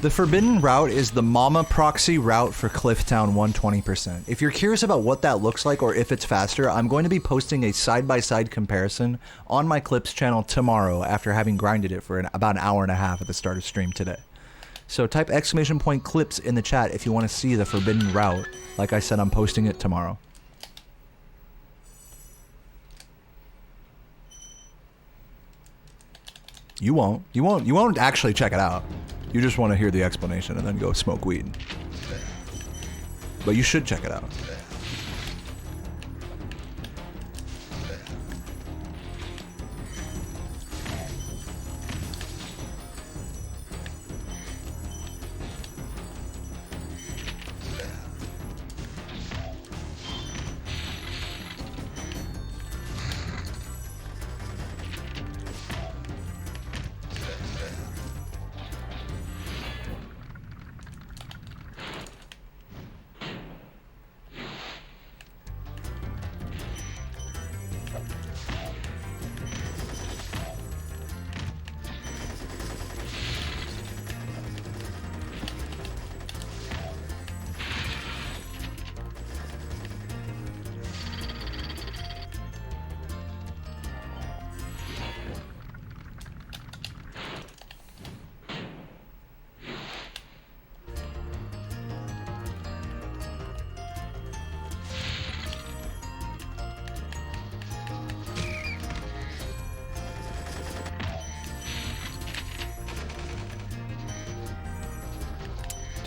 The forbidden route is the Mama proxy route for Clifftown 120%. If you're curious about what that looks like or if it's faster, I'm going to be posting a side-by-side comparison on my Clips channel tomorrow after having grinded it for about an hour and a half at the start of stream today. So type !Clips in the chat if you want to see the forbidden route. Like I said, I'm posting it tomorrow. You won't actually check it out. You just want to hear the explanation and then go smoke weed. But you should check it out.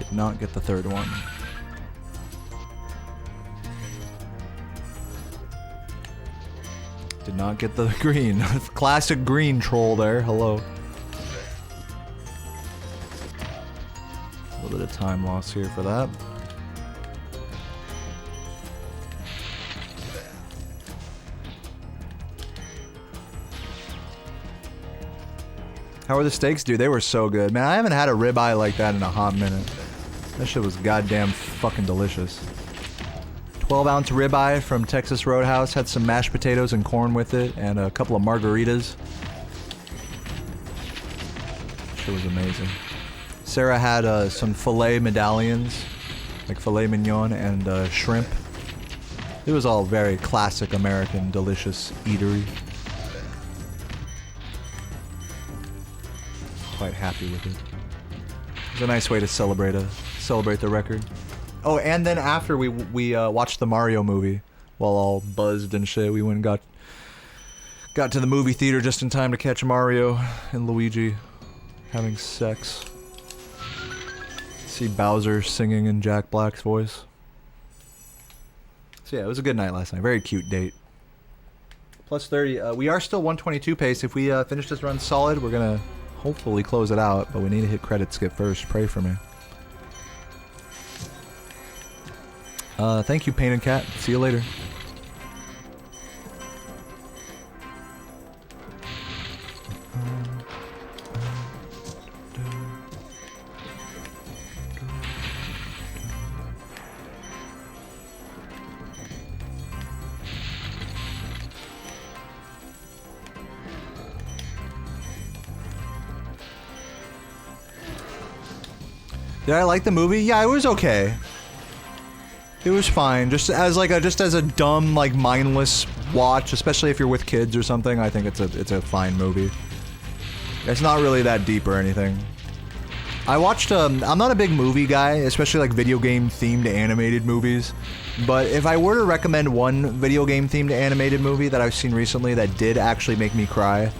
Did not get the third one. Did not get the green. Classic green troll there. Hello. A little bit of time loss here for that. How were the steaks, dude? They were so good. Man, I haven't had a ribeye like that in a hot minute. That shit was goddamn fucking delicious. 12-ounce ribeye from Texas Roadhouse. Had some mashed potatoes and corn with it, and a couple of margaritas. Shit was amazing. Sarah had some filet medallions, like filet mignon and shrimp. It was all very classic American, delicious eatery. Quite happy with it. It's a nice way to celebrate the record. Oh, and then after we watched the Mario movie, while all buzzed and shit, we went and got to the movie theater just in time to catch Mario and Luigi having sex. See Bowser singing in Jack Black's voice. So yeah, it was a good night last night. Very cute date. Plus 30. We are still 122 pace. If we finish this run solid, we're gonna hopefully close it out, but we need to hit credit skip first. Pray for me. Thank you, Pain and Cat. See you later. Did I like the movie? Yeah, it was okay. It was fine. Just as a dumb, like, mindless watch, especially if you're with kids or something. I think it's a fine movie. It's not really that deep or anything. I watched I'm not a big movie guy, especially like video game themed animated movies. But if I were to recommend one video game themed animated movie that I've seen recently that did actually make me cry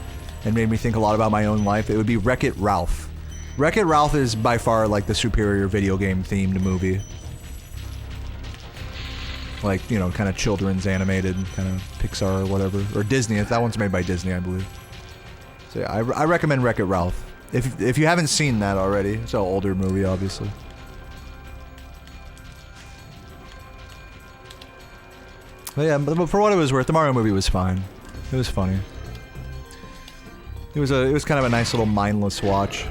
and made me think a lot about my own life, it would be Wreck-It Ralph. Wreck-It Ralph is by far like the superior video game themed movie. Like, you know, kind of children's animated, kind of Pixar or whatever. Or Disney. That one's made by Disney, I believe. So yeah, I recommend Wreck-It Ralph. If you haven't seen that already. It's an older movie, obviously. But yeah, but for what it was worth, the Mario movie was fine. It was funny. It was kind of a nice little mindless watch.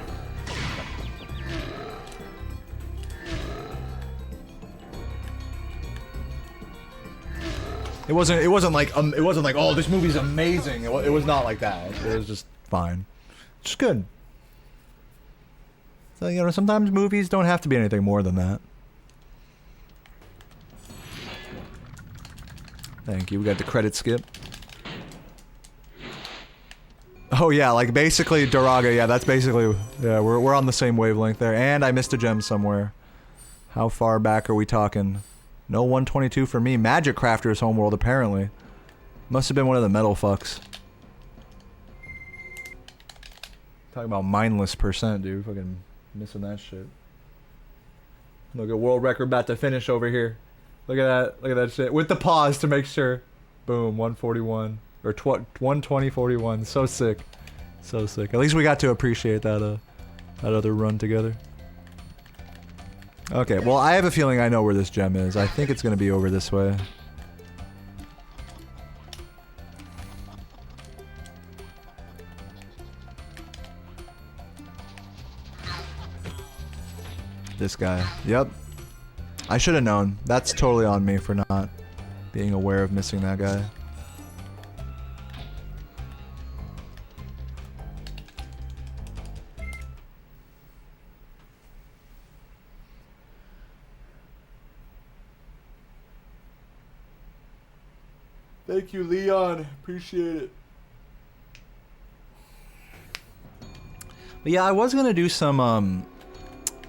It wasn't like oh, this movie's amazing. It was not like that. It was just fine. Just good. So, you know, sometimes movies don't have to be anything more than that. Thank you. We got the credit skip. Oh yeah, like basically Duraga, yeah, that's basically, yeah, we're on the same wavelength there. And I missed a gem somewhere. How far back are we talking? No 122 for me. Magic Crafter's homeworld, apparently. Must have been one of the metal fucks. Talking about mindless percent, dude. Fucking missing that shit. Look at world record about to finish over here. Look at that. Look at that shit. With the pause to make sure. Boom, 141. Or 120.41. So sick. So sick. At least we got to appreciate that, that other run together. Okay, well, I have a feeling I know where this gem is. I think it's gonna be over this way. This guy. Yep. I should have known. That's totally on me for not being aware of missing that guy. Thank you, Leon. Appreciate it. But yeah, I was gonna do some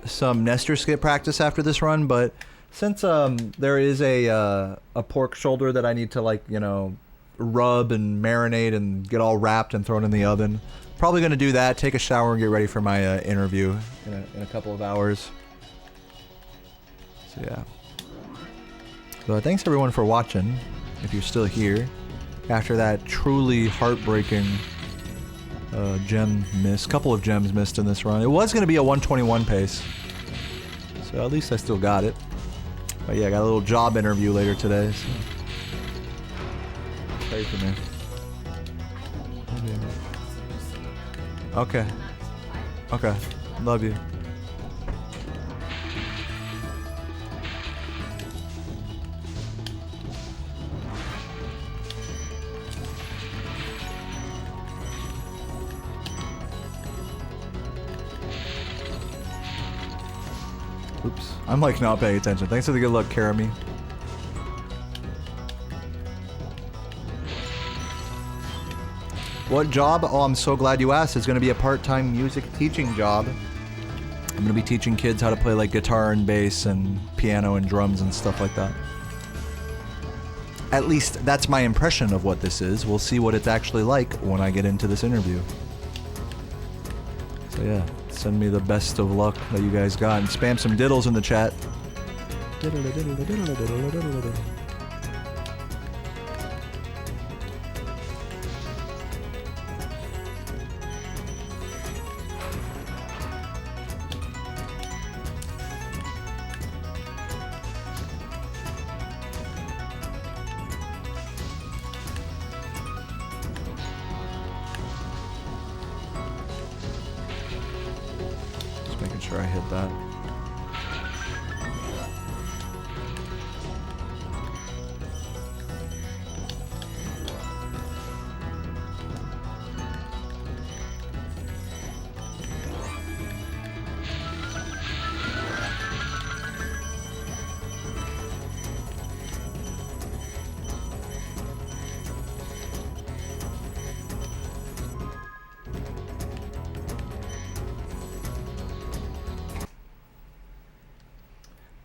Nestor skip practice after this run, but since there is a pork shoulder that I need to, like, you know, rub and marinate and get all wrapped and thrown in the oven, probably gonna do that. Take a shower and get ready for my interview in a couple of hours. So yeah. So thanks everyone for watching. If you're still here, after that truly heartbreaking gem miss, couple of gems missed in this run. It was going to be a 121 pace, so at least I still got it. But yeah, I got a little job interview later today. So. Pray for me. Okay. Okay. Love you. Oops. I'm like not paying attention. Thanks for the good luck, Karami. What job? Oh, I'm so glad you asked. It's going to be a part-time music teaching job. I'm going to be teaching kids how to play like guitar and bass and piano and drums and stuff like that. At least that's my impression of what this is. We'll see what it's actually like when I get into this interview. So yeah, send me the best of luck that you guys got and spam some diddles in the chat. Making sure I hit that.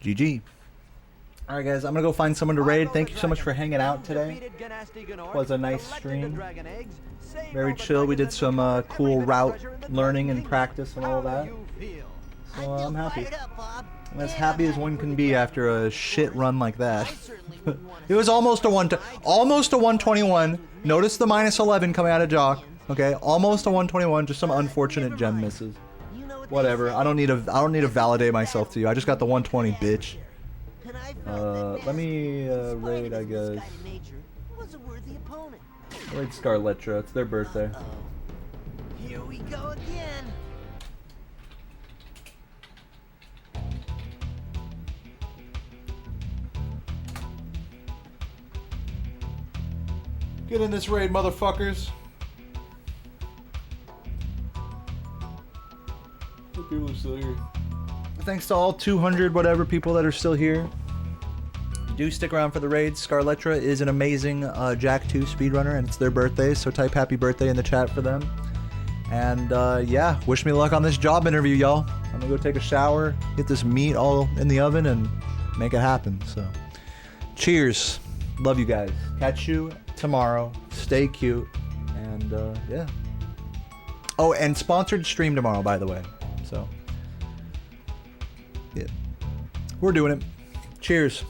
GG. Alright guys, I'm gonna go find someone to raid. Thank you so much for hanging out today. Was a nice stream. Very chill. We did some cool route learning and practice and all that. So I'm happy. I'm as happy as one can be after a shit run like that. It was almost a 121. Notice the -11 coming out of Jock. Okay, almost a 121. Just some unfortunate gem misses. Whatever. I don't need to validate myself to you. I just got the 120, bitch. Let me raid, I guess. Raid Scarletra. It's their birthday. Here we go again. Get in this raid, motherfuckers. People are still here. Thanks to all 200 whatever people that are still here. Do stick around for the raid. Scarletra is an amazing Jack 2 speedrunner, and it's their birthday, so type happy birthday in the chat for them. And yeah, wish me luck on this job interview, y'all. I'm gonna go take a shower, get this meat all in the oven, and make it happen. So, cheers. Love you guys. Catch you tomorrow. Stay cute. And yeah. Oh, and sponsored stream tomorrow, by the way. So, yeah. We're doing it. Cheers.